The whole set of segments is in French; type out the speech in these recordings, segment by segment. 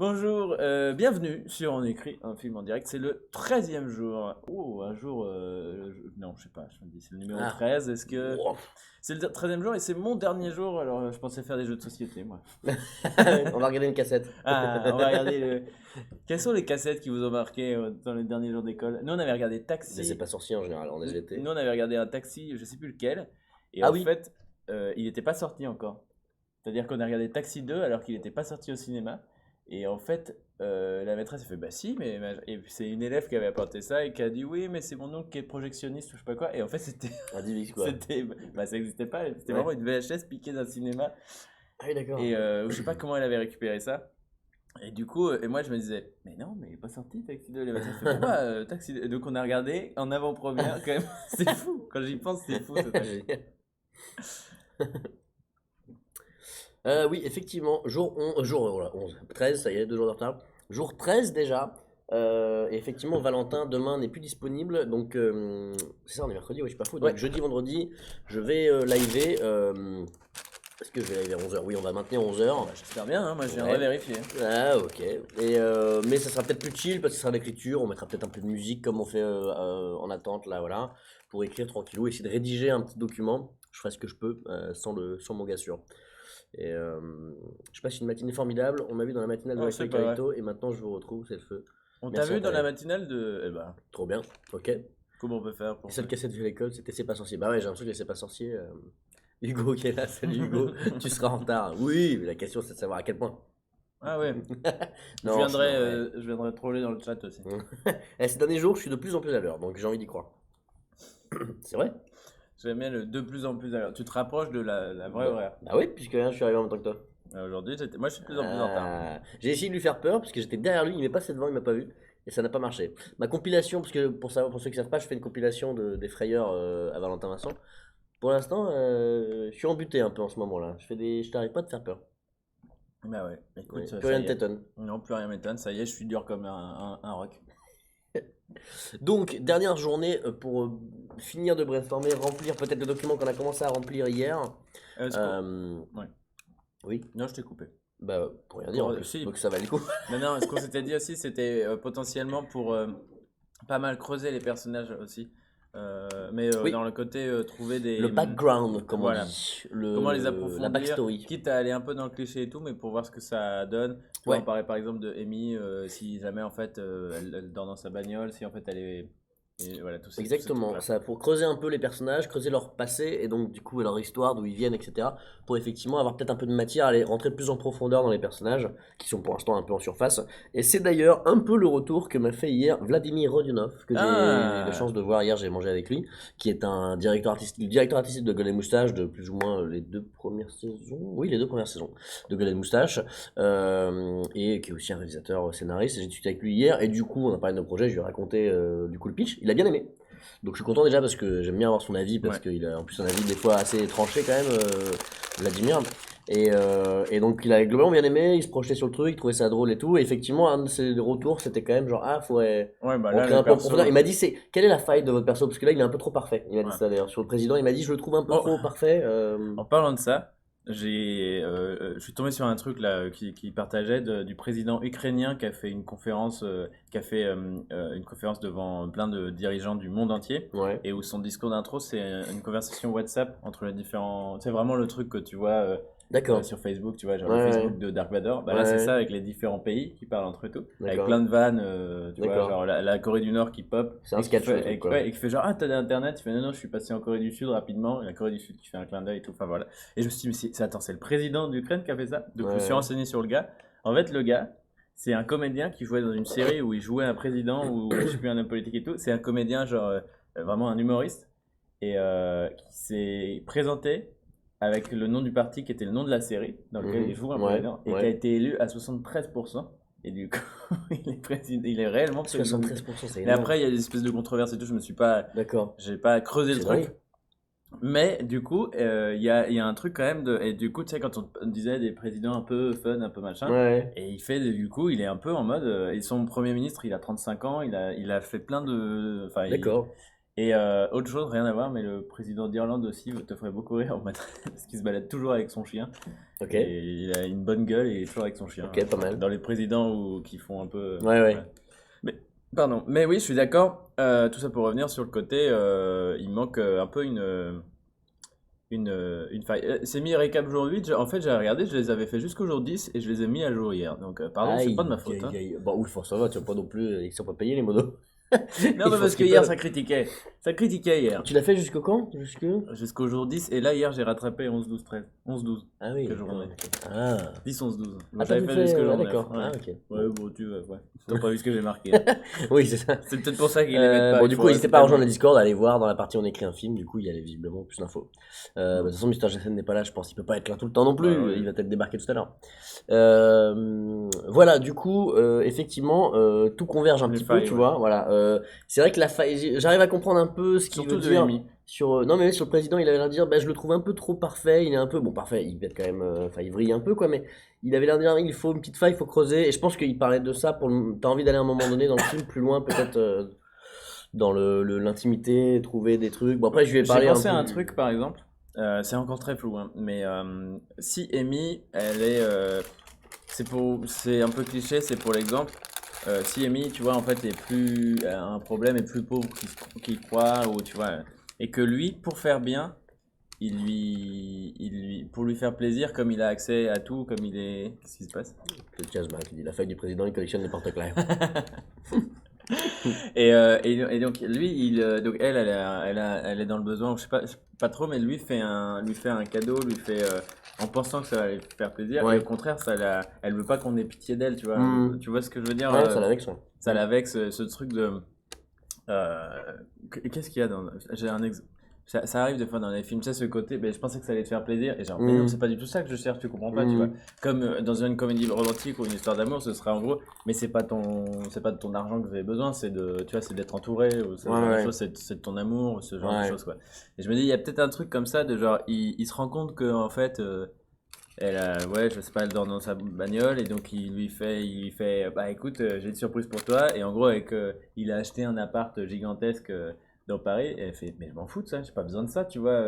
Bonjour, bienvenue sur On écrit un film en direct. C'est le 13e jour. Oh, un jour. Non, je sais pas, je me dis, c'est le numéro Ah, 13. Est-ce que. wow. C'est le 13e jour et c'est mon dernier jour. Alors, je pensais faire des jeux de société, moi. On va regarder une cassette. Ah, on va regarder le. Quelles sont les cassettes qui vous ont marqué dans les derniers jours d'école? Nous, on avait regardé Mais c'est Taxi. pas sorcier en général en SVT. Nous, on avait regardé un Taxi, je sais plus lequel. Et Ah en oui, fait, il n'était pas sorti encore. C'est-à-dire qu'on a regardé Taxi 2 alors qu'il n'était pas sorti au cinéma. Et en fait, la maîtresse a fait bah si, mais et puis c'est une élève qui avait apporté ça et qui a dit oui, mais c'est mon oncle qui est projectionniste ou je sais pas quoi. Et en fait, c'était, un DivX quoi. c'était, bah ça n'existait pas. C'était Ouais. vraiment une VHS piquée d'un cinéma. Ah oui, d'accord. Et je sais pas comment elle avait récupéré ça. Et du coup, et moi je me disais, mais non, mais il est pas sorti Taxi 2. La maîtresse fait pourquoi Taxi 2. Donc on a regardé en avant-première quand même. C'est fou. Quand j'y pense, c'est fou. Génial. Oui, effectivement, voilà, 11, 13, ça y est, 2 jours de retard. Jour 13 déjà. Et effectivement, Valentin demain n'est plus disponible. Donc, c'est ça, on est mercredi, oui, je suis pas fou. Donc, Ouais. jeudi, vendredi, je vais liver. Est-ce que je vais liver à 11h? Oui, on va maintenir 11h. Bah, j'espère bien, hein, moi je viendrai Ouais. vérifier. Ah ok. Mais ça sera peut-être plus chill parce que ce sera l'écriture, on mettra peut-être un peu de musique comme on fait en attente là voilà, pour écrire tranquillou, essayer de rédiger un petit document. Je ferai ce que je peux sans mon gars sûr. Et je passe une matinée formidable, on m'a vu dans la matinale de Oh, la c'est Cloque pas vrai. Carito et maintenant je vous retrouve, c'est le feu. On t'a Merci vu dans la Internet. matinale de. Eh ben, Trop bien, ok. Les comment on peut faire pour seules ça? cassettes vue à l'école c'était C'est pas sorcier. Bah ouais j'ai l'impression que C'est pas sorcier. Hugo qui est là, salut Hugo, tu seras en retard. Oui, mais la question c'est de savoir à quel point. Ah ouais, Non, sinon, ouais. je viendrai troller dans le chat aussi. Ces derniers jours, je suis de plus en plus à l'heure, donc j'ai envie d'y croire. C'est vrai? J'aime bien le de plus en plus à l'heure. Tu te rapproches de la vraie Bah, horaire. bah oui, puisque je suis arrivé en même temps que toi. Aujourd'hui, moi je suis de plus en plus en retard. J'ai essayé de lui faire peur, parce que j'étais derrière lui, il m'est passé devant, il m'a pas vu, et ça n'a pas marché. Ma compilation, parce que pour savoir, pour ceux qui savent pas, je fais une compilation des frayeurs à Valentin Vincent. Pour l'instant, je suis embuté un peu en ce moment-là. Je t'arrive pas à te faire peur. Bah ouais, écoute, Ouais, plus ça rien y ne est. t'étonne. Non, plus rien m'étonne, ça y est, je suis dur comme un roc. Donc, dernière journée pour finir de brainstormer, remplir peut-être le document qu'on a commencé à remplir hier. Est-ce qu'on- Ouais. Oui, Non, je t'ai coupé. bah pour rien dire en plus, Si. donc ça va le coup. Mais non, ce qu'on s'était dit aussi, c'était potentiellement pour pas mal creuser les personnages aussi. Mais Oui, dans le côté trouver le des. background, comme on Voilà. dit, Comment les la approfondir, backstory. quitte à aller un peu dans le cliché et tout, mais pour voir ce que ça donne. Tu vois, on Ouais, parlait par exemple de Amy, si jamais en fait elle dort dans sa bagnole, si en fait elle est. Et voilà, tous ces exactement. trucs-là. Ça pour creuser un peu les personnages, creuser leur passé et donc du coup leur histoire, d'où ils viennent, etc. Pour effectivement avoir peut-être un peu de matière, aller rentrer plus en profondeur dans les personnages qui sont pour l'instant un peu en surface. Et c'est d'ailleurs un peu le retour que m'a fait hier Vladimir Rodionov, que j'ai eu la Ah! chance de voir hier, j'ai mangé avec lui, qui est un le directeur artistique de Golden Moustache de plus ou moins les 2 premières saisons. Oui, les 2 premières saisons de Golden Moustache. Et qui est aussi un réalisateur scénariste. Et j'ai discuté avec lui hier, et du coup, on a parlé de nos projets, je lui ai raconté du coup le pitch. Il a bien aimé. Donc je suis content déjà parce que j'aime bien avoir son avis, parce Ouais. qu'il a en plus un avis des fois assez tranché quand même, Vladimir. Et donc il a globalement bien aimé, il se projetait sur le truc, il trouvait ça drôle et tout. Et effectivement, un de ses retours, c'était quand même genre, ah, faudrait Ouais, bah là, rentrer le un peu en perso. profondeur. Il m'a dit, quelle est la faille de votre perso? Parce que là, il est un peu trop parfait. Il m'a dit Ouais. ça d'ailleurs sur le président. Il m'a dit, je le trouve un peu Oh, trop parfait. en parlant de ça, je suis tombé sur un truc là qui partageait du président ukrainien qui a fait une conférence, une conférence devant plein de dirigeants du monde entier, Ouais, et où son discours d'intro c'est une conversation WhatsApp entre les différents. C'est vraiment le truc que tu vois d'accord. sur Facebook, tu vois, genre Ouais, le ouais, Facebook de Dark Vador. Bah là c'est ouais, ça avec les différents pays qui parlent entre eux tout, avec d'accord, plein de vannes, tu vois, d'accord. genre la Corée du Nord qui pop C'est un sketch le truc, quoi. et qui fait genre ah t'as d'internet, il fait non non je suis passé en Corée du Sud rapidement, et la Corée du Sud qui fait un clin d'œil et tout, enfin voilà. Et je me suis dit, mais attends, c'est le président d'Ukraine qui a fait ça? Donc je me suis Ouais, renseigné sur le gars. En fait, le gars, c'est un comédien qui jouait dans une série où il jouait un président ou je sais plus un homme politique et tout. C'est un comédien, genre vraiment un humoriste, et qui s'est présenté avec le nom du parti qui était le nom de la série dans lequel il joue un ouais, président et qui a ouais. été élu à 73%. Et du coup, il est réellement président d'Ukraine. 73%, c'est Mais énorme. après, il y a des espèces de controverses et tout. D'accord. J'ai pas creusé le C'est dingue. truc. Mais du coup, il y a un truc quand même de. Et du coup, tu sais, quand on disait des présidents un peu fun, un peu machin, Ouais, et du coup, il est un peu en mode. Et son premier ministre, il a 35 ans, il a fait plein de. Enfin, d'accord. Et autre chose, rien à voir, mais le président d'Irlande aussi te ferait beaucoup rire en mode- parce qu'il se balade toujours avec son chien. Ok, Et il a une bonne gueule et il est toujours avec son chien. ok, pas mal. Dans les présidents qui font un peu. Ouais, ouais. Mais, pardon, mais oui, je suis d'accord. Tout ça pour revenir sur le côté, il manque un peu une faille. C'est mis récap jour 8. En fait, j'ai regardé, je les avais fait jusqu'au jour 10 et je les ai mis à jour hier. Donc, pardon, c'est pas de ma faute. Hein. Bon, oui, ça va, tu vas pas non plus, ils sont pas payés les modos. Non, Ils mais font parce ce que qu'ils hier, peuvent. ça critiquait. Ça critiquait hier. Tu l'as fait jusqu'au quand? Jusqu'au jour 10. Et là, hier, j'ai rattrapé 11, 12, 13. 11, 12. Ah oui, Quelle journée. ok. Ah, 10, 11, 12. ah J'avais t'as fait fait, jusqu'au jour ah 9. d'accord, Ouais. ah ok. Ouais, bon, ouais. T'as pas vu ce que j'ai marqué. Hein. Oui, c'est ça. C'est peut-être pour ça qu'ils les mettent pas. Bon, il du faut coup, n'hésitez rester pas à rejoindre tellement- le Discord, à aller voir dans la partie on écrit un film, du coup, il y a visiblement plus d'infos. De toute façon, Mister Jason n'est pas là, je pense, il peut pas être là tout le temps non plus, Ouais. il va peut-être débarquer tout à l'heure. Voilà, du coup, effectivement, tout converge un Les petit peu, failles, tu ouais. vois, voilà. C'est vrai que la faille, j'arrive à comprendre un peu ce qu'il Surtout veut de dire. Amy. Non mais sur le président il avait l'air de dire je le trouve un peu trop parfait, il est un peu bon parfait, il peut être quand même enfin il vrille un peu quoi, mais il avait l'air de dire il faut une petite faille, il faut creuser, et je pense qu'il parlait de ça t'as envie d'aller à un moment donné dans le film plus loin peut-être dans l'intimité, trouver des trucs. Bon après je lui ai J'ai parlé pensé un à peu un truc, par exemple. C'est encore très flou, hein, mais si Amy, elle est. C'est un peu cliché, c'est pour l'exemple. Si Amy, tu vois, en fait, a un problème, est plus pauvre qu'il croit, ou tu vois, et que lui, pour faire bien, pour lui faire plaisir, comme il a accès à tout, comme il est. Qu'est-ce qui se passe? c'est Chasma qui dit la faille du président il collectionne les porte-clés. Et donc lui, donc elle est dans le besoin, je sais pas trop, mais lui fait un cadeau, en pensant que ça va lui faire plaisir, et Ouais. au contraire, elle veut pas qu'on ait pitié d'elle, tu vois. Hmm. Tu vois ce que je veux dire? Ouais, ça l'avait ça. Ça l'avait ce truc de, euh, qu'est-ce qu'il y a dans, j'ai un exemple. Ça arrive des fois dans les films, tu sais, ce côté, mais je pensais que ça allait te faire plaisir, et genre, mais non, Hmm. c'est pas du tout ça que je cherche, tu comprends pas, tu vois. Comme dans une comédie romantique ou une histoire d'amour, ce serait en gros, mais c'est pas de ton argent que vous avez besoin, tu vois, c'est d'être entouré, ou ce genre de Ouais. choses, c'est de ton amour, ou ce genre de Ouais. choses, quoi. Et je me dis, il y a peut-être un truc comme ça, de genre, il se rend compte que, en fait, ouais, je sais pas, elle dort dans sa bagnole, et donc il lui fait, bah écoute, j'ai une surprise pour toi, et en gros, il a acheté un appart gigantesque dans Paris, et elle fait, mais je m'en fous de ça, j'ai pas besoin de ça, tu vois,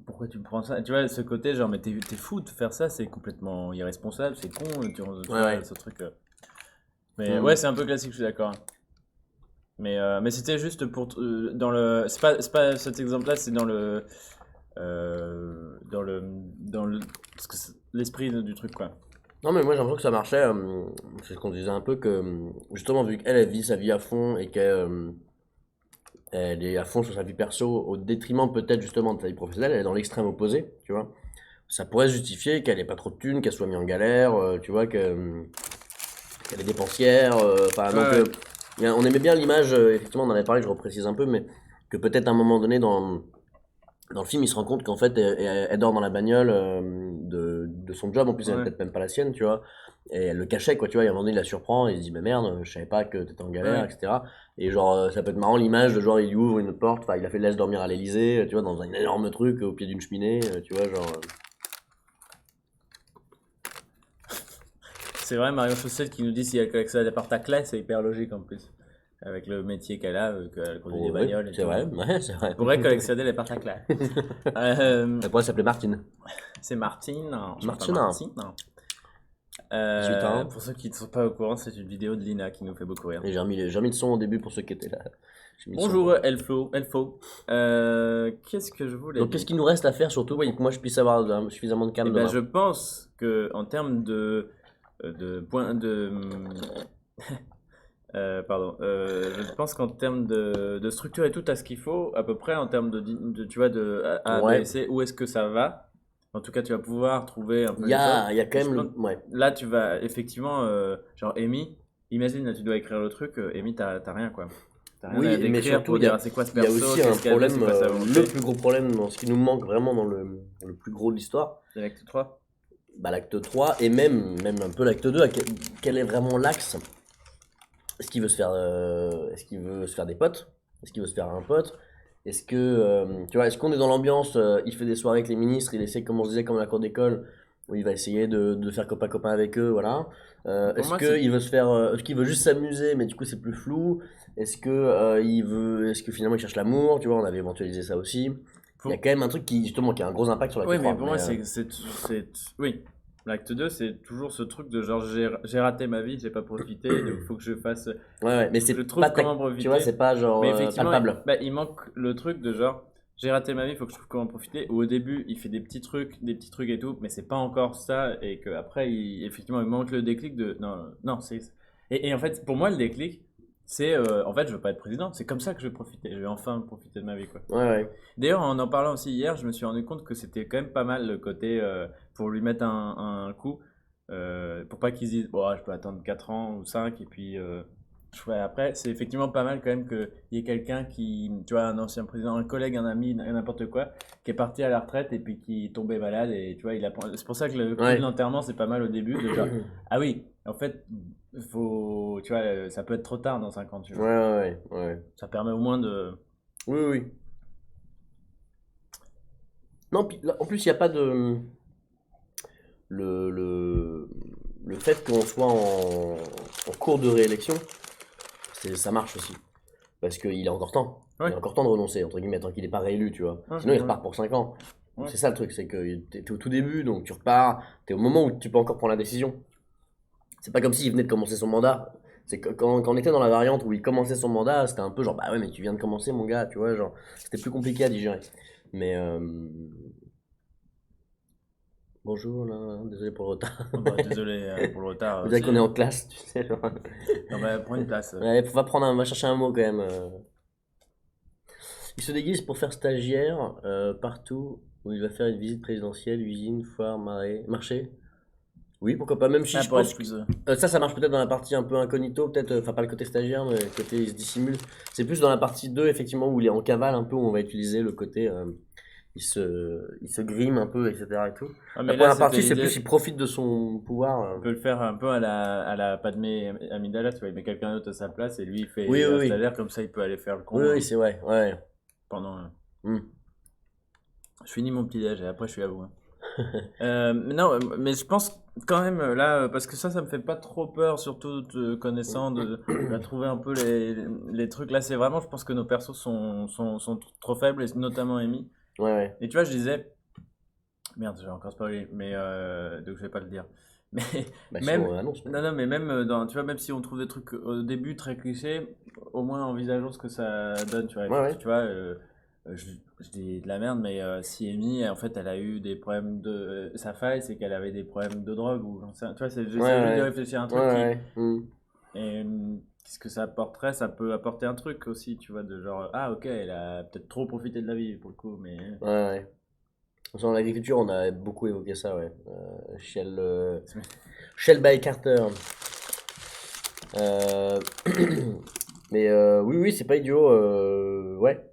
pourquoi tu me prends ça? Tu vois, ce côté, genre, mais t'es fou de faire ça, c'est complètement irresponsable, c'est con, tu vois, Ouais. ce truc. Mais ouais, c'est un peu classique, je suis d'accord. Mais c'était juste dans le. C'est pas cet exemple-là, c'est dans le, parce que l'esprit du truc, quoi. Non mais moi j'ai l'impression que ça marchait, c'est ce qu'on disait un peu que justement vu qu'elle elle vit sa vie à fond et qu'elle elle est à fond sur sa vie perso au détriment peut-être justement de sa vie professionnelle, elle est dans l'extrême opposé, tu vois. Ça pourrait se justifier qu'elle ait pas trop de thunes, qu'elle soit mise en galère, tu vois, qu'elle est dépensière, enfin donc Ouais. on aimait bien l'image, effectivement on en avait parlé, je reprécise un peu, mais que peut-être à un moment donné dans le film, il se rend compte qu'en fait, elle dort dans la bagnole de son job. En plus, elle Ouais. n'est peut-être même pas la sienne, tu vois. Et elle le cachait, quoi, tu vois. Et à un moment donné, il la surprend. Et il se dit, mais merde, je savais pas que t'étais en galère, Ouais. etc. Et genre, ça peut être marrant l'image de genre, il lui ouvre une porte. Enfin, il a fait laisse dormir à l'Elysée, tu vois, dans un énorme truc au pied d'une cheminée, tu vois, genre. C'est vrai, Marion Chaussette qui nous dit si elle collecte ça d'appart à classe, c'est hyper logique en plus. Avec le métier qu'elle a, qu'elle conduit des Ouais, bagnoles et c'est tout. vrai, ouais, c'est vrai. Elle pourrait collectionner les appart à classe. Elle pourrait s'appeler Martine. C'est Martine. Non, je m'appelle Martina. Martine. Non. 18 ans. Pour ceux qui ne sont pas au courant, c'est une vidéo de Lina qui nous fait beaucoup rire. Et j'ai remis le son au début pour ceux qui étaient là. J'ai mis le son. Bonjour Elfo. Qu'est-ce que je voulais Donc, dire? qu'est-ce qu'il nous reste à faire surtout pour que moi je puisse avoir suffisamment de Eh calme ben, demain? je pense que en termes pardon, je pense qu'en termes de structure et tout, t'as ce qu'il faut à peu près en termes tu vois, de A, B, Ouais. C, où est-ce que ça va. En tout cas, tu vas pouvoir trouver un peu Il y les a, choses. il y a quand Et même je le. pense- Ouais. Là, tu vas effectivement, genre Amy, imagine, là, tu dois écrire le truc, Amy, t'as rien quoi. T'as rien Oui, à mais décrire surtout, pour dire ah, c'est quoi ce il y a perso, aussi un qu'est-ce qu'elle veut, problème, c'est quoi sa volonté. le plus gros problème, dans ce qui nous manque vraiment dans le plus gros de l'histoire, C'est l'acte 3. bah, l'acte 3 et même un peu l'acte 2, quel est vraiment l'axe? Est-ce qu'il veut se faire des potes? Est-ce qu'il veut se faire un pote? Est-ce que, tu vois, est-ce qu'on est dans l'ambiance, il fait des soirées avec les ministres, il essaie, comme on se disait, comme à la cour d'école, où il va essayer de faire copain-copain avec eux, voilà. Pour Est-ce moi, qu'il veut se faire, est-ce qu'il veut juste s'amuser, mais du coup c'est plus flou? Est-ce que finalement il cherche l'amour? Tu vois, on avait éventualisé ça aussi. Il y a pour- quand même un truc qui justement qui a un gros impact sur l'acte Oui, mais 3. pour moi, oui. L'acte 2, c'est toujours ce truc de genre j'ai raté ma vie, j'ai pas profité, donc faut que je fasse. Ouais, ouais, mais Faut que c'est je pas trouve comment tu vois, profiter. c'est pas genre Mais effectivement, palpable. bah, il manque le truc de genre j'ai raté ma vie, faut que je trouve comment profiter. Où au début, il fait des petits trucs et tout, mais c'est pas encore ça. Et qu'après, effectivement, il manque le déclic de. Non, non, c'est. Et en fait, pour moi, le déclic, c'est en fait, je veux pas être président, c'est comme ça que je vais profiter. Je vais enfin profiter de ma vie, quoi. Ouais, ouais. D'ailleurs, en parlant aussi hier, je me suis rendu compte que c'était quand même pas mal le côté pour lui mettre un coup, pour pas qu'ils disent, bon, je peux attendre 4 ans ou 5 et puis après, c'est effectivement pas mal quand même qu'il y ait quelqu'un qui, tu vois, un ancien président, un collègue, un ami, n'importe quoi, qui est parti à la retraite et puis qui est tombé malade et tu vois, c'est pour ça que le coup de Ouais. l'enterrement, c'est pas mal au début, de genre, ah oui, en fait, tu vois, ça peut être trop tard dans 5 ans, tu Ouais, vois. ouais, ouais, ouais. Ça permet au moins de. Oui, oui. Non, puis là, en plus, il n'y a pas de. Le, le, le fait qu'on soit en cours de réélection, ça marche aussi. Parce qu'il a encore temps. Il Ouais, a encore temps de renoncer, entre guillemets, tant qu'il n'est pas réélu, tu vois. ouais, Sinon, il ouais, repart pour 5 ans. Donc, ouais. c'est ça le truc, c'est que t'es au tout début, donc tu repars, t'es au moment où tu peux encore prendre la décision. C'est pas comme s'il venait de commencer son mandat. C'est que quand on était dans la variante où il commençait son mandat, c'était un peu genre, bah ouais, mais tu viens de commencer, mon gars, tu vois, genre, c'était plus compliqué à digérer. Mais, bonjour, là, désolé pour le retard. Oh bah, désolé pour le retard On dirait aussi, qu'on est hein. en classe, tu sais, genre. Non, bah, prends une place. Ouais, va chercher un mot quand même. Il se déguise pour faire stagiaire partout où il va faire une visite présidentielle, usine, foire, marché. Oui, pourquoi pas, même si Ah, je pour être pense que plus. ça marche peut-être dans la partie un peu incognito, peut-être, enfin pas le côté stagiaire, mais le côté il se dissimule. C'est plus dans la partie 2 effectivement, où il est en cavale un peu, où on va utiliser le côté il se grime un peu, etc. et tout. Ah, La mais là, première c'était partie, c'est plus l'idée. il profite de son pouvoir. On peut le faire un peu à la Padmé Amidala, tu vois. Il met quelqu'un d'autre à sa place et lui, il Oui, fait oui, un oui. stagiaire, comme ça, il peut aller faire le Oui, con oui, c'est vrai, ouais. pendant. Hmm. Je finis mon petit déj et après, je suis à vous, hein. Mais non, mais je pense quand même là, parce que ça me fait pas trop peur, surtout te connaissant, de trouver un peu les trucs. Là, c'est vraiment, je pense que nos persos sont trop faibles, et notamment Amy. Ouais, ouais. Et tu vois, je disais, merde, j'ai encore spoilé, mais donc je vais pas le dire. Mais Bah sinon, même, on annonce. non, non, mais même tu vois, même si on trouve des trucs au début très clichés, au moins envisageons ce que ça donne, tu vois. Ouais, ouais. Tu vois, je dis de la merde, mais si Amy, en fait, elle a eu des problèmes de. Sa faille, c'est qu'elle avait des problèmes de drogue, ou j'en sais rien. Tu vois, Ouais, j'essaie juste de ouais. réfléchir à un Ouais, truc qui. ouais. Hmm. Et qu'est-ce que ça apporterait? Ça peut apporter un truc aussi, tu vois, de genre, ah ok, elle a peut-être trop profité de la vie pour le coup, mais. Ouais, ouais. Dans l'agriculture, on a beaucoup évoqué ça, ouais. Shell by Carter. Euh, Mais oui, oui, c'est pas idiot. Ouais.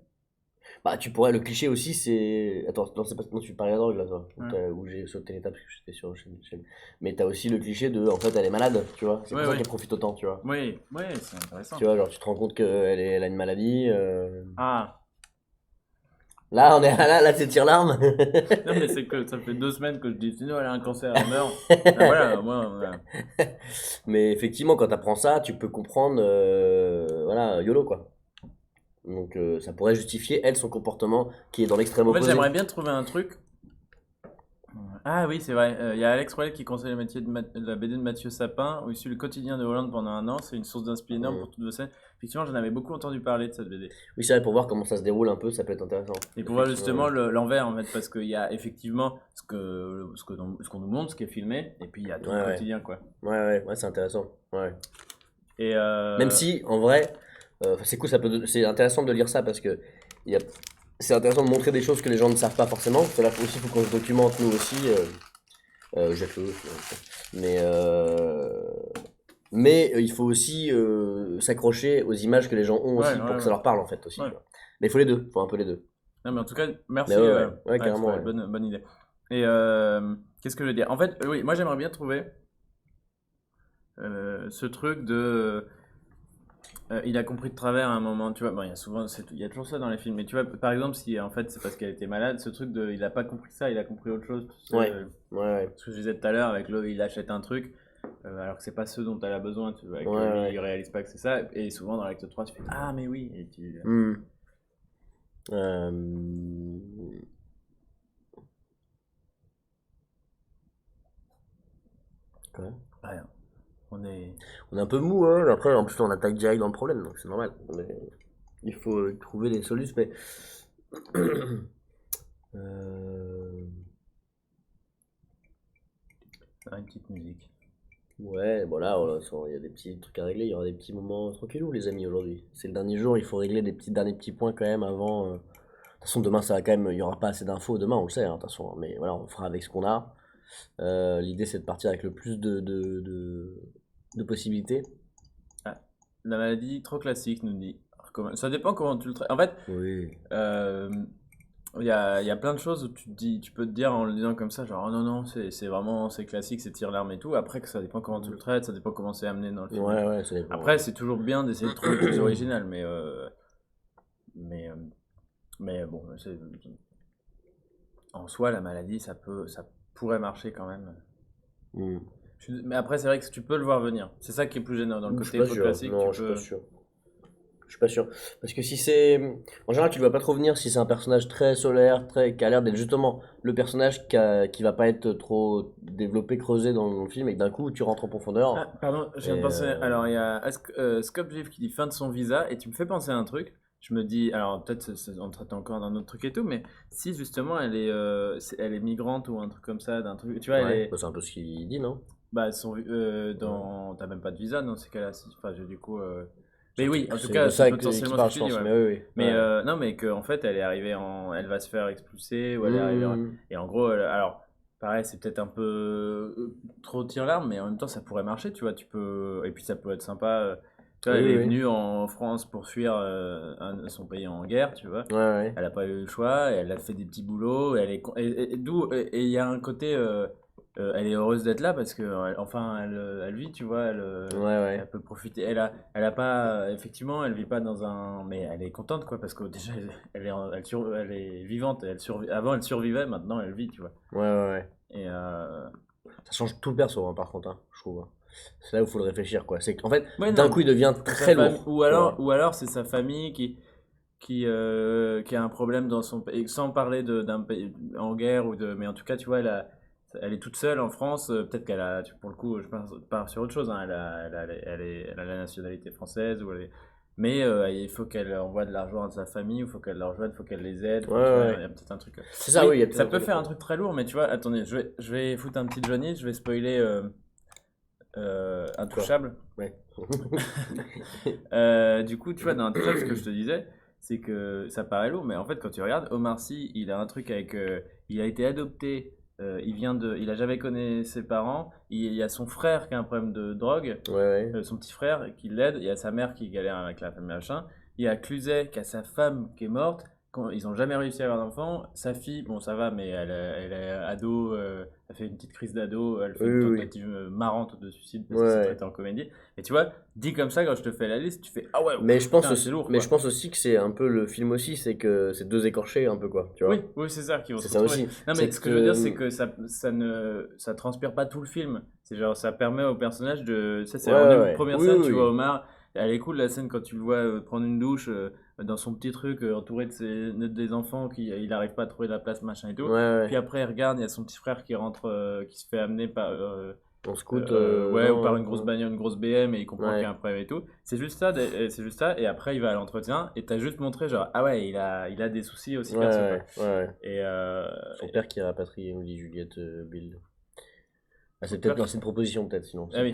Bah, tu pourrais. Le cliché aussi, c'est. Attends, non, c'est pas. Non, tu parlais de la drogue là, toi. Ouais, Où j'ai sauté l'étape parce que j'étais sur chaîne. Mais t'as aussi le cliché de. En fait, elle est malade, tu vois. C'est pour ouais, ça ouais. qu'elle profite autant, tu vois. Oui, oui, c'est intéressant. Tu vois, genre, tu te rends compte elle a une maladie. Ah, Là, on est. Là, c'est tire-larme. non, mais c'est que ça fait 2 semaines que je dis, sinon elle a un cancer, elle meurt. Ben voilà, moi, Mais effectivement, quand tu apprends ça, tu peux comprendre, voilà, YOLO quoi. Donc ça pourrait justifier, elle, son comportement qui est dans l'extrême en fait, opposé. j'aimerais bien trouver un truc. Ah oui, c'est vrai. Il y a Alex Roel qui conseille le métier de la BD de Mathieu Sapin, où il suit le quotidien de Hollande pendant un an. C'est une source d'inspiration énorme Mm. pour toutes vos scènes. Effectivement, j'en avais beaucoup entendu parler de cette BD. Oui, c'est vrai, pour voir comment ça se déroule un peu, ça peut être intéressant. Et pour voir Effectivement, justement ouais. l'envers, en fait, parce qu'il y a effectivement ce qu'on nous montre, ce qui est filmé, et puis il y a tout Ouais, le ouais. quotidien, quoi. Ouais, ouais, ouais, c'est intéressant. Ouais. Et Même si, en vrai, c'est cool, c'est intéressant de lire ça parce que il y a, c'est intéressant de montrer des choses que les gens ne savent pas forcément. C'est là aussi, il faut qu'on se documente nous aussi. Jette-le. Mais il faut aussi s'accrocher aux images que les gens ont ouais, aussi pour ouais, que ça ouais. leur parle en fait aussi. Tu Ouais. vois. Mais il faut les deux, il faut un peu les deux. Non, mais en tout cas, Mais merci. ouais, ouais, ouais, Alex, carrément. ouais, Ouais. bonne idée. Et qu'est-ce que je veux dire? En fait, oui, moi j'aimerais bien trouver ce truc de il a compris de travers à un moment, tu vois. Bon, il y a souvent, il y a toujours ça dans les films, mais tu vois, par exemple, si en fait c'est parce qu'elle était malade, ce truc de, il a pas compris ça, il a compris autre chose. Ouais. Ouais. Ce que je disais tout à l'heure avec il achète un truc, alors que c'est pas ce dont elle a besoin, tu vois, et que Ouais. lui, il réalise pas que c'est ça. Et souvent dans l'acte 3 tu fais ah, mais oui. Et tu... Hmm. Euh, ouais. Rien. On est. On est un peu mou, hein. Après, en plus, on attaque direct dans le problème, donc c'est normal. Il faut trouver des solutions, mais. Euh, Une petite musique. Ouais, voilà, il y a des petits trucs à régler, il y aura des petits moments tranquillou, les amis, aujourd'hui. C'est le dernier jour, il faut régler des derniers petits points quand même avant. De toute façon, demain, ça va quand même, il y aura pas assez d'infos demain, on le sait, hein, de toute façon, mais voilà, on fera avec ce qu'on a. L'idée, c'est de partir avec le plus de possibilités. Ah, la maladie trop classique, nous dit. Ça dépend comment tu le traites. En fait, Oui. il y a plein de choses où tu peux te dire en le disant comme ça, genre oh non, non, c'est vraiment, c'est classique, c'est tire-larme et tout. Après, que ça dépend comment tu le traites, ça dépend comment c'est amené dans le film. Ouais, ça dépend. Après, c'est toujours bien d'essayer de trouver plus original, mais, bon, en soi, la maladie, ça pourrait marcher quand même. Hmm. Mais après, c'est vrai que tu peux le voir venir. C'est ça qui est plus gênant dans le Je côté suis pas trop sûr. classique. Non, je suis pas sûr. Je suis pas sûr. Parce que si c'est. En général, tu le vois pas trop venir si c'est un personnage très solaire, qui a l'air d'être justement le personnage qui va pas être trop développé, creusé dans le film, et que d'un coup, tu rentres en profondeur. Ah, pardon, je viens de penser. Alors, il y a Scopjiv qui dit fin de son visa, et tu me fais penser à un truc. Je me dis, alors peut-être on traite encore d'un autre truc et tout, mais si justement elle est migrante ou un truc comme ça, d'un truc, tu vois, Ouais, bah, c'est un peu ce qu'il dit, non? bah, t'as même pas de visa dans ces cas-là. Enfin, du coup. Mais oui, en tout cas, c'est ça c'est qui potentiellement parle, ce je que tu dis, pense. ouais. Mais oui. Mais Ouais. non, mais qu'en fait, elle est arrivée elle va se faire expulser ou elle est arrivée. Mmh. Et en gros, alors, pareil, c'est peut-être un peu trop tire-larme, mais en même temps, ça pourrait marcher, tu vois. Et puis, ça peut être sympa. Tu vois, Oui, elle est oui. venue en France pour fuir son pays en guerre, tu vois. Ouais. Elle n'a pas eu le choix, et elle a fait des petits boulots, et elle est, et il y a un côté, elle est heureuse d'être là parce que, enfin, elle vit, tu vois, Ouais. elle peut profiter. Elle a pas, effectivement, elle vit pas dans un, mais elle est contente, quoi, parce que déjà, elle est vivante, avant elle survivait, maintenant elle vit, tu vois. Ouais. Et, Ça change tout le perso, hein, par contre, hein, je trouve. C'est là où il faut le réfléchir, quoi. C'est qu'en fait, ouais, d'un non, coup, il devient c'est très lourd. Tu vois. ou alors c'est sa famille qui a un problème dans son pays, sans parler d'un pays en guerre mais en tout cas, tu vois, elle est toute seule en France. Peut-être qu'elle a, pour le coup, je pars sur autre chose, hein, elle a la nationalité française, mais il faut qu'elle envoie de l'argent à sa famille, il faut qu'elle leur rejoigne, il faut qu'elle les aide. Enfin, tu vois, il y a peut-être un truc. C'est ça, oui, il y a Ça peut-être un peut truc. faire un truc très lourd, mais tu vois, attendez, je vais foutre un petit Johnny, je vais spoiler Intouchable. Ouais. Du coup, tu vois, dans Intouchable, ce que je te disais, c'est que ça paraît lourd, mais en fait, quand tu regardes, Omar Sy, il a un truc avec. Il a été adopté, il a jamais connu ses parents, il y a son frère qui a un problème de drogue, Ouais. son petit frère qui l'aide, il y a sa mère qui galère avec la famille machin, il y a Cluzet qui a sa femme qui est morte, ils ont jamais réussi à avoir d'enfant, sa fille, bon ça va, mais elle est ado, elle fait une petite crise d'ado, elle fait une Oui. tentative marrante de suicide parce que c'est traité en comédie. Et tu vois, dit comme ça, quand je te fais la liste, tu fais ah ouais, Mais je pense putain, aussi, c'est lourd. mais Quoi. je pense aussi que c'est un peu le film aussi, c'est que c'est deux écorchés un peu quoi, tu vois. Oui, c'est ça qui vont se C'est ça retrouver. aussi. Non, C'est mais ce que je veux dire, c'est que ça transpire pas tout le film. C'est genre, ça permet au personnage de. Ça, c'est en une première scène, tu vois Omar. Elle est cool la scène quand tu le vois prendre une douche dans son petit truc entouré des enfants il n'arrive pas à trouver la place machin et tout. Puis après il regarde, il y a son petit frère qui rentre, qui se fait amener par en scout, ou par une grosse bagnole, une grosse BM, et il comprend qu'il y a un Ouais. problème et tout. C'est juste ça, et après il va à l'entretien et t'as juste montré genre ah ouais il a des soucis aussi perso, quoi. Ouais. Et Son père qui est rapatrié, nous dit Juliette Bill. Ah, c'est Son peut-être père c'est une proposition peut-être sinon. Ah oui.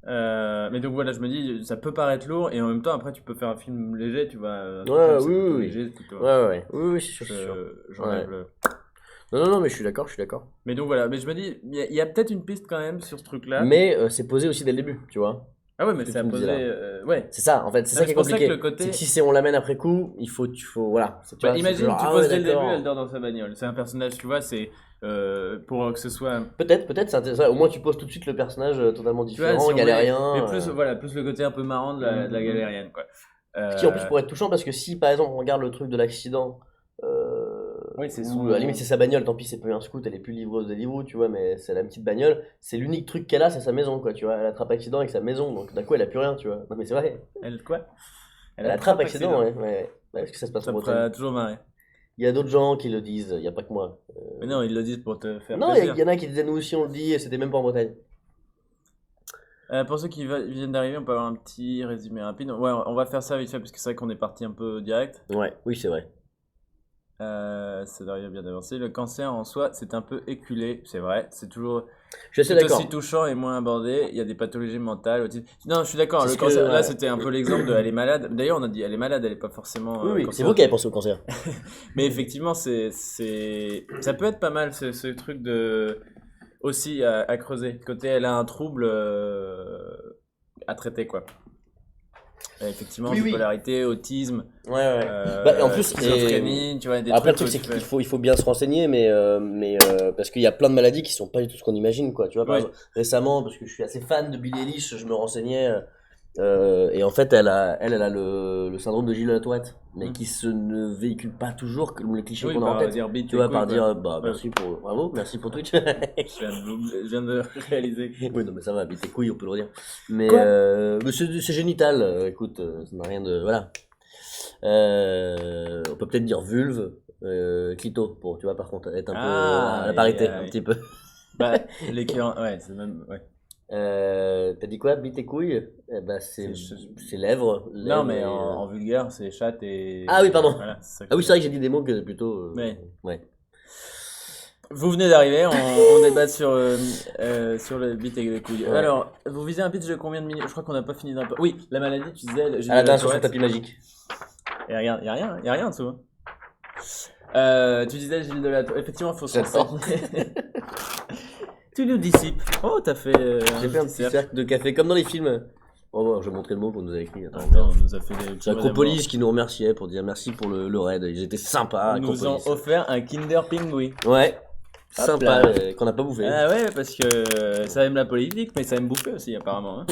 Mais donc voilà, je me dis, ça peut paraître lourd et en même temps, après, tu peux faire un film léger, tu vois. Oui. Léger, plutôt. Oui, c'est sûr. J'enlève Ouais. Non, mais je suis d'accord. Mais donc voilà, mais je me dis, il y a peut-être une piste quand même sur ce truc-là. Mais c'est posé aussi dès le début, tu vois. Ah ouais, mais Ce que c'est à tu me disais poser. là. Ouais. C'est ça, en fait, c'est Non, ça mais qui est c'est pour ça que compliqué. le côté. C'est que si on l'amène après coup, voilà. Tu Bah, vois, c'est imagine, genre, tu ah poses ouais, dès le début, elle d'accord. dort dans sa bagnole. C'est un personnage, tu vois, c'est pour que ce soit. Peut-être, c'est intéressant. Au moins, tu poses tout de suite le personnage totalement Tu vois, différent, si on met. Mais galérien. plus, voilà, plus le côté un peu marrant de la galérienne, quoi. Ce qui en plus Euh, pourrait être touchant parce que si par exemple on regarde le truc de l'accident, Oui, c'est où à la limite son. c'est sa bagnole, tant pis c'est pas un scoot, elle est plus livreuse des livres, tu vois, mais c'est la petite bagnole, c'est l'unique truc qu'elle a, c'est sa maison, quoi, tu vois, elle attrape accident avec sa maison, donc d'un coup elle a plus rien, tu vois. Non mais c'est vrai, Elle quoi? Elle elle attrape attrape accident, accident. ouais, ouais. Ouais, est-ce que ça se passe Ça en me Bretagne? ferait toujours marrer. Il y a d'autres gens qui le disent, il y a pas que moi. Mais non, ils le disent pour te faire Non, il plaisir. y en a qui disaient nous aussi on le dit, et c'était même pas en Bretagne. Pour ceux qui viennent d'arriver, on peut avoir un petit résumé rapide. Ouais, on va faire ça vite fait parce que c'est vrai qu'on est parti un peu direct. Ouais, oui c'est vrai. Ça devrait bien avancer. Le cancer en soi, c'est un peu éculé, c'est vrai. C'est toujours Je suis assez tout aussi d'accord. touchant et moins abordé. Il y a des pathologies mentales, autisme. Non, je suis d'accord. C'est Le ce que, cancer, là, ouais. c'était un peu l'exemple de elle est malade. D'ailleurs, on a dit elle est malade, elle est pas forcément Oui, oui, c'est vous cancéreuse. qui avez pensé au cancer. Mais effectivement, ça peut être pas mal ce truc de aussi à creuser. Côté, elle a un trouble à traiter, quoi. Effectivement, Oui, oui. bipolarité, autisme, Ouais, ouais. Bah, et en plus, schizophrénie, tu vois, des après, le trucs truc, où c'est tu qu'il fais. faut bien se renseigner, parce qu'il y a plein de maladies qui sont pas du tout ce qu'on imagine, quoi. Tu vois, par Oui, exemple, récemment, parce que je suis assez fan de Billie Eilish, je me renseignais, et en fait, elle a le syndrome de Gilles de la Tourette, mais qui ne véhicule pas toujours comme les clichés oui, qu'on a en par tête. dire bite Tu tes vois, couilles, par quoi. dire, bah, Ouais. bravo, merci pour Twitch. Je viens de réaliser. Oui, non, mais ça va, bite tes couilles, on peut le redire. Mais, Quoi? mais c'est génital, écoute, ça n'a rien de, voilà. On peut peut-être dire vulve, clito, pour, tu vois, par contre, être un peu Ah, à la aïe, aïe, parité, un aïe. petit peu. Bah, l'équivalent, ouais, c'est même, ouais. T'as dit quoi, bite et couilles? Eh ben, C'est ch- c'est lèvres, Non, lèvres mais et. en vulgaire, c'est chatte Ah oui, et. pardon. Voilà, c'est ça que Ah je oui, veux c'est vrai dire. que j'ai dit des mots que plutôt. Mais, Ouais. vous venez d'arriver, on débat sur le beat et les couilles. Ouais. Alors, vous visez un pitch de combien de minutes? Je crois qu'on n'a pas fini d'un peu. Oui, la maladie, tu disais, Gilles de la Aladdin sur son Tourette. tapis magique. Et regarde, y a rien en dessous, hein. Tu disais Gilles de la Tour. Effectivement, il faut se J'adore. renseigner. Tu nous dissipes. Oh, t'as fait J'ai fait un petit cercle de café, comme dans les films. Oh, bon, je vais montrer le mot qu'on nous a écrit. Attends, Attends, merde. on nous a fait des C'est Acropolis qui nous remerciait pour dire merci pour le raid. Ils étaient sympas, Ils nous ont Acropolis. offert un Kinder Pingui. Ouais, Hop sympa, là. qu'on n'a pas bouffé. Ah ouais, parce que ça aime la politique, mais ça aime bouffer aussi, apparemment, hein.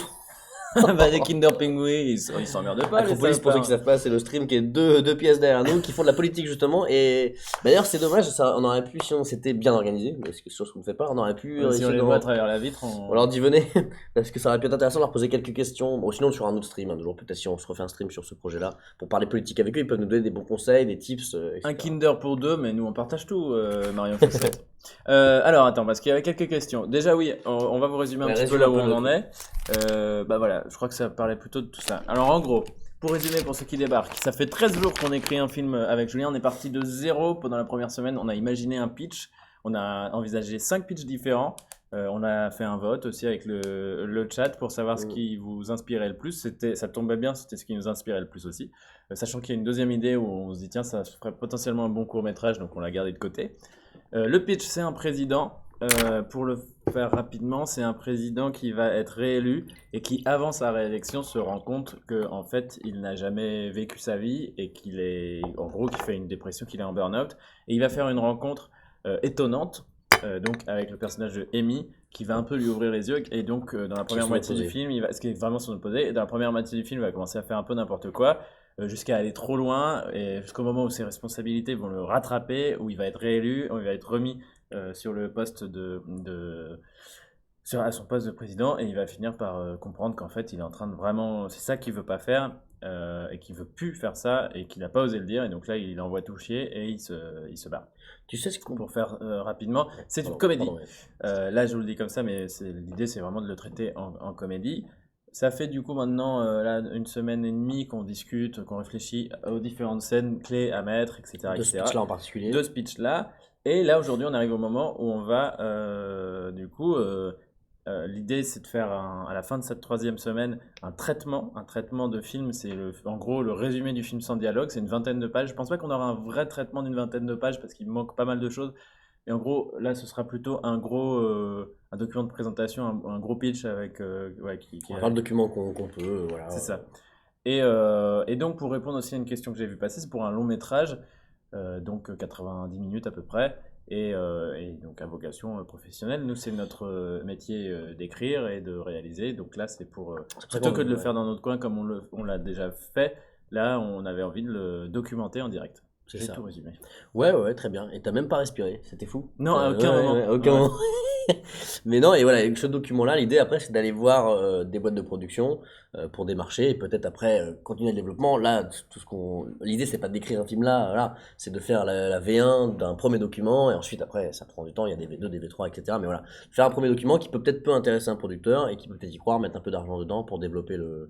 Bah, des Kinder Pingui, ils s'emmerdent pas, les Acropolis, pour ceux qui salopards. savent pas, c'est le stream qui est deux pièces derrière nous, qui font de la politique justement. Et d'ailleurs, c'est dommage, on aurait pu, si on s'était bien organisé, mais c'est chose qu'on ne fait pas, on aurait pu Si on essayer les voit à travers la vitre, on leur dit venez, parce que ça aurait pu être intéressant de leur poser quelques questions. Bon, sinon sur un autre stream, toujours peut-être si on se refait un stream sur ce projet-là, pour parler politique avec eux, ils peuvent nous donner des bons conseils, des tips, un etc. Kinder pour deux, mais nous on partage tout, Marion Chaussette. Alors attends, parce qu'il y avait quelques questions. Déjà oui, on va vous résumer un Ouais, petit peu résume là un où peu on le en truc. est. Bah voilà, je crois que ça parlait plutôt de tout ça. Alors en gros, pour résumer pour ceux qui débarquent, ça fait 13 jours qu'on écrit un film avec Julien, on est parti de zéro pendant la première semaine, on a imaginé un pitch, on a envisagé 5 pitchs différents. On a fait un vote aussi avec le chat pour savoir ce qui vous inspirait le plus. Ça tombait bien, c'était ce qui nous inspirait le plus aussi. Sachant qu'il y a une deuxième idée où on se dit tiens, ça ferait potentiellement un bon court métrage, donc on l'a gardé de côté. Le pitch, c'est un président. Pour le faire rapidement, c'est un président qui va être réélu et qui, avant sa réélection, se rend compte que en fait, il n'a jamais vécu sa vie et qu'il est, en gros, qu'il fait une dépression, qu'il est en burn-out. Et il va faire une rencontre étonnante, donc avec le personnage de Amy, qui va un peu lui ouvrir les yeux. Et donc, dans la première son moitié du opposé. film, ce qui est vraiment son opposé, et dans la première moitié du film, il va commencer à faire un peu n'importe quoi. Jusqu'à aller trop loin et jusqu'au moment où ses responsabilités vont le rattraper, où il va être réélu, où il va être remis sur le poste à son poste de président et il va finir par comprendre qu'en fait il est en train de vraiment, c'est ça qu'il veut pas faire et qu'il veut plus faire ça et qu'il n'a pas osé le dire et donc là il envoie tout chier et il se barre. Tu sais ce qu'on. Pour faire rapidement, c'est une Pardon, comédie. pardon, ouais. Là je vous le dis comme ça mais l'idée c'est vraiment de le traiter en comédie. Ça fait du coup maintenant là, une semaine et demie qu'on discute, qu'on réfléchit aux différentes scènes clés à mettre, etc. De ce etc. pitch-là en particulier. De ce pitch-là. Et là, aujourd'hui, on arrive au moment où on va, du coup, l'idée, c'est de faire, à la fin de cette troisième semaine, un traitement de film. C'est en gros le résumé du film sans dialogue. C'est une vingtaine de pages. Je pense pas qu'on aura un vrai traitement d'une vingtaine de pages parce qu'il manque pas mal de choses. Et en gros, là, ce sera plutôt un document de présentation, un gros pitch avec, ouais, qui On est- parle de documents qu'on peut, voilà. c'est ça. Et donc, pour répondre aussi à une question que j'ai vu passer, c'est pour un long métrage, donc 90 minutes à peu près, et donc à vocation professionnelle. Nous, c'est notre métier d'écrire et de réaliser. Donc là, c'est pour, C'est pour ça plutôt qu'on- que de le ouais, faire dans notre coin comme on l'a déjà fait, là, on avait envie de le documenter en direct. c'est J'ai ça. tout résumé. Ouais, très bien. Et t'as même pas respiré, c'était fou. Non, à aucun Ouais, moment. ouais, à aucun Ouais. moment. Mais non, et voilà, avec ce document-là, l'idée après, c'est d'aller voir des boîtes de production pour démarcher et peut-être après continuer le développement. Là, l'idée, c'est pas d'écrire un film là, voilà, c'est de faire la V1 d'un premier document et ensuite après, ça prend du temps, il y a des V2, des V3, etc. Mais voilà, faire un premier document qui peut peut-être intéresser un producteur et qui peut peut-être y croire, mettre un peu d'argent dedans pour développer le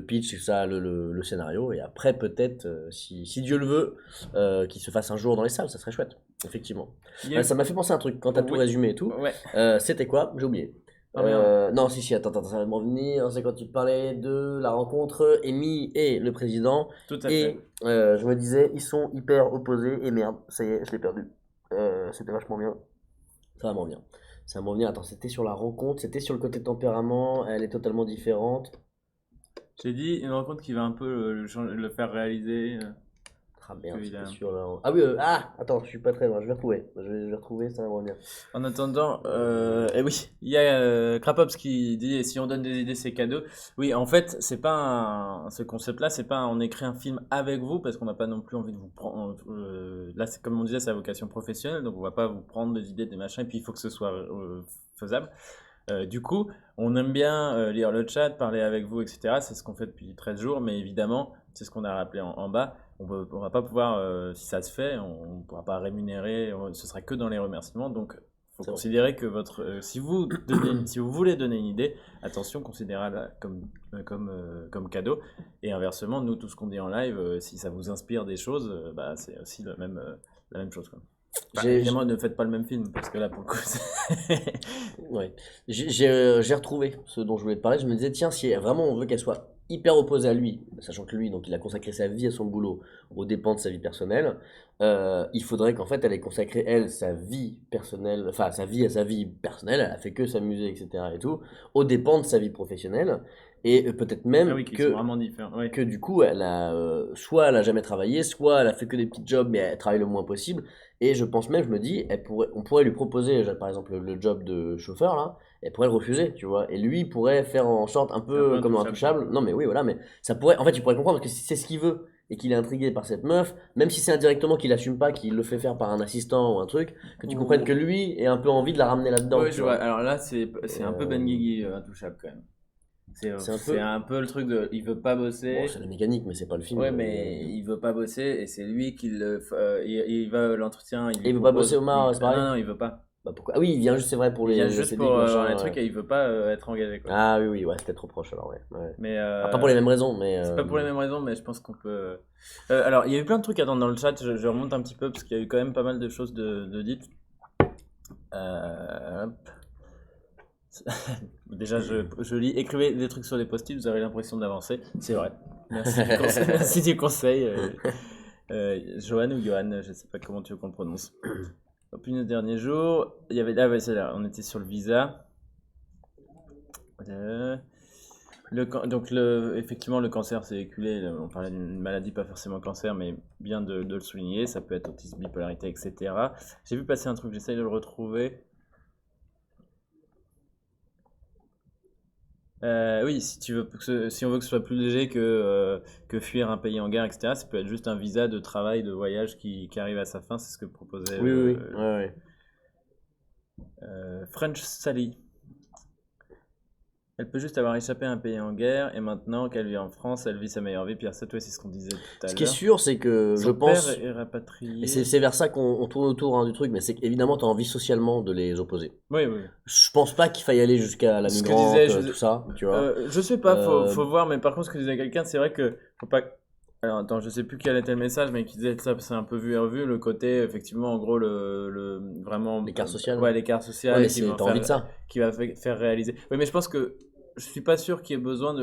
pitch, c'est ça, le scénario. Et après, peut-être, si Dieu le veut, qu'il se fasse un jour dans les salles, ça serait chouette, effectivement. Il y a eu- Ça m'a fait penser à un truc, quand t'as tout Oui. résumé et tout. Ouais. C'était quoi? J'ai oublié. Ah, merde. Non, si, attends, ça va me revenir. C'est quand tu te parlais de la rencontre Amy et le président. Tout à Et fait. je me disais, ils sont hyper opposés. Et merde, ça y est, je l'ai perdu. C'était vachement bien. Ça va m'en venir. Ça va m'en venir. Attends, c'était sur la rencontre, c'était sur le côté tempérament. Elle est totalement différente. J'ai dit une rencontre qui va un peu le faire réaliser. Ah merde, Qu'il a- c'était sur la. Ah oui, attends, je suis pas très loin. Je vais retrouver. Je vais retrouver, ça va me revenir. En attendant, eh oui, il y a Krapops qui dit si on donne des idées, c'est cadeau. Oui, en fait, c'est pas ce concept-là, c'est pas on écrit un film avec vous parce qu'on n'a pas non plus envie de vous prendre. Là, c'est comme on disait, c'est à vocation professionnelle, donc on va pas vous prendre des idées, des machins, et puis il faut que ce soit faisable. Du coup, on aime bien lire le chat, parler avec vous, etc. C'est ce qu'on fait depuis 13 jours, mais évidemment, c'est ce qu'on a rappelé en bas. On va pas pouvoir, si ça se fait, on ne pourra pas rémunérer, ce sera que dans les remerciements. Donc, il faut C'est considérer que si vous voulez donner une idée, attention, considérez-la comme cadeau. Et inversement, nous, tout ce qu'on dit en live, si ça vous inspire des choses, bah, c'est aussi la même chose, quoi. Enfin, J'ai- évidemment, ne faites pas le même film, parce que là, pour le coup, Ouais. J'ai retrouvé ce dont je voulais te parler. Je me disais, tiens, si vraiment on veut qu'elle soit hyper opposée à lui, sachant que lui, donc il a consacré sa vie à son boulot aux dépens de sa vie personnelle, il faudrait qu'en fait elle ait consacré, elle, sa vie personnelle, enfin sa vie à sa vie personnelle, elle a fait que s'amuser, etc. et tout, aux dépens de sa vie professionnelle. Et peut-être ah même oui, qui sont que vraiment différents. Ouais. que du coup, elle a, soit elle a jamais travaillé, soit elle a fait que des petits jobs, mais elle travaille le moins possible. Et je pense même, je me dis, on pourrait lui proposer, par exemple, le job de chauffeur, là, elle pourrait le refuser, tu vois. Et lui, il pourrait faire en sorte un Un peu peu comme un intouchable. intouchable. Non, mais oui, voilà, mais ça pourrait, en fait, il pourrait comprendre parce que si c'est ce qu'il veut et qu'il est intrigué par cette meuf, même si c'est indirectement qu'il assume pas, qu'il le fait faire par un assistant ou un truc, que tu comprennes que lui ait un peu envie de la ramener là-dedans. Oui, tu je vois. vois. Alors là, c'est un peu Ben Euh, Guigui, intouchable quand même. C'est un C'est peu. un peu le truc de. Il veut pas bosser. Bon, c'est la mécanique, mais c'est pas le film. Ouais, mais il veut pas bosser et c'est lui qui il va à l'entretien. Et il veut pas bosser au Mar, c'est pareil. Non, non, il veut pas. Bah pourquoi? Ah oui, il vient juste, c'est vrai, pour Il vient les juste CD, pour machin, les ouais. trucs et il veut pas être engagé, quoi. Ah oui, ouais, c'était trop proche alors, ouais. Mais Ah, pas pour les mêmes raisons, mais. c'est pas pour les mêmes raisons, mais je pense qu'on peut. Alors, il y a eu plein de trucs à attendre dans le chat. Je remonte un petit peu parce qu'il y a eu quand même pas mal de choses de dites. Hop. Déjà, je lis. Écrivez des trucs sur les post-it, vous avez l'impression d'avancer. C'est vrai. Merci du conseil. Merci du conseil. Johan ou Johan, je sais pas comment tu veux qu'on le prononce. Opinion le dernier jour. Il y avait. Ah ouais, c'est là. On était sur le visa. Donc, effectivement, le cancer s'est éculé. On parlait d'une maladie, pas forcément cancer, mais bien de le souligner. Ça peut être autisme, bipolarité, etc. J'ai vu passer un truc, j'essaye de le retrouver. Oui, si on veut que ce soit plus léger que fuir un pays en guerre, etc., ça peut être juste un visa de travail, de voyage qui arrive à sa fin. C'est ce que proposait Oui, ouais. French Sally. Elle peut juste avoir échappé à un pays en guerre et maintenant qu'elle vit en France, elle vit sa meilleure vie. Pierre, ça, c'est ce qu'on disait tout à l'heure. Ce qui est sûr, c'est que je Son pense. père est rapatrié. Et c'est vers ça qu'on tourne autour du truc, mais c'est qu'évidemment, tu as envie socialement de les opposer. Oui, oui. Je pense pas qu'il faille aller jusqu'à la Ce que migrante, disait, tout ça, tu vois. Je sais pas, Euh, faut voir, mais par contre, ce que disait quelqu'un, c'est vrai que faut pas. Alors attends, je sais plus quel était le message, mais qui disait que ça, c'est un peu vu et revu, le côté, effectivement, en gros, vraiment. L'écart social. Ouais, l'écart social. Ouais, mais qui t'as envie de ça. Qui va faire réaliser. Oui, mais je pense que je suis pas sûr qu'il y ait besoin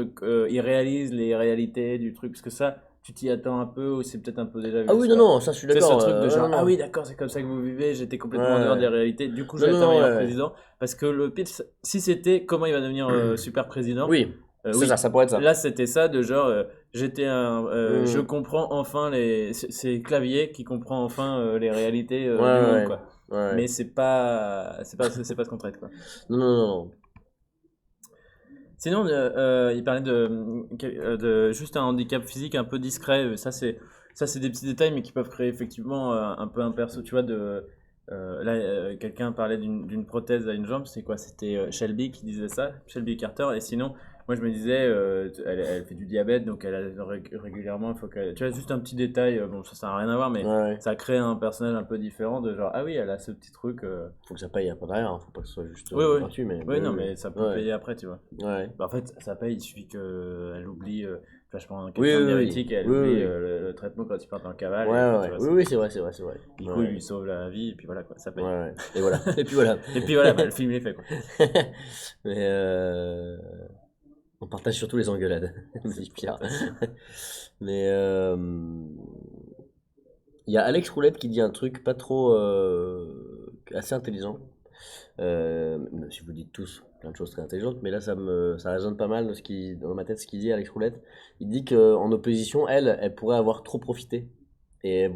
il réalise les réalités du truc, parce que ça, tu t'y attends un peu ou c'est peut-être un peu déjà vu. Ah oui, tu non, vois. non, ça je suis C'est ce d'accord. truc de genre, non, ah non. oui, d'accord, c'est comme ça que vous vivez, j'étais complètement en Ouais, dehors ouais. des réalités, du coup je Non, vais non, être un non, meilleur ouais, ouais. président. Parce que le pitch, si c'était comment il va devenir super président, Oui, c'est oui, ça pourrait être ça. là c'était ça, de genre, je Hmm. comprends enfin c'est Clavier qui comprend enfin les réalités Ouais, du monde, ouais, quoi. ouais. Mais c'est pas ce qu'on traite, quoi. Non, non, non, non. Sinon, il parlait de juste un handicap physique un peu discret. Ça, c'est des petits détails, mais qui peuvent créer effectivement un peu un perso. Tu vois, là, quelqu'un parlait d'une prothèse à une jambe. C'est quoi? C'était Shelby qui disait ça, Shelby Carter. Et sinon, moi, je me disais, elle fait du diabète, donc elle a régulièrement, il faut qu'elle. Tu vois, juste un petit détail. Bon, ça n'a rien à voir, mais Ouais, ouais. ça crée un personnage un peu différent de genre, ah oui, elle a ce petit truc. Faut que ça paye après derrière, hein. Faut pas que ce soit juste Oui, oui. gratuit, mais Oui, oui, non, oui. mais ça peut Ouais, payer après, tu vois. ouais. Bah, en fait, ça paye, il suffit qu'elle oublie. Tu vois, je prends Oui, quelqu'un de oui, diabétique et elle oui, oui, oublie oui. le traitement quand il part en cavale. Ouais, Et ouais, puis, tu ouais. vois, Oui, oui, c'est vrai, c'est vrai, c'est vrai. du coup, il Ouais, lui sauve la vie et puis voilà, quoi, ça ouais, paye. ouais. Et voilà. Et puis voilà. Et puis voilà, bah, le film il est fait, quoi. Mais on partage surtout les engueulades, me dit Pierre. Mais il y a Alex Roulette qui dit un truc pas trop assez intelligent. Même si vous dites tous plein de choses très intelligentes, mais là ça résonne pas mal de dans ma tête ce qu'il dit Alex Roulette. Il dit qu'en opposition, elle pourrait avoir trop profité et elle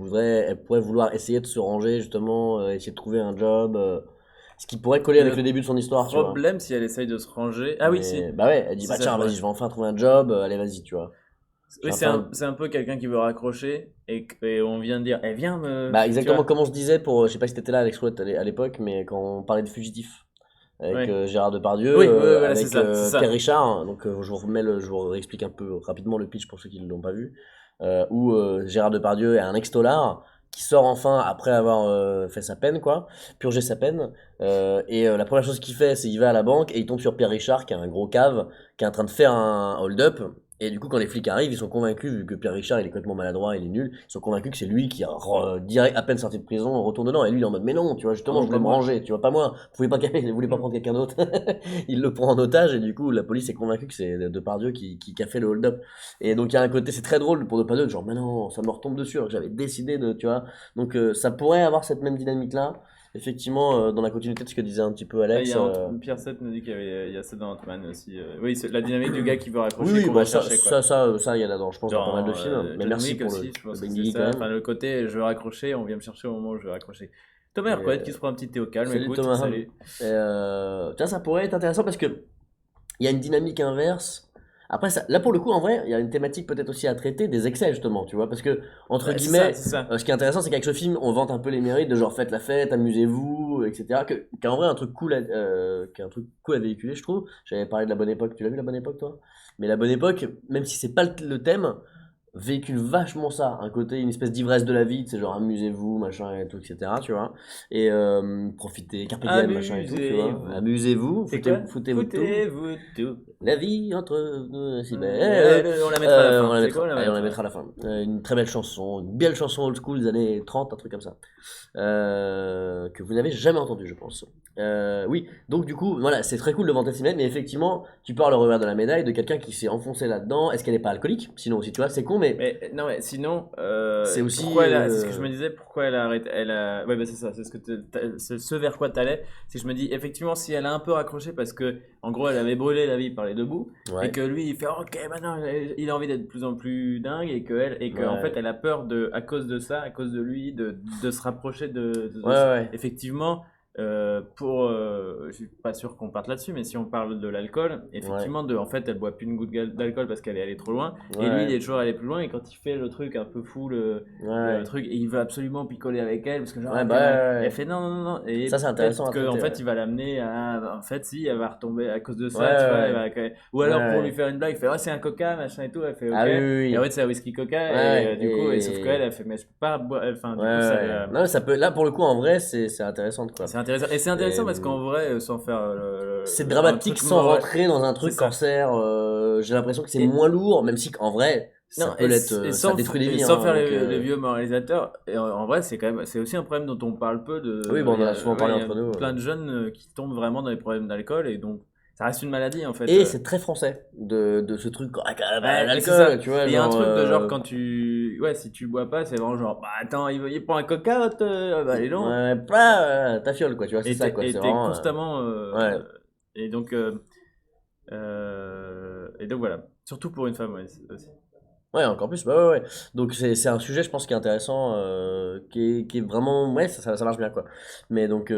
pourrait vouloir essayer de se ranger justement, essayer de trouver un job, ce qui pourrait coller avec le Le début de son histoire, tu vois. problème, si elle essaye de se ranger. Ah oui, si, Mais bah ouais, elle dit c'est bah ça le tiens vas-y problème. je vais enfin trouver un job, allez vas-y tu vois. J'ai Oui, enfin c'est un peu quelqu'un qui veut raccrocher et on vient de dire, eh, viens me. bah Tu exactement vois? comme on se disait pour je sais pas si t'étais là Alex Roulette à l'époque, mais quand on parlait de fugitifs avec Ouais. Gérard Depardieu, Oui, oui, voilà, c'est avec ça, c'est Pierre ça. Richard. Donc je vous réexplique un peu rapidement le pitch pour ceux qui ne l'ont pas vu, où Gérard Depardieu est un ex-tolard qui sort enfin après avoir fait sa peine, quoi, purgé sa peine. La première chose qu'il fait, c'est il va à la banque et il tombe sur Pierre Richard, qui est un gros cave, qui est en train de faire un hold-up. Et du coup, quand les flics arrivent, ils sont convaincus, vu que Pierre Richard il est complètement maladroit, il est nul, ils sont convaincus que c'est lui qui, direct, à peine sorti de prison, retourne dedans. Et lui, il est en mode, mais non, tu vois, justement, Non, je voulais pas me moi. ranger, tu vois, pas moi. Vous voulez pas prendre quelqu'un d'autre. Il le prend en otage, et du coup, la police est convaincue que c'est Depardieu qui a fait le hold-up. Et donc, il y a un côté, c'est très drôle pour Depardieu, genre, mais non, ça me retombe dessus, alors que j'avais décidé de, tu vois. Donc, ça pourrait avoir cette même dynamique-là. Effectivement, dans la continuité de ce que disait un petit peu Ah, il y Alex. a Pierre 7 nous dit il y a ça dans Ant-Man aussi. Oui, c'est la dynamique du gars qui veut Oui, raccrocher oui, qu'on bah va chercher, quoi. il y a là-dedans, je pense, dans pas mal de Dans films. Mais John merci Wick pour aussi, je le pense que c'est Benigni quand ça. même. Enfin, le côté je veux raccrocher, on vient me chercher au moment où je veux raccrocher. Thomas Et, Hercouet qui se prend un petit thé au calme, salut écoute, Thomas. salut. Tiens, ça pourrait être intéressant parce que il y a une dynamique inverse. Après, là pour le coup, en vrai, il y a une thématique peut-être aussi à traiter des excès justement, tu vois, parce que entre Ouais, c'est ça, guillemets, c'est ça. ce qui est intéressant, c'est qu'avec ce film, on vante un peu les mérites de genre faites la fête, amusez-vous, etc. Qu'en vrai, un truc cool, qu'un truc cool à véhiculer, je trouve. J'avais parlé de La Bonne Époque. Tu l'as vu La Bonne Époque, toi? Mais La Bonne Époque, même si c'est pas le thème, véhicule vachement ça, un côté, une espèce d'ivresse de la vie, c'est genre amusez-vous, machin et tout, etc. Tu vois, et profitez, carpe diem, machin et tout, tu vois, Amusez-vous. amusez-vous, C'est quoi? foutez-vous de tout. Foutez-vous tout. La vie entre nous est si belle. On la mettra à la On fin. la C'est quoi, mettra, on la allez, on la mettra à la mettra à fin. la fin. Une très belle chanson, une belle chanson old school des années 30, un truc comme ça, que vous n'avez jamais entendu, je pense. Oui, donc du coup, voilà, c'est très cool de vanter Simène, mais effectivement, tu parles au revers de la médaille de quelqu'un qui s'est enfoncé là-dedans. Est-ce qu'elle n'est pas alcoolique? Sinon aussi, tu vois, c'est con, mais Mais non, mais sinon, c'est aussi. pourquoi c'est ce que je me disais, pourquoi elle a arrêté, ouais, bah c'est ça, c'est c'est ce vers quoi t'allais, c'est que je me dis, effectivement, si elle a un peu raccroché parce que, en gros, elle avait brûlé la vie par les deux bouts, et Ouais, que lui, il fait, ok, maintenant, il a envie d'être de plus en plus dingue, et que, en fait, ouais, elle a peur à cause de ça, à cause de lui, de se rapprocher ouais, ouais, effectivement, je suis pas sûr qu'on parte là-dessus, mais si on parle de l'alcool, ouais, effectivement, en fait, elle boit plus une goutte d'alcool parce qu'elle est allée trop loin. Et lui, il ouais, est toujours allé plus loin. Et quand il fait le truc un peu fou, ouais, le ouais, truc, et il veut absolument picoler avec elle, parce que genre, ouais, ok, bah ouais, et elle ouais. fait non, non, non, non. Et Ça, c'est intéressant peut-être à qu'en traiter, fait, ouais. il va l'amener à. En fait, si, elle va retomber à cause de Ouais, ça, tu vois. ouais, Ou ouais, alors pour lui ouais. faire une blague, il fait, oh, c'est un coca, machin et tout. Elle fait, Ah ok. oui, oui, Et en oui. fait, c'est un whisky coca. Et Ouais, du coup, sauf qu'elle, elle fait, mais je peux pas boire. Enfin, ouais, du coup, ouais. Non, mais ça peut. Là, pour le coup, en vrai, c'est intéressant, quoi. c'est intéressant. Et c'est Et, intéressant parce qu'en vrai, sans faire c'est un dramatique truc sans mauvais, rentrer dans un c'est truc ça. corsaire. J'ai l'impression que c'est Et, moins lourd, même si en vrai, ça Non, peut l'être. Ça détruit des et vies, sans hein, faire donc. les vieux moralisateurs, et en vrai, c'est quand même, c'est aussi un problème dont on parle peu Oui, bon, on il y en a a, souvent ouais, parlé il y a entre nous. plein de jeunes qui tombent vraiment dans les problèmes d'alcool, et donc, Ça reste une maladie en fait. Et c'est très français de ce truc, Ouais, c'est ça. l'alcool, tu vois. Il y a un genre, truc de genre quand tu. Ouais, si tu bois pas, c'est vraiment genre. Bah attends, il prend un coca, bah allez non. Ouais, pas ta fiole, quoi, tu vois, c'est ça, quoi. Et C'est t'es vraiment. constamment. Ouais. Et donc. Et donc voilà. Surtout pour une femme, ouais, aussi. Ouais, encore plus, bah ouais. Donc c'est un sujet, je pense, qui est intéressant, qui est vraiment, ouais, ça marche bien, quoi. Mais donc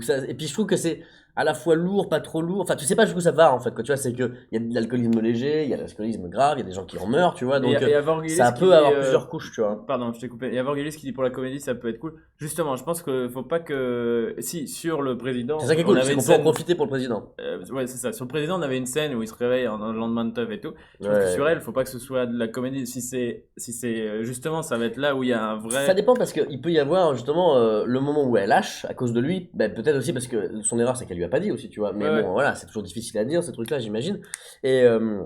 ça, et puis je trouve que c'est à la fois lourd, pas trop lourd. Enfin, tu sais pas jusqu'où ça va, en fait, quoi. Tu vois, c'est que il y a de l'alcoolisme léger, il y a de l'alcoolisme grave, il y a des gens qui en meurent, tu vois. Mais Donc il y a Vorgelis ça qui peut dit. avoir plusieurs couches, tu vois. Pardon, je t'ai coupé. Il y a Vorgelis qui dit pour la comédie, ça peut être cool. Justement, je pense qu'il faut pas que. Si, sur le C'est président, ça qui est on cool, avait c'est une qu'on peut en scène. profiter pour le président. Ouais, c'est ça. Sur le président, on avait une scène où il se réveille en un lendemain de teuf et tout. Je pense que Ouais. sur elle, faut pas que ce soit de la comédie. Si c'est justement, ça va être là où il y a un Ça vrai. dépend parce qu'il peut y avoir justement le moment où elle lâche à cause de lui, ben, peut-être aussi parce que son erreur c'est qu'elle lui a pas dit aussi, tu vois. Mais Ouais, bon, ouais. voilà, c'est toujours difficile à dire ces trucs-là, j'imagine. Et, euh,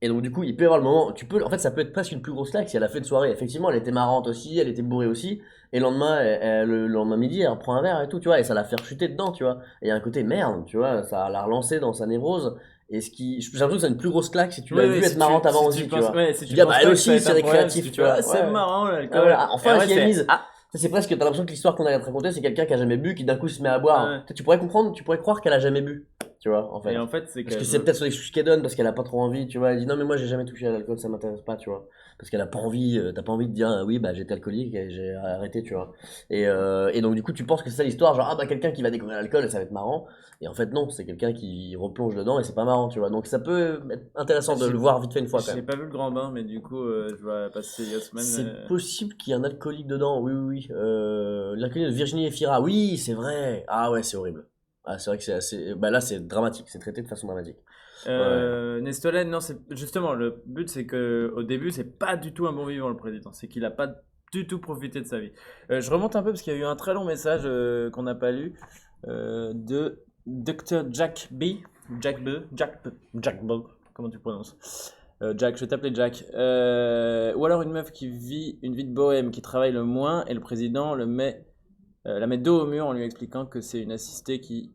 et donc du coup, il peut y avoir le moment, en fait, ça peut être presque une plus grosse claque si elle a fait une soirée. Effectivement, elle était marrante aussi, elle était bourrée aussi, et le lendemain, le lendemain midi, elle reprend un verre et tout, tu vois, et ça la fait chuter dedans, tu vois. Et il y a un côté merde, tu vois, ça l'a relancé dans sa névrose. Et j'ai l'impression que c'est une plus grosse claque si tu l'as Ouais, vu ouais, être marrante avant aussi, tu vois. si Tu tu dis, ah bah penses elle pas que ça va aussi, être c'est un problème, si récréatif, tu tu fais, ah, vois. c'est Ouais. marrant Ah, l'alcool. voilà. Et Enfin, en vrai, qui est c'est, mise. ah, Ça, c'est presque, t'as l'impression que l'histoire qu'on a à te raconter, c'est quelqu'un qui a jamais bu, qui d'un coup se met à boire. ouais. Tu pourrais comprendre, tu pourrais croire qu'elle a jamais bu, tu vois, en Et fait. en fait, c'est Parce que qu'elle c'est veut. peut-être sur l'excuse qu'elle donne, parce qu'elle a pas trop envie, tu vois. Elle dit non, mais moi j'ai jamais touché à l'alcool, ça m'intéresse pas, tu vois. Parce qu'elle a pas envie, t'as pas envie de dire oui, bah j'étais alcoolique et j'ai arrêté, tu vois. Et donc du coup, tu penses que c'est ça l'histoire, genre ah bah quelqu'un qui va découvrir l'alcool et ça va être marrant. Et en fait, non, c'est quelqu'un qui replonge dedans et c'est pas marrant, tu vois. Donc ça peut être intéressant de le J'ai voir vite fait une fois quand j'ai même. pas vu le grand bain, mais du coup, je vais passer Yasman. C'est possible qu'il y ait un alcoolique dedans, oui, oui, oui. L'alcoolique de Virginie Efira, oui, c'est vrai. Ah ouais, c'est horrible. Ah, c'est vrai que c'est assez. Bah là, c'est dramatique, c'est traité de façon dramatique. Ouais. Nestolen, non, c'est justement le but, c'est que au début, c'est pas du tout un bon vivant le président, c'est qu'il a pas du tout profité de sa vie. Je remonte un peu parce qu'il y a eu un très long message qu'on n'a pas lu de Dr Jack B, Jack B, comment tu prononces? Jack, je vais t'appeler Jack. Ou alors une meuf qui vit une vie de bohème, qui travaille le moins et le président la met dos au mur en lui expliquant que c'est une assistée qui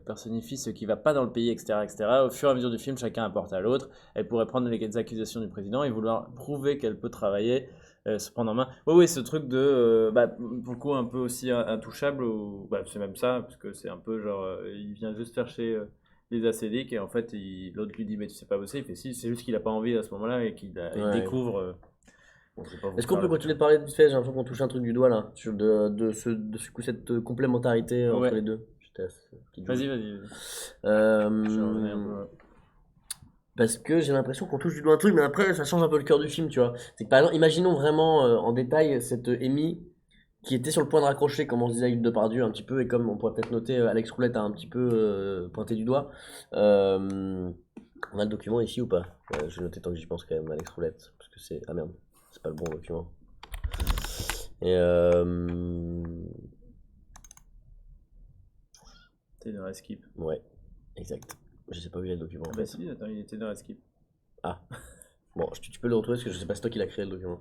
personnifie ce qui va pas dans le pays, etc., etc. Au fur et à mesure du film, chacun apporte à l'autre. Elle pourrait prendre les accusations du président et vouloir prouver qu'elle peut travailler, se prendre en main. Oui, oui, ce truc de, bah, pour le coup, un peu aussi intouchable, bah, c'est même ça, parce que c'est un peu genre, il vient juste chercher les acédiques et en fait, l'autre lui dit, mais tu sais pas bosser. Il fait si, c'est juste qu'il a pas envie à ce moment-là et qu'il il Ouais. découvre. Bon, je vais pas vous Est-ce qu'on faire peut le. continuer de parler vite fait? J'ai l'impression qu'on touche un truc du doigt là, sur cette complémentarité entre Ouais, les deux. J'étais assez- petite vas-y, joue. vas-y. Je revenais un Euh, peu. Parce que j'ai l'impression qu'on touche du doigt un truc, mais après ça change un peu le cœur du film, tu vois. C'est que par exemple, imaginons vraiment en détail cette Amy qui était sur le point de raccrocher, comme on se disait avec Depardieu un petit peu, et comme on pourrait peut-être noter, Alex Roulette a un petit peu pointé du doigt. Euh, on a le document ici ou pas? Je vais noter tant que j'y pense quand même, Alex Roulette, parce que c'est... Ah merde, c'est pas le bon document. Et T'es dans la skip. ouais, exact. Je sais pas où il est le document en Ah bah fait. si, attends, il était dans la skip. Ah, bon, tu peux le retrouver parce que je sais pas si c'est toi qui l'as créé le document.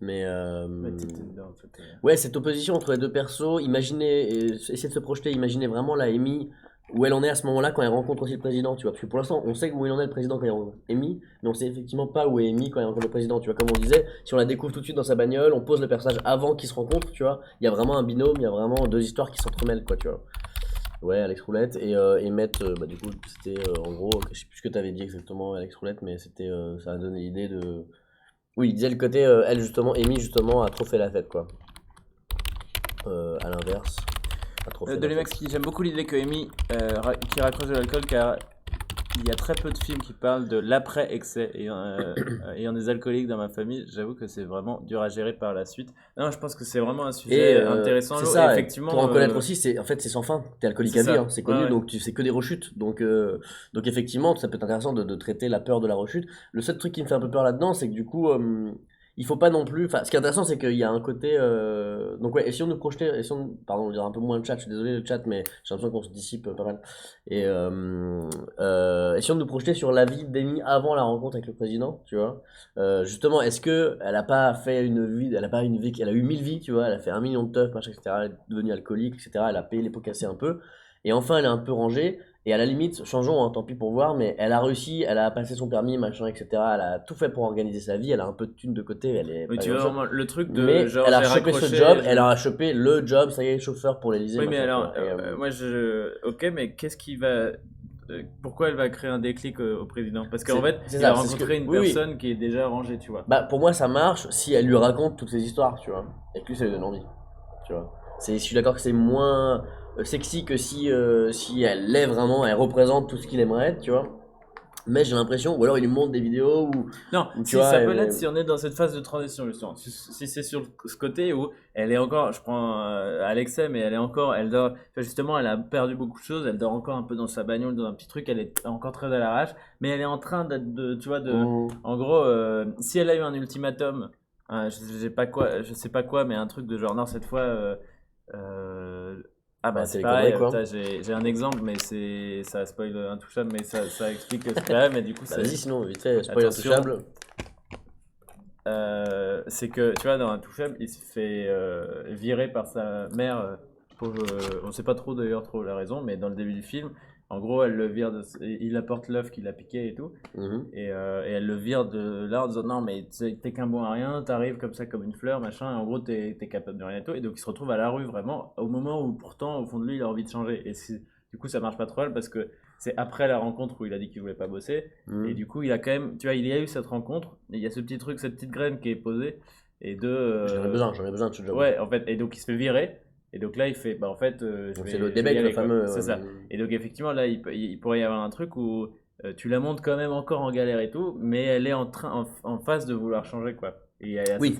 Mais Bah t'étais dedans en fait. ouais, cette opposition entre les deux persos, imaginez, essayez de se projeter, imaginez vraiment la Amy où elle en est à ce moment-là quand elle rencontre aussi le président, tu vois. Parce que pour l'instant, on sait où il en est le président quand il rencontre Amy, mais on sait effectivement pas où est Amy quand il rencontre le président, tu vois. Comme on disait, si on la découvre tout de suite dans sa bagnole, on pose le personnage avant qu'ils se rencontrent, tu vois. Il y a vraiment un binôme, il y a vraiment deux histoires qui s'entremêlent, quoi, tu vois. Ouais, Alex Roulette et Matt, bah du coup, c'était en gros, je sais plus ce que t'avais dit exactement, Alex Roulette, mais c'était, ça a donné l'idée de. Oui, il disait le côté, elle justement, Amy justement, a trop fait la fête, quoi. À l'inverse, a trop fait De la l'Emax fête. qui j'aime beaucoup l'idée que Amy qui raccroche de l'alcool car il y a très peu de films qui parlent de l'après-excès. Ayant des alcooliques dans ma famille, j'avoue que c'est vraiment dur à gérer par la suite. Non, je pense que c'est vraiment un Et sujet intéressant. c'est Et ça, et pour effectivement, en connaître aussi, c'est en fait c'est sans fin. T'es alcoolique c'est à vie, hein, ça. c'est Ouais, connu, ouais. donc tu sais que des rechutes. Donc effectivement, ça peut être intéressant de traiter la peur de la rechute. Le seul truc qui me fait un peu peur là-dedans, c'est que du coup, il faut pas non plus. Enfin, ce qui est intéressant, c'est qu'il y a un côté. Donc ouais, essayons de nous projeter, pardon, on dirait un peu moins le chat. Je suis désolé le chat, mais j'ai l'impression qu'on se dissipe pas mal. Et essayons de nous projeter sur la vie d'Amy avant la rencontre avec le président, tu vois. Justement, est-ce que elle a pas fait une vie, elle a pas une vie, elle a eu 1000 vies, tu vois, elle a fait 1 million de teufs, machin, etc. Elle est devenue alcoolique, etc. Elle a payé les pots cassés un peu. Et enfin, elle est un peu rangée. Et à la limite, changeons, hein, tant pis pour voir, mais elle a réussi, elle a passé son permis, machin, etc. Elle a tout fait pour organiser sa vie, elle a un peu de thunes de côté, elle est Oui, pas tu vois grand-chose. vraiment le truc de Mais genre elle a j'ai chopé ce raccroché. job, elle a chopé le job, ça y est, chauffeur pour l'Elysée, Oui, mais machin, tu alors, vois. Et, moi ok, mais qu'est-ce qui va. Pourquoi elle va créer un déclic au président? Parce qu'en fait, c'est il ça, a c'est ce que. rencontré une Oui, oui. personne qui est déjà rangée, tu vois. Bah, pour moi, ça marche si elle lui raconte toutes ces histoires, tu vois. Et que lui, ça lui donne envie, tu vois. Je suis d'accord que c'est moins sexy que si elle l'est vraiment, elle représente tout ce qu'il aimerait être, tu vois. Mais j'ai l'impression, ou alors il lui montre des vidéos Non, où tu si vois, ça peut l'être si on est dans cette phase de transition, justement. Si c'est sur ce côté où elle est encore, je prends Alexei, mais elle est encore, elle dort, enfin, justement, elle a perdu beaucoup de choses, elle dort encore un peu dans sa bagnole, dans un petit truc, elle est encore très à l'arrache, mais elle est en train tu vois, Mmh. en gros, si elle a eu un ultimatum, je sais pas quoi, mais un truc de genre, non, cette fois, euh, ah bah Bah, c'est c'est les pareil, conneries, quoi. putain, j'ai un exemple, mais ça spoil intouchable, mais ça explique ce qu'il y a, mais du coup, Bah, c'est. vas-y, sinon, vite fait, spoil Attention, intouchable. c'est que tu vois, dans Intouchable, il se fait virer par sa mère. On sait pas trop d'ailleurs trop la raison, mais dans le début du film, en gros, elle le vire il apporte l'œuf qu'il a piqué et tout, Mhm. et elle le vire de là en disant non, mais t'es qu'un bon à rien, t'arrives comme ça comme une fleur, machin, et en gros, t'es capable de rien et tout. Et donc, il se retrouve à la rue vraiment au moment où pourtant, au fond de lui, il a envie de changer. Du coup, ça marche pas trop mal parce que c'est après la rencontre où il a dit qu'il voulait pas bosser. Et Mhm. du coup, il a quand même, tu vois, il y a eu cette rencontre, et il y a ce petit truc, cette petite graine qui est posée, et J'en ai besoin de ce job. ouais, en fait, et donc il se fait virer, et donc là, il fait, bah en fait, Donc c'est le je vais y Debec, le aller, quoi. fameux. C'est ça. Et donc, effectivement, là, il pourrait y avoir un truc où tu la montres quand même encore en galère et tout, mais elle est en phase de vouloir changer, quoi. Et il y a Oui,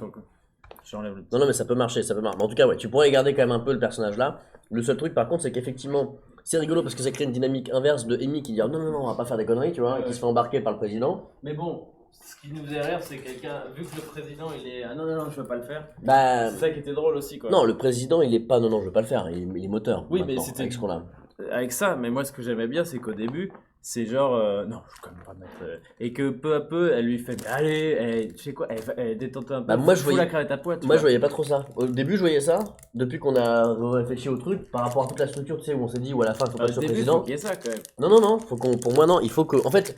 j'enlève le non, petit. non, mais ça peut marcher, ça peut marcher. Mais en tout cas, ouais, tu pourrais garder quand même un peu le personnage là. Le seul truc, par contre, c'est qu'effectivement, c'est rigolo parce que ça crée une dynamique inverse de Amy qui dit non, non, non, on va pas faire des conneries, tu vois, Ouais, et qui ouais. se fait embarquer par le président. Mais bon, ce qui nous faisait rire, c'est quelqu'un, vu que le président, il est, ah non, non, non, je veux pas le faire. Bah, C'est ça qui était drôle aussi, quoi. non, le président, il est pas, non, non, je veux pas le faire, il est moteur Oui, mais maintenant, c'était avec ce qu'on a. avec ça, mais moi ce que j'aimais bien, c'est qu'au début, c'est genre, non, je peux quand même pas mettre. Et que peu à peu, elle lui fait, mais allez, tu sais quoi, elle détente un peu, Bah, moi, je fous la voyais. crête à poids, tu Moi, je vois. voyais pas trop ça. Au début, je voyais ça. Depuis qu'on a réfléchi au truc, par rapport à toute la structure, tu sais, où on s'est dit, ou à la fin, il faut pas Au que ce soit début, il faut président. qu'il y ait ça quand même. Non, non, non, faut qu'on, pour moi, non, il faut que, en fait,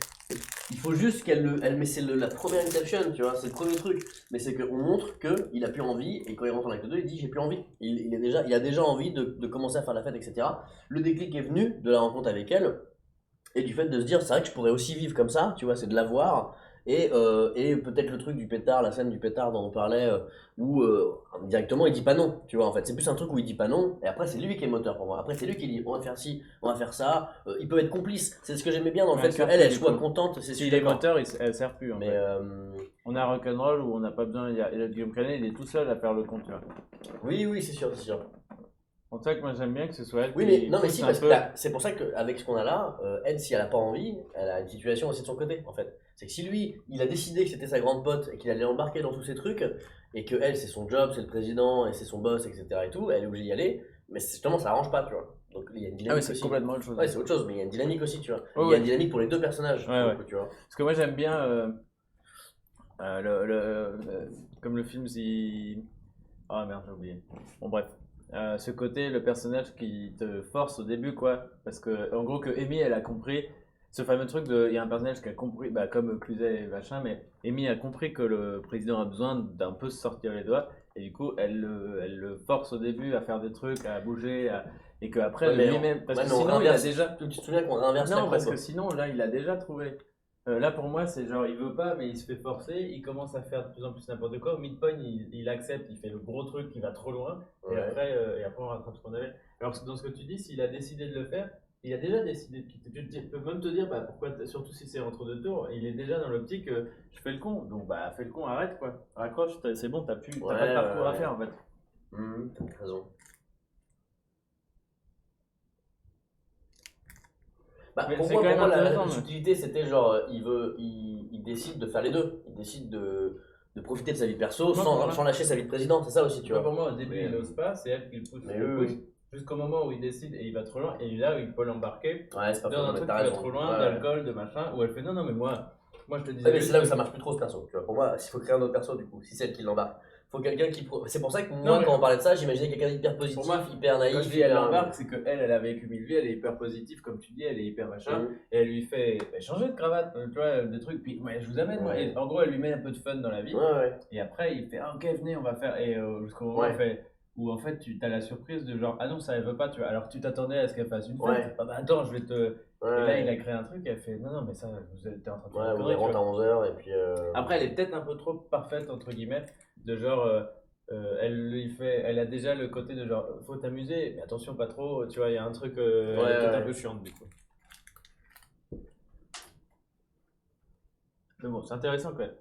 il faut juste elle met, c'est la première inception, tu vois, c'est le premier truc. Mais c'est qu'on montre qu'il a plus envie, et quand il rentre en acte 2, il dit, j'ai plus envie. Il a déjà envie de commencer à faire la fête, etc. Le déclic est venu de la rencontre avec elle, et du fait de se dire, c'est vrai que je pourrais aussi vivre comme ça, tu vois, c'est de l'avoir. Et peut-être le truc du pétard, la scène du pétard dont on parlait, où directement il dit pas non, tu vois, en fait. C'est plus un truc où il dit pas non, et après c'est lui qui est moteur pour moi. Après c'est lui qui dit, on va faire ci, on va faire ça. Ils peuvent être complices. C'est ce que j'aimais bien dans le Mais fait sert qu'elle, plus, elle du soit coup. contente, c'est S'il super est moteur, elle sert plus en Mais fait. On a Rock'n'Roll où on n'a pas besoin, il y a Guillaume Canet, il est tout seul à faire le compte, tu vois. oui, oui, c'est sûr, c'est sûr. C'est pour ça que moi j'aime bien que ce soit elle Oui, mais qui non, mais pousse si, un parce que peu. là, c'est pour ça qu'avec ce qu'on a là, elle, si elle a pas envie, elle a une situation aussi de son côté, en fait. C'est que si lui, il a décidé que c'était sa grande pote et qu'il allait l'embarquer dans tous ces trucs, et que elle, c'est son job, c'est le président, et c'est son boss, etc. et tout, elle est obligée d'y aller, mais justement, ça arrange pas, tu vois. Donc il y a une Ah oui, dynamique c'est aussi. complètement autre chose. Ouais, c'est autre chose, mais il y a une dynamique aussi, tu vois. Ouais, Il y a ouais. une dynamique pour les deux personnages, Ouais, pour le ouais. coup, tu vois. Parce que moi j'aime bien, comme le film, ah merde, j'ai oublié. Bon, bref. Ce côté, le personnage qui te force au début, quoi. Parce que, en gros, que Amy, elle a compris ce fameux truc de. Il y a un personnage qui a compris, bah, comme Cluzet et machin, mais Amy a compris que le président a besoin d'un peu se sortir les doigts. Et du coup, elle le force au début à faire des trucs, à bouger, et qu'après, Ouais, mais lui-même. Parce ouais, que mais on sinon, il a inverse. déjà. Tu te souviens qu'on inverse la Non, parce que courbe? sinon, là, il a déjà trouvé. Là, pour moi, c'est genre, il veut pas, mais il se fait forcer, il commence à faire de plus en plus n'importe quoi. Au midpoint, il accepte, il fait le gros truc qui va trop loin, Ouais. et après on rattrape ce qu'on avait. Alors, dans ce que tu dis, s'il a décidé de le faire, il a déjà décidé de quitter. Tu peux même te dire, bah, pourquoi, surtout si c'est entre deux tours, il est déjà dans l'optique, je fais le con. Donc, bah, fais le con, arrête, quoi. Raccroche, c'est bon, t'as Ouais, pas de parcours à ouais. faire, en fait. T'as raison. Bah, Mais pour c'est moi, quand même la intéressant, mais. subtilité, c'était genre, il décide de faire les deux. Il décide de profiter de sa vie perso Moi, pour moi, sans lâcher sa vie de président, c'est ça aussi, tu moi, vois. pour moi, au début, Mais, il n'ose pas, c'est elle qui le pousse, mais elle le oui, pousse, oui. jusqu'au moment où il décide et il va trop loin, et là où il peut l'embarquer Ouais, c'est pas faux, dans non, un mais truc t'as qui va raison. trop Ouais, loin, ouais. d'alcool, de machin, où elle fait non, non, mais moi je te Ouais, disais mais c'est là où juste ça que. marche plus trop ce perso, tu vois. Pour moi, s'il faut créer un autre perso, du coup, si c'est elle qui l'embarque, faut quelqu'un qui. C'est pour ça que Non, moi, mais- quand on parlait de ça, j'imaginais quelqu'un d'hyper positif, Pour moi, hyper naïf. Quand je dis elle hyper- l'embarque, c'est qu'elle, elle a vécu 1000 vies, elle est hyper positive, comme tu dis, elle est hyper machin. Mhm. Et elle lui fait changer de cravate, tu vois, des trucs. Puis ouais, je vous amène, moi. Ouais. Et en gros, elle lui met un peu de fun dans la vie. Ouais. Et après, il fait ah, ok, venez, on va faire. Et jusqu'au moment Ouais. où, où en fait, tu as la surprise de genre ah non, ça elle veut pas, tu vois. Alors que tu t'attendais à ce qu'elle fasse une fête. Ouais. Ah bah attends, je vais te. Et là, Ouais. il a créé un truc, elle fait non, non, mais ça, vous êtes en train de faire Ouais, une on connerie, tu rentre vois. à 11h et puis. Après, elle est peut-être un peu trop parfaite, entre guillemets, de genre, elle a déjà le côté de genre, faut t'amuser, mais attention, pas trop, tu vois, il y a un truc, elle est peut-être un peu chiante, du coup. Mais bon, c'est intéressant quand même.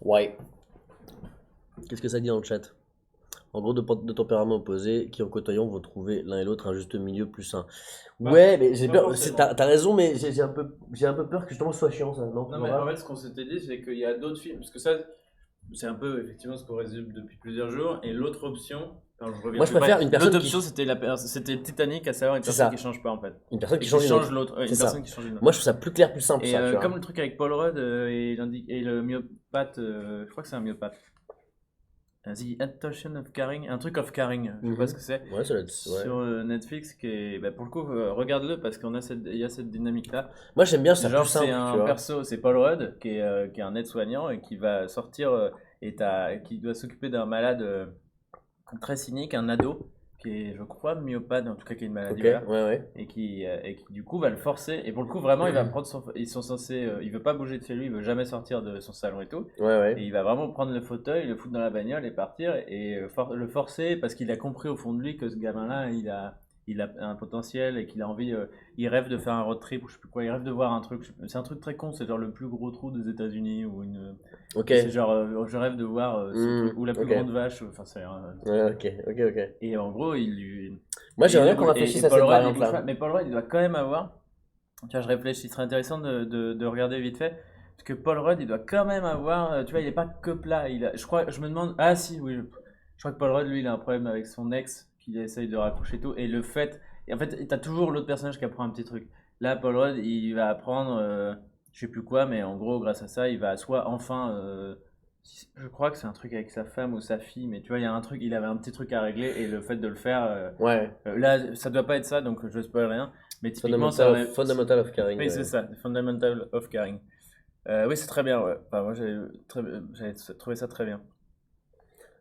Ouais. Qu'est-ce que ça dit dans le chat? En gros, de tempéraments opposés qui en côtoyant vont trouver l'un et l'autre un juste milieu plus sain. Bah, Ouais, mais j'ai pas peur. forcément. T'as raison, mais j'ai un peu peur que justement ce soit chiant ça. Non, Non, mais en fait, ce qu'on s'était dit, c'est qu'il y a d'autres films, parce que ça, c'est un peu effectivement ce qu'on résume depuis plusieurs jours, et l'autre option, alors je reviens Moi, je plus préfère près. une personne L'autre qui- option, c'était Titanic, à savoir une C'est personne ça. qui change pas en fait. Une personne Et qui qui change une change autre. l'autre, ouais, C'est une ça. personne qui change une autre. Moi, je trouve ça plus clair, plus simple Et ça, tu vois. comme le truc avec Paul Rudd et le myopathe, je crois que c'est un myopathe. The Attention of Caring, un truc of Caring, je sais pas Mhm. ce que c'est. Ouais, ça doit être. Ouais. Sur Netflix, qui est, bah, pour le coup, regarde-le parce il y a cette dynamique-là. Moi, j'aime bien ça Genre, plus simple, c'est tu un vois. perso, c'est Paul Rudd, qui est un aide-soignant et qui va sortir qui doit s'occuper d'un malade très cynique, un ado, qui est, je crois, myopathe, en tout cas qui a une maladie, Ok, voilà, ouais. et qui du coup va le forcer. Et pour le coup, vraiment, il va prendre ils sont censés, il veut pas bouger de chez lui, il veut jamais sortir de son salon et tout. Ouais. Et il va vraiment prendre le fauteuil, le foutre dans la bagnole et partir et le forcer parce qu'il a compris au fond de lui que ce gamin-là, il a un potentiel et qu'il a envie, il rêve de faire un road trip ou je sais plus quoi, il rêve de voir un truc. C'est un truc très con, c'est genre le plus gros trou des États-Unis ou une. Ok. C'est genre, je rêve de voir ce truc, ou la plus ok. grande vache, enfin c'est Ouais, ok. et en gros, il lui. Moi, j'aimerais bien et- qu'on réfléchisse et à cette Paul Rudd, il bouge variante-là. pas, mais Paul Rudd, il doit quand même avoir. Tu vois, je réfléchis, il serait intéressant de regarder vite fait. Parce que Paul Rudd, il doit quand même avoir. Tu vois, il est pas que plat. Je crois, je me demande. Ah si, oui. Je crois que Paul Rudd, lui, il a un problème avec son ex, qu'il essaye de raccrocher et tout. Et le fait. Et en fait, t'as toujours l'autre personnage qui apprend un petit truc. Là, Paul Rudd, il va apprendre. Je sais plus quoi, mais en gros, grâce à ça, il va soit enfin. Je crois que c'est un truc avec sa femme ou sa fille, mais tu vois, il y a un truc, il avait un petit truc à régler et le fait de le faire, Ouais. là, ça doit pas être ça, donc je spoil rien. Mais typiquement, ça Fundamental of Caring. oui, c'est ça, Fundamental of Caring. Oui, c'est très bien, ouais. Enfin, moi, j'avais trouvé ça très bien.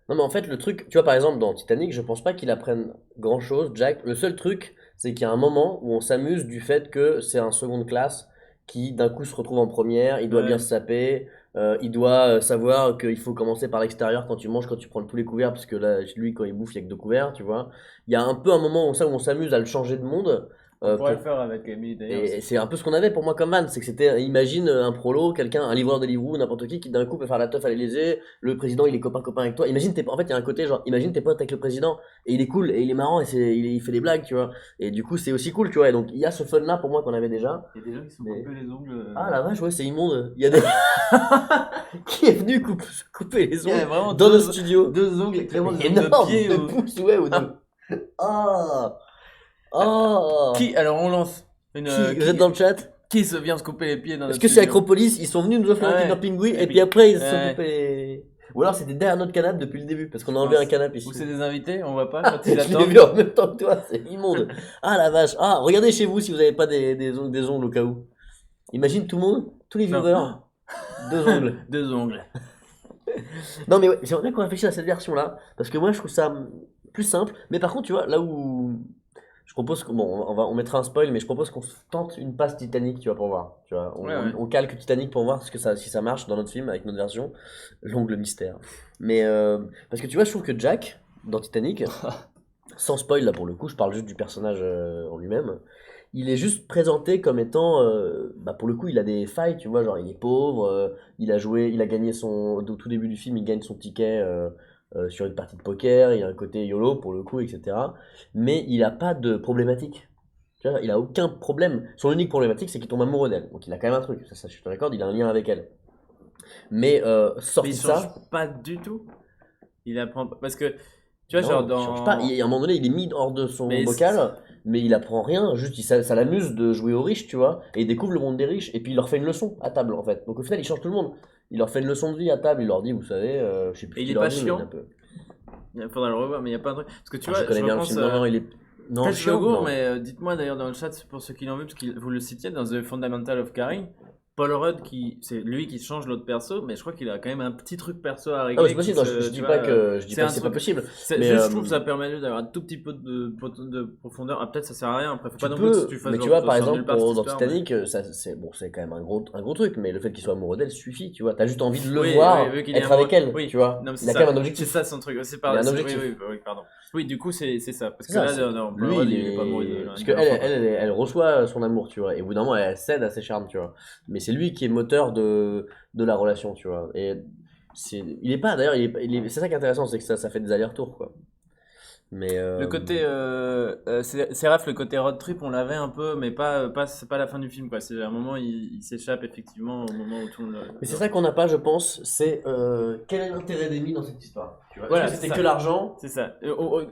Non, mais en fait, le truc, tu vois, par exemple, dans Titanic, je pense pas qu'il apprenne grand-chose, Jack. Le seul truc, c'est qu'il y a un moment où on s'amuse du fait que c'est un seconde classe qui, d'un coup, se retrouve en première, il doit Ouais. bien se saper, il doit savoir qu'il faut commencer par l'extérieur quand tu manges, quand tu prends tous les couverts, parce que là, lui, quand il bouffe, il y a que 2 couverts, tu vois. Il y a un peu un moment où on s'amuse à le changer de monde. On pourrait pour- le faire avec Emily d'ailleurs. Et c'est un peu ce qu'on avait pour moi comme van, c'est que c'était, imagine un prolo, quelqu'un, un livreur de Deliveroo, n'importe qui d'un coup peut faire la teuf à l'Élysée, le président il est copain avec toi, imagine en fait il y a un côté genre, imagine tes potes avec le président, et il est cool, et il est marrant, et il fait des blagues, tu vois, et du coup c'est aussi cool, tu vois, et donc il y a ce fun là pour moi qu'on avait déjà. Il y a des gens qui se sont Mais- coupés les ongles. Ah la vache, ouais, c'est immonde, il y a des... qui est venu couper les Il y a ongles vraiment dans le deux- studio. Deux ongles, clairement des ongles Énorme, de pied. de pouces, ouais, ou de... Ah Qui, alors on lance une. Vous êtes dans le chat? Qui se vient se couper les pieds dans Est-ce notre que c'est studio Acropolis? Ils sont venus nous offrir Ouais. un Kinder Pingui Et et puis- puis après ils se sont ouais. coupés les... Ou alors c'était derrière notre canapé depuis le début parce qu'on a Je enlevé un pense. canapé ici. Ou c'est des invités, on voit pas quand Je ils l'ai attendent. vu en même temps que toi, c'est immonde. Ah la vache. Ah, regardez chez vous si vous n'avez pas des ongles au cas où. Imagine tout le monde, tous les Non. viewers, 2 ongles. Deux ongles. Non mais ouais, j'aimerais qu'on réfléchisse à cette version-là parce que moi je trouve ça plus simple. Mais par contre, tu vois, là où je propose que, bon, on mettra un spoil, mais je propose qu'on se tente une passe Titanic, tu vois, pour voir. Tu vois, Ouais. on calque Titanic pour voir si ça marche dans notre film avec notre version, l'ongle mystère. Mais parce que tu vois, je trouve que Jack dans Titanic, sans spoil là pour le coup, je parle juste du personnage en lui-même. Il est juste présenté comme étant, bah pour le coup, il a des failles, tu vois, genre il est pauvre, il a gagné au tout début du film, il gagne son ticket sur une partie de poker, il a un côté YOLO pour le coup, etc. Mais il a pas de problématique. Tu vois, il a aucun problème. Son unique problématique, c'est qu'il tombe amoureux d'elle. Donc il a quand même un truc, ça je te l'accorde, il a un lien avec elle. Mais Mais sorti il de ça, change pas du tout. Il apprend parce que tu vois, Non, genre il change pas. À un moment donné, il est mis hors de son Mais bocal, mais il apprend rien. Juste, ça l'amuse de jouer aux riches, tu vois. Et il découvre le monde des riches, et puis il leur fait une leçon à table, en fait. Donc au final, il change tout le monde. Il leur fait une leçon de vie à table, il leur dit, vous savez, je sais plus Et ce il qu'il est leur pas dit, mais il est un chiant. peu. Il faudra le revoir, mais il y a pas un truc. Parce que tu Ah, vois, je connais je bien le repense. film. Non, non, il est. Non, Peut-être je me chiant, gourre, non. mais dites-moi d'ailleurs dans le chat pour ceux qui l'ont vu, parce que vous le citiez dans The Fundamental of Caring. Paul Rudd, c'est lui qui change l'autre perso, mais je crois qu'il a quand même un petit truc perso à Non, mais régler. c'est possible. Non, je Tu dis vois, pas que, je dis c'est pas un que c'est pas truc. possible. Mais Juste, je trouve que ça permet juste d'avoir un tout petit peu de profondeur. Ah, peut-être ça sert à rien. Après, faut pas tu non plus que peux, tu fasses mais tu genre, vois, par ça sort nulle exemple, part cette dans histoire. Mais... Titanic, ça, c'est bon, c'est quand même un gros truc, mais le fait qu'il soit amoureux d'elle suffit, tu vois. T'as juste envie de le Oui, voir vu qu'il est être avec amoureux. elle, Oui, tu vois. non, mais c'est Il a ça. quand même un C'est objectif. ça son truc. Il a un Oui, objectif. oui, pardon. Oui, du coup, c'est ça. Parce C'est que ça, là, non, Paul lui, Rudd, il est pas amoureux de parce de que l'enfant, quoi. elle reçoit son amour, tu vois, et au bout d'un moment, elle cède à ses charmes, tu vois. Mais c'est lui qui est moteur de la relation, tu vois. Et il est pas, d'ailleurs, c'est ça qui est intéressant, c'est que ça fait des allers-retours, quoi. Mais, Le côté Seraph, le côté road trip, on l'avait un peu, mais c'est pas la fin du film, quoi. C'est un moment, il s'échappe effectivement au moment où tout le monde. mais c'est ça qu'on n'a pas, je pense, c'est quel est l'intérêt d'Amy dans cette histoire, tu vois. Est-ce Voilà, que c'est c'était ça. que l'argent? C'est ça.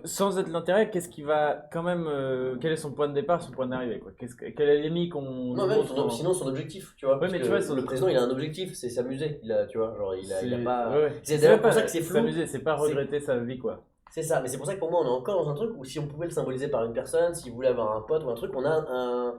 Sans être l'intérêt, qu'est-ce qui va quand même. Quel est son point de départ, son point d'arrivée, quoi. Quelle est l'ennemi qu'on Non, nous même montre sinon son objectif, tu vois. Ouais, Parce mais que tu vois, le président, il a un objectif, c'est s'amuser. Tu vois, genre, il a pas. Ouais, ouais. C'est C'est d'ailleurs même pour pas ça que c'est flou. s'amuser, c'est pas C'est regretter sa vie, quoi. c'est ça, mais c'est pour ça que pour moi, on est encore dans un truc où si on pouvait le symboliser par une personne, s'il voulait avoir un pote ou un truc, on a Ouais,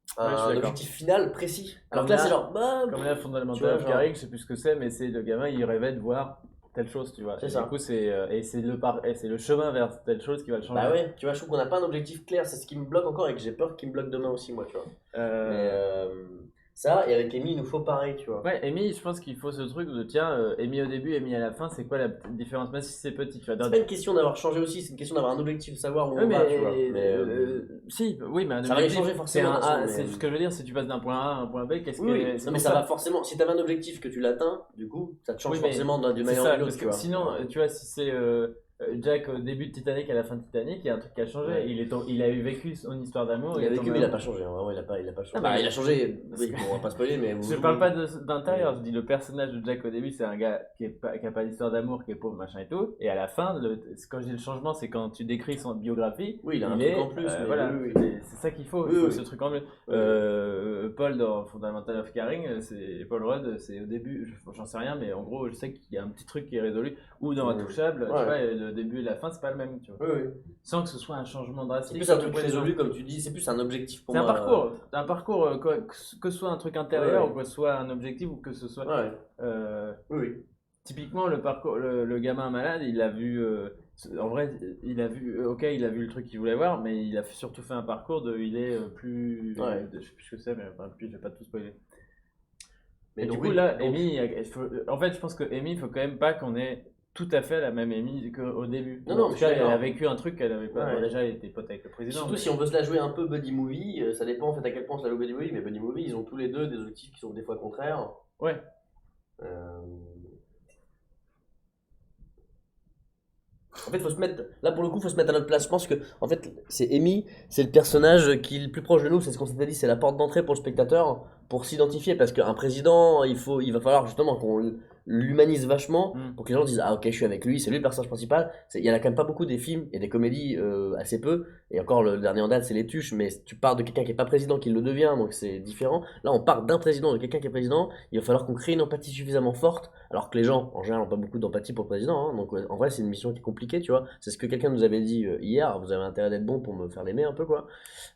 je suis un d'accord. objectif final précis. Alors Comme que là, là- c'est genre, bah, Comme la tu Fundamental vois, of genre. Caring, je sais plus ce que c'est, mais c'est le gamin, il rêvait de voir telle chose, tu vois. C'est Et ça. du coup, c'est le chemin vers telle chose qui va le changer. Bah ouais, tu vois, je trouve qu'on n'a pas un objectif clair, c'est ce qui me bloque encore et que j'ai peur qu'il me bloque demain aussi, moi, tu vois. Mais ça, et avec Amy, il nous faut pareil, tu vois. Ouais, Amy, je pense qu'il faut ce truc de tiens, Amy au début, Amy à la fin, c'est quoi la différence? Même si c'est petit, tu vois. C'est pas une question d'avoir changé aussi, c'est une question d'avoir un objectif, savoir où Ouais, on va, tu vois. si, oui, mais un ça va y objectif, changer forcément, de toute façon, c'est mais- ce que je veux dire, si tu passes d'un point A à un point B, qu'est-ce Oui, que oui. c'est Non, mais pour ça va forcément. Si t'avais un objectif que tu l'atteins, du coup, ça te change Oui, mais forcément d'une c'est manière ou ça, d'une autre, parce tu que vois. sinon, tu vois, si c'est Jack au début de Titanic à la fin de Titanic, il y a un truc qui a changé. Ouais. Il a eu vécu son histoire d'amour. Il a est vécu, tombé mais il a amoureux. pas changé, hein. Vraiment, il a pas changé. Ah bah, Bah, il a changé, parce oui, que- bon, on va pas spoiler, mais Je parle pas d'intérieur, je dis le personnage de Jack au début, c'est un gars qui a pas d'histoire d'amour, qui est pauvre, machin et tout. Et à la fin, quand je dis le changement, c'est quand tu décris son biographie. Oui, il a un est, truc en plus, mais voilà, oui, oui. c'est ça qu'il faut, Oui, il faut oui. ce truc en plus. Oui, Paul dans Fundamental of Caring, c'est Paul Rudd, c'est au début, j'en sais rien, mais en gros, je sais qu'il y a un petit truc qui est résolu. Ou dans Intouchable, tu Ouais. vois, le début et la fin, c'est pas le même, tu vois. Oui, oui. Sans que ce soit un changement C'est drastique. plus un truc pour les gens. résolu, comme tu dis, c'est plus un objectif pour C'est un moi. parcours, que ce soit un truc intérieur Ouais. ou que ce soit un objectif ou que ce soit. Ouais, oui, oui. Typiquement, le parcours, le gamin malade, il a vu. En vrai, il a vu. Ok, il a vu le truc qu'il voulait voir, mais il a surtout fait un parcours de. Il est plus. Ouais. Je sais plus ce que c'est, mais enfin, puis je vais pas tout spoiler. Mais Et donc, du coup, oui, là, donc- Amy, en fait, je pense que Amy, il faut quand même pas qu'on ait tout à fait la même Amy qu'au début. Non, Ou non, en mais tout je suis cas, elle a d'accord. vécu un truc qu'elle avait pas. Ouais. Bon, déjà, elle était pote avec le président. Surtout mais- si on veut se la jouer un peu buddy movie, ça dépend en fait à quel point on se la joue buddy movie, mais buddy movie, ils ont tous les deux des objectifs qui sont des fois contraires. Ouais. Euh, En fait, faut se mettre. Là, pour le coup, faut se mettre à notre place. Je pense que, en fait, c'est Amy, c'est le personnage qui est le plus proche de nous. C'est ce qu'on s'était dit, c'est la porte d'entrée pour le spectateur, pour s'identifier. Parce qu'un président, il va falloir justement qu'on l'humanise vachement Mm. pour que les gens disent ah ok, je suis avec lui, c'est lui le personnage principal. Il y en a quand même pas beaucoup des films et des comédies assez peu. Et encore le dernier en date, c'est Les Tuches. Mais tu pars de quelqu'un qui est pas président, qui le devient, donc c'est différent. Là, on part d'un président, de quelqu'un qui est président. Il va falloir qu'on crée une empathie suffisamment forte. Alors que les gens, en général, n'ont pas beaucoup d'empathie pour le président. Hein. Donc en vrai, c'est une mission qui est compliquée, tu vois. C'est ce que quelqu'un nous avait dit hier. Vous avez intérêt d'être bon pour me faire l'aimer un peu, quoi.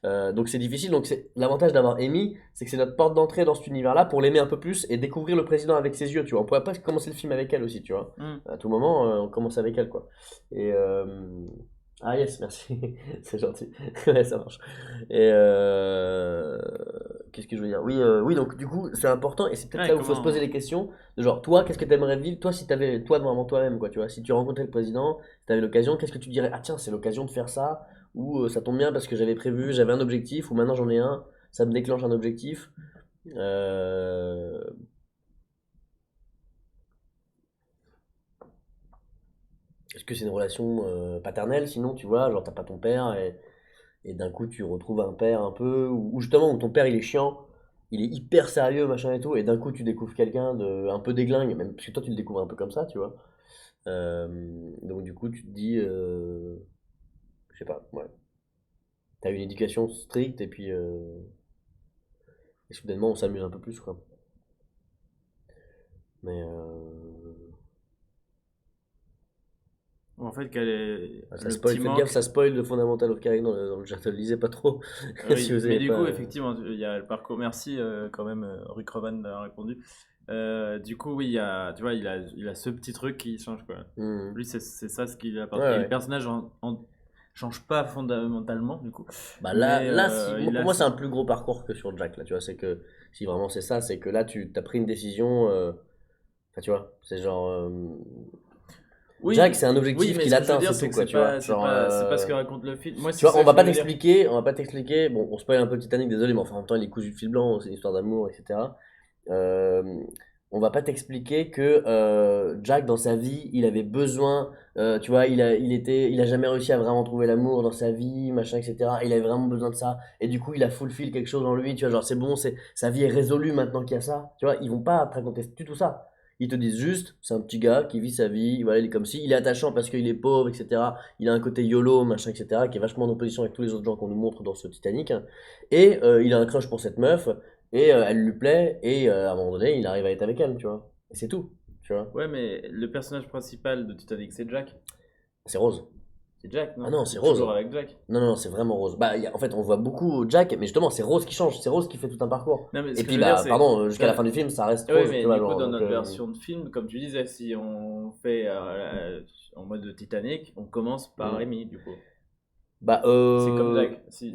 Donc c'est difficile. Donc c'est l'avantage d'avoir Amy, c'est que c'est notre porte d'entrée dans cet univers-là pour l'aimer un peu plus et découvrir le président avec ses yeux, tu vois. On pourrait pas commencer le film avec elle aussi, tu vois. Mm. À tout moment, on commence avec elle, quoi. Et ah yes, merci, c'est gentil. Ouais, ça marche. Et qu'est-ce que je veux dire? Oui, donc du coup, c'est important et c'est peut-être Ouais, là où il faut se comment- poser les questions. De genre, toi, qu'est-ce que tu aimerais vivre? Toi, si t'avais, toi, vraiment toi-même, quoi, tu vois. Si tu rencontrais le président, si t'avais l'occasion, qu'est-ce que tu dirais? Ah tiens, c'est l'occasion de faire ça. Ou ça tombe bien parce que j'avais prévu, j'avais un objectif, ou maintenant j'en ai un, ça me déclenche un objectif. Euh, Est-ce que c'est une relation paternelle sinon, tu vois, genre t'as pas ton père et d'un coup tu retrouves un père un peu, ou justement où ton père il est chiant, il est hyper sérieux, machin et tout, et d'un coup tu découvres quelqu'un de un peu déglingue, même parce que toi tu le découvres un peu comme ça, tu vois. Donc du coup, tu te dis, je sais pas, ouais. T'as une éducation stricte et soudainement on s'amuse un peu plus, quoi. Mais En fait, quel est ça le spoil, petit faites gaffe, manque? ça spoil le Fundamental of Karin dans le chat, ne le lisez pas trop si Oui, vous mais avez du pas. coup, effectivement, il y a le parcours. Merci quand même, Rick Rovan d'avoir répondu. Du coup, oui, tu vois, il a ce petit truc qui change, quoi. Hmm. Lui, c'est ça ce qu'il Ouais, apporte. Et le ouais. personnage change pas fondamentalement, du coup. Bah Mais là si, il pour a moi c'est ce... un plus gros parcours que sur Jack là, tu vois, c'est que si vraiment c'est ça, c'est que là tu as pris une décision, enfin tu vois, c'est genre Jack Oui, c'est un oui, objectif mais qu'il ce que je veux atteint, dire, c'est c'est tout que quoi, tu vois, genre c'est pas ce que raconte le film. Moi, tu c'est vois, ça que je voulais dire. on va pas t'expliquer, bon, on spoil un peu le Titanic, désolé, mais enfin, en même temps, il est cousu de fil blanc, c'est une histoire d'amour, etc. On va pas t'expliquer que Jack, dans sa vie, il avait besoin, tu vois, il a jamais réussi à vraiment trouver l'amour dans sa vie, machin, etc. Il avait vraiment besoin de ça, et du coup, il a fulfill quelque chose en lui, tu vois, genre, c'est bon, sa vie est résolue maintenant qu'il y a ça, tu vois, ils vont pas te raconter du tout ça. Ils te disent juste, c'est un petit gars qui vit sa vie, voilà, il est comme si, il est attachant parce qu'il est pauvre, etc. Il a un côté YOLO, machin, etc., qui est vachement en opposition avec tous les autres gens qu'on nous montre dans ce Titanic. Et il a un crush pour cette meuf, et elle lui plaît, et à un moment donné, il arrive à être avec elle, tu vois. Et c'est tout, tu vois. Ouais, mais le personnage principal de Titanic, c'est Jack. C'est Rose. C'est Jack, Ah non? non, Il c'est est toujours Rose. avec Jack. Non, non, non, c'est vraiment Rose. Bah, en fait, on voit beaucoup Jack, mais justement, c'est Rose qui change, c'est Rose qui fait tout un parcours. Non, mais Et ce que puis, je veux dire, bah, c'est. pardon, jusqu'à la fin du film, ça reste Oui, Rose, tu mais vois, du coup, genre, dans donc, notre version de film, comme tu disais, si on fait en mode Titanic, on commence par hmm. Amy, du coup. Bah, C'est comme Jack. bah, Si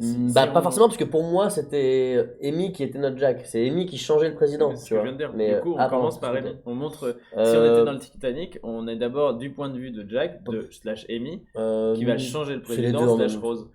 pas on. forcément, parce que pour moi, c'était Amy qui était notre Jack. C'est Amy qui changeait le Oui, mais président, c'est ce tu que je viens de vois. dire. Mais, Du coup, on ah, pardon, commence qu'est-ce par que Amy. t'as On montre. Si on était euh, dans le Titanic, on est d'abord du point de vue de Jack, de slash Amy, qui va Euh, changer le c'est les président, deux en slash même temps. Rose.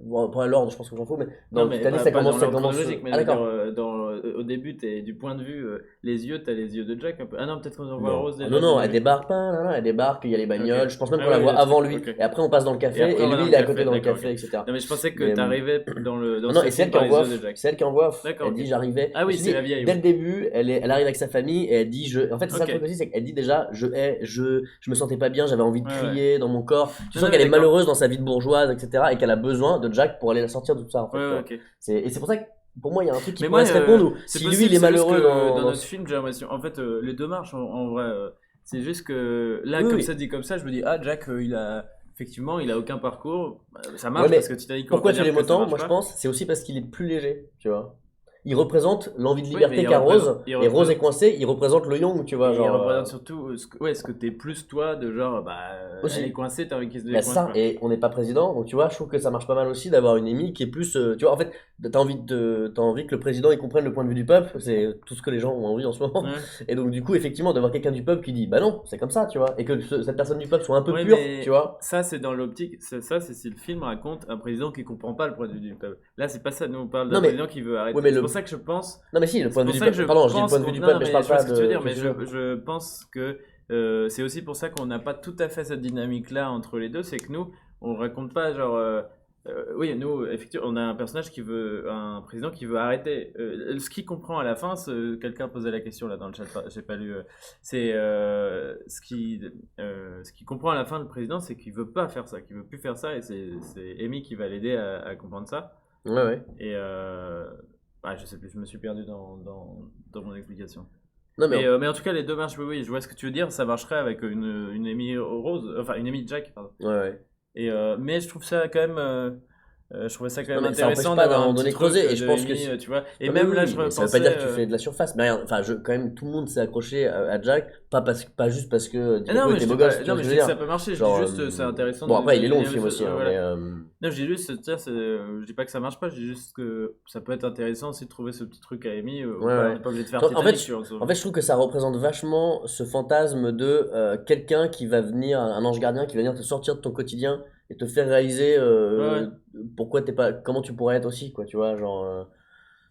Bon, pas l'ordre, je pense que j'en fous, mais dans Non, le mais Titanic, pas dans ça l'ordre commence. chronologique, mais Ah, je veux dire, d'accord. au début, t'es du point de vue, les yeux, t'as les yeux de Jack un peu. Ah non, peut-être qu'on en voit Non. Rose Ah, non, déjà dès non, le elle début. débarque, elle débarque, il y a les Ok. bagnoles. Je pense même Ah qu'on la oui, voit le avant truc, lui. ok. Et après, on passe dans le Et café, après, et on va dans lui, le il est à côté café, dans le d'accord, café, ok. etc. Non, mais je pensais que Mais, t'arrivais dans non, non, ce et film par les yeux de Jack. c'est elle qui envoie, D'accord, elle ok. dit j'arrivais. Ah Mais oui, je te c'est dis, la vieille, dès le oui. début, elle arrive avec sa famille et elle dit en fait, c'est ça le truc Ok. aussi, c'est qu'elle dit déjà, je me sentais pas bien, j'avais envie de Ouais, ouais. crier dans mon corps. Tu Non, sens non, mais qu'elle est d'accord. malheureuse dans sa vie de bourgeoise, etc. et qu'elle a besoin de Jack pour aller la sortir de tout ça, en Ouais, fait, tu ouais, vois. ok. Et c'est pour ça que, pour moi, il y a un truc qui Mais moi, pourrait se répondre où, c'est si lui, il possible, est c'est juste malheureux que dans dans notre film, j'ai l'impression. En fait, les deux marchent en vrai. C'est juste que là, Oui, comme ça, oui. dit comme ça, je me dis, ah, Jack, il a. Effectivement, il a aucun parcours. Ça Ouais, marche parce que mais Titanic, on va pas pourquoi tu dire l'aimes que ça autant? marche Moi, je pas. pense, c'est aussi parce qu'il est plus léger, tu vois. Il représente l'envie de Oui, mais liberté qu'a Rose, et Rose est coincée, il représente le Young, tu vois, et il genre. représente surtout ouais, ce que t'es plus toi, de genre, bah, elle est Aussi. coincée, t'as envie qu'elle se Bah décoince, ça, quoi. et on n'est pas président, donc tu vois, je trouve que ça marche pas mal aussi d'avoir une Amy qui est plus, tu vois, en fait, t'as envie que le président il comprenne le point de vue du peuple, c'est tout ce que les gens ont envie en ce moment. Ouais. Et donc du coup, effectivement, d'avoir quelqu'un du peuple qui dit, bah non, c'est comme ça, tu vois, et que cette personne du peuple soit un peu Ouais, pure, tu mais vois. ça, c'est dans l'optique. Ça, c'est si le film raconte un président qui comprend pas le point de vue du peuple. Là, c'est pas ça. Nous, on parle d'un Non président mais, qui veut ouais, arrêter. mais C'est pour ça que je pense. non mais si, le C'est point de pour vue du ça que je peuple, pardon, je dis le pense point de vue qu'on. du Non, peuple, non, mais je mais parle je vois pas ce que tu veux dire, de mais censure. je pense que c'est aussi pour ça qu'on n'a pas tout à fait cette dynamique-là entre les deux. C'est que nous, on raconte pas genre. Oui, nous, effectivement, on a un personnage qui veut, un président qui veut arrêter. Ce qu'il comprend à la fin, quelqu'un posait la question là dans le chat, j'ai pas lu. C'est ce qui comprend à la fin le président, c'est qu'il veut pas faire ça, qu'il veut plus faire ça, et c'est Amy qui va l'aider à comprendre ça. Ouais, ouais. Et je sais plus, je me suis perdu dans mon explication. Non mais, Mais en tout cas, les deux marchent, oui, oui, je vois ce que tu veux dire. Ça marcherait avec une Amy Rose, enfin une Amy Jack, pardon. ouais, ouais. Mais je trouve ça quand même, je trouvais ça quand Non même mais ça empêche intéressant pas d'un d'avoir moment un petit donné truc creuser, et je de pense que Amy, tu vois. Et non mais même oui, là, oui, je mais ça veut pas repensais. dire que tu fais de la surface. Mais regarde, enfin, quand même, tout le monde s'est accroché à Jack, pas juste parce que Ah non, DiCaprio mais je était dis beau pas, gosse, tu non, vois mais ce je que dis je que veux ça dire. peut marcher. Je dis Genre, juste, c'est intéressant bon après, il est long le donner film aussi, hein, voilà. mais Non, je dis juste, tiens, je dis pas que ça marche pas. Je dis juste que ça peut être intéressant aussi de trouver ce petit truc à Amy. ouais, On ouais. n'est pas obligé de faire En fait, Titanic, tu vois. je trouve que ça représente vachement ce fantasme de quelqu'un qui va venir, un ange gardien qui va venir te sortir de ton quotidien et te faire réaliser Ouais, ouais. pourquoi t'es pas, comment tu pourrais être aussi, quoi, tu vois, genre.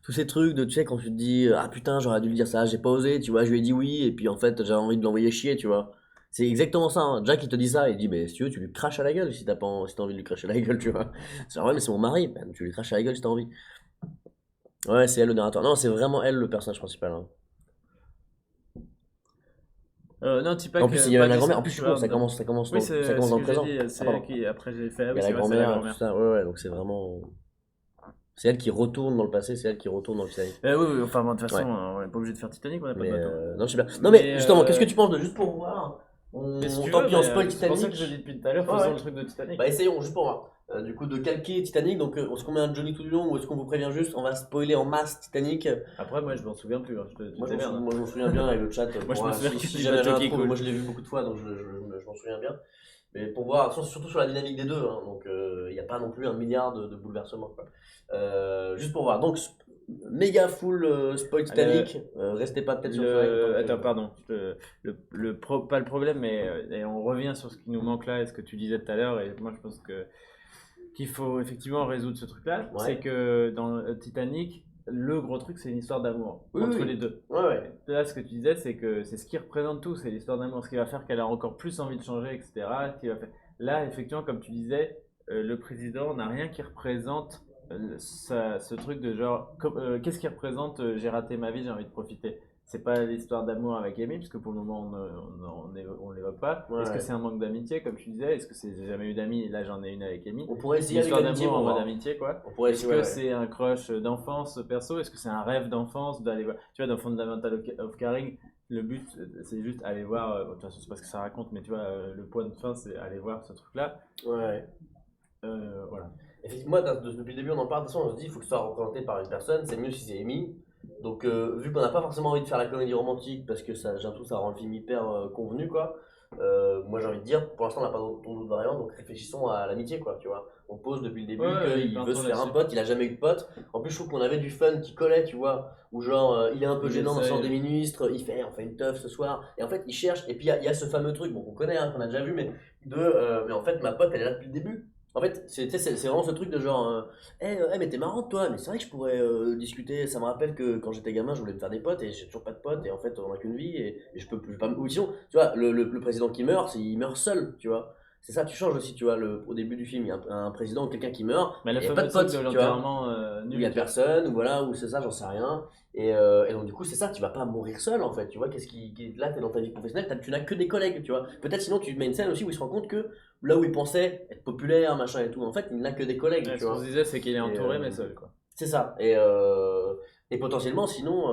Tous ces trucs de, tu sais, quand tu te dis, ah putain, j'aurais dû lui dire ça, j'ai pas osé, tu vois, je lui ai dit oui, et puis en fait, j'avais envie de l'envoyer chier, tu vois. C'est exactement ça, hein. Jack, il te dit ça, il dit, mais si tu veux, tu lui craches à la gueule si si t'as envie de lui cracher à la gueule, tu vois. C'est genre, ouais, mais c'est mon mari, ben, tu lui craches à la gueule si t'as envie. Ouais, c'est elle le narrateur. Non, c'est vraiment elle le personnage principal, hein. Non, Tupac, En plus, il y a pas la du grand-mère. En plus, je suis con, Sanctuaire. ça commence Oui, dans, c'est ça commence ce dans que le j'ai présent. dit. Ah, C'est pardon. elle qui, après, j'ai fait. Ah Il y oui, a c'est la vrai, c'est la grand-mère, tout grand-mère. ça. Ouais, donc c'est vraiment. C'est elle qui retourne dans le passé, c'est elle qui retourne dans le Titanic. Oui, oui, enfin, bon, de toute façon, Ouais. on n'est pas obligé de faire Titanic, on n'a pas de Mais bateau. non, je sais bien. Non, mais Mais, justement, qu'est-ce que tu penses de juste pour voir mais si tu Tant veux, pis, on spoil c'est pour ça Titanic. que je dis depuis tout à l'heure, Ouais, faisons ouais. le truc de Titanic. Bah, essayons, juste pour voir. Du coup, de calquer Titanic, donc est-ce qu'on met un Johnny tout du long ou est-ce qu'on vous prévient juste on va spoiler en masse Titanic? Après, moi, je m'en souviens plus. Hein, tu Moi, t'émerdes. je m'en souviens bien avec le chat. Moi, je me souviens Si, qu'il si y a jamais du j'ai bateau un qui trou, mais coule. moi je l'ai vu beaucoup de fois donc je m'en souviens bien. Mais pour voir, surtout sur la dynamique des deux, hein, donc il n'y a pas non plus un milliard de bouleversements, quoi. Juste pour voir. Donc, méga full spoil Titanic. Restez pas peut-être sur le direct, tant que- Attends, pardon. Pas le problème, mais et on revient sur ce qui nous manque là et ce que tu disais tout à l'heure. Et moi, je pense qu'il faut effectivement résoudre ce truc-là. Ouais. C'est que dans Titanic, le gros truc, c'est une histoire d'amour Oui, entre oui. les deux. Ouais, ouais. Là, ce que tu disais, c'est que c'est ce qui représente tout, c'est l'histoire d'amour, ce qui va faire qu'elle a encore plus envie de changer, etc. Ce qui va faire... Là, effectivement, comme tu disais, le président n'a rien qui représente ce truc de genre, qu'est-ce qui représente j'ai raté ma vie, j'ai envie de profiter. C'est pas l'histoire d'amour avec Amy, puisque pour le moment on l'évoque pas. Ouais, Est-ce que ouais. c'est un manque d'amitié, comme tu disais? Est-ce que c'est j'ai jamais eu d'amis et là j'en ai une avec Amy? On pourrait C'est essayer une avec histoire l'amitié d'amour pour en mode voir. amitié, quoi. On pourrait Est-ce essayer, que ouais. c'est un crush d'enfance perso? Est-ce que c'est un rêve d'enfance d'aller voir? Tu vois, dans Fundamental of Caring, le but c'est juste aller voir. De toute façon, c'est pas ce que ça raconte, mais tu vois, le point de fin c'est aller voir ce truc-là. Ouais. Voilà. Effectivement, depuis le début, on en parle. De toute façon, on se dit il faut que ce soit représenté par une personne. C'est mieux si c'est Amy. Donc, vu qu'on n'a pas forcément envie de faire la comédie romantique parce que ça, j'ai l'impression que ça rend le film hyper convenu, quoi. Moi, j'ai envie de dire, pour l'instant, on n'a pas d'autres variantes, donc réfléchissons à l'amitié, quoi. Tu vois, on pose depuis le début Ouais, qu'il veut se faire un là-dessus. pote. Il a jamais eu de pote. En plus, je trouve qu'on avait du fun qui collait, tu vois. Ou genre, il est un peu Il gênant dans ce essaye. genre des ministres. Il fait, on fait une teuf ce soir. Et en fait, il cherche. Et puis, il y a ce fameux truc, bon, qu'on connaît, hein, qu'on a déjà vu, mais en fait, ma pote, elle est là depuis le début. En fait, c'est vraiment ce truc de genre, mais t'es marrante toi, mais c'est vrai que je pourrais discuter. Ça me rappelle que quand j'étais gamin, je voulais me faire des potes et j'ai toujours pas de potes. Et en fait, on a qu'une vie et je peux pas. Ou sinon, tu vois, le président qui meurt, il meurt seul, tu vois. C'est ça, tu changes aussi, tu vois. Au début du film, il y a un président ou quelqu'un qui meurt, Mais le il n'y a pas fameux de truc potes, de tu vois. l'enterrement Où il nul. y a tu vois. personne, ou voilà, ou c'est ça, j'en sais rien. Et donc, du coup, c'est ça, tu vas pas mourir seul en fait. Tu vois, là, t'es dans ta vie professionnelle, tu n'as que des collègues, tu vois. Peut-être sinon, tu mets une scène aussi où il se rend compte que là où il pensait être populaire, machin et tout, en fait, il n'a que des collègues, Ouais, tu ce qu'on vois. se disait, c'est qu'il est entouré, Et, mais seul, quoi. C'est ça. Et potentiellement, sinon,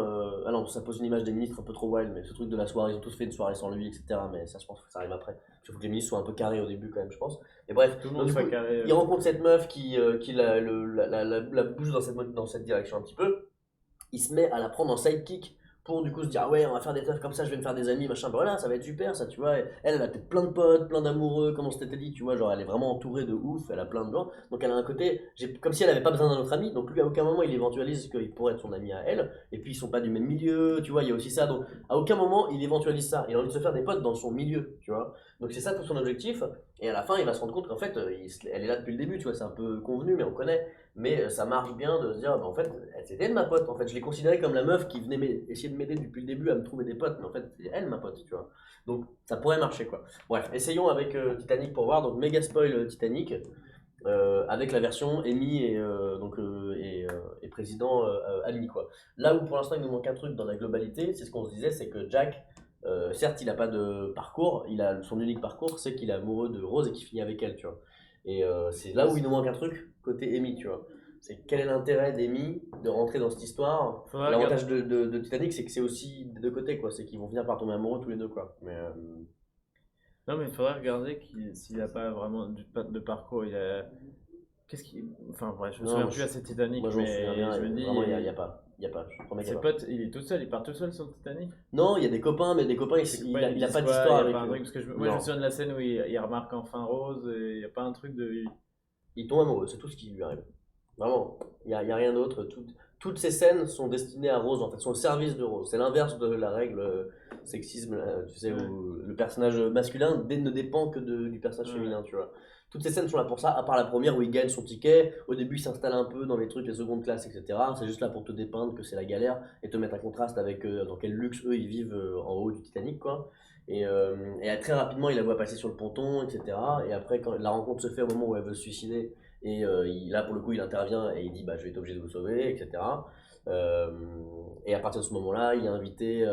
alors ça pose une image des ministres un peu trop wild, mais ce truc de la soirée, ils ont tous fait une soirée sans lui, etc. Mais ça, je pense que ça arrive après. Il faut que les ministres soient un peu carrés au début, quand même, je pense. Et bref, Tout le donc, monde du soit coup, carré. il rencontre cette meuf qui la pousse dans cette direction un petit peu. Il se met à la prendre en sidekick pour du coup se dire ah ouais on va faire des teufs comme ça je vais me faire des amis machin bah voilà ça va être super ça tu vois et elle a peut-être plein de potes plein d'amoureux comme on s'était dit tu vois genre elle est vraiment entourée de ouf elle a plein de gens donc elle a un côté comme si elle avait pas besoin d'un autre ami donc lui à aucun moment il éventualise qu'il pourrait être son ami à elle et puis ils sont pas du même milieu tu vois il y a aussi ça donc à aucun moment il éventualise ça il a envie de se faire des potes dans son milieu tu vois donc c'est ça tout son objectif et à la fin il va se rendre compte qu'en fait elle est là depuis le début tu vois c'est un peu convenu mais on connaît mais ça marche bien de se dire, bah, en fait, c'était elle ma pote. En fait, je l'ai considérée comme la meuf qui venait essayer de m'aider depuis le début à me trouver des potes, mais en fait, c'est elle ma pote, tu vois. Donc, ça pourrait marcher, quoi. Bref, essayons avec Titanic pour voir. Donc, méga spoil Titanic, avec la version Amy et président ami, quoi. Là où pour l'instant, il nous manque un truc dans la globalité, c'est ce qu'on se disait, c'est que Jack, certes, il n'a pas de parcours, son unique parcours, c'est qu'il est amoureux de Rose et qu'il finit avec elle, tu vois. Et c'est là où il nous manque un truc côté Amy, tu vois. C'est quel est l'intérêt d'Amy de rentrer dans cette histoire. Faudra L'avantage de Titanic, c'est que c'est aussi des deux côtés, quoi. C'est qu'ils vont finir par tomber amoureux tous les deux, quoi. Mais Non, mais il faudrait regarder s'il n'a pas vraiment de parcours. Qu'est-ce qu'il. Enfin, bref, je me Non, souviens plus assez Titanic, moi, je m'en souviens mais bien. je me dis. Vraiment, il y a pas. Il y a pas. Je promets qu'il y Ses a pas. potes, il est tout seul, il part tout seul sur le Titanic. Non, il y a des copains, mais des copains, il a pas d'histoire avec pas un eux. truc, parce que moi je Non. me souviens de la scène où il remarque enfin Rose, et il n'y a pas un truc de. Il tombe amoureux, c'est tout ce qui lui arrive. Vraiment, y a rien d'autre. Toutes ces scènes sont destinées à Rose, en fait, sont au service de Rose. C'est l'inverse de la règle sexisme, tu sais, où le personnage masculin ne dépend que du personnage Ouais. féminin, tu vois. Toutes ces scènes sont là pour ça, à part la première où il gagne son ticket. Au début, il s'installe un peu dans les trucs, les secondes classes, etc. C'est juste là pour te dépeindre que c'est la galère et te mettre un contraste avec dans quel luxe eux ils vivent en haut du Titanic, quoi. Et très rapidement, il la voit passer sur le ponton, etc. Et après, quand la rencontre se fait au moment où elle veut se suicider, et là pour le coup, il intervient et il dit bah, je vais être obligé de vous sauver, etc. Euh, et à partir de ce moment-là, il est invité,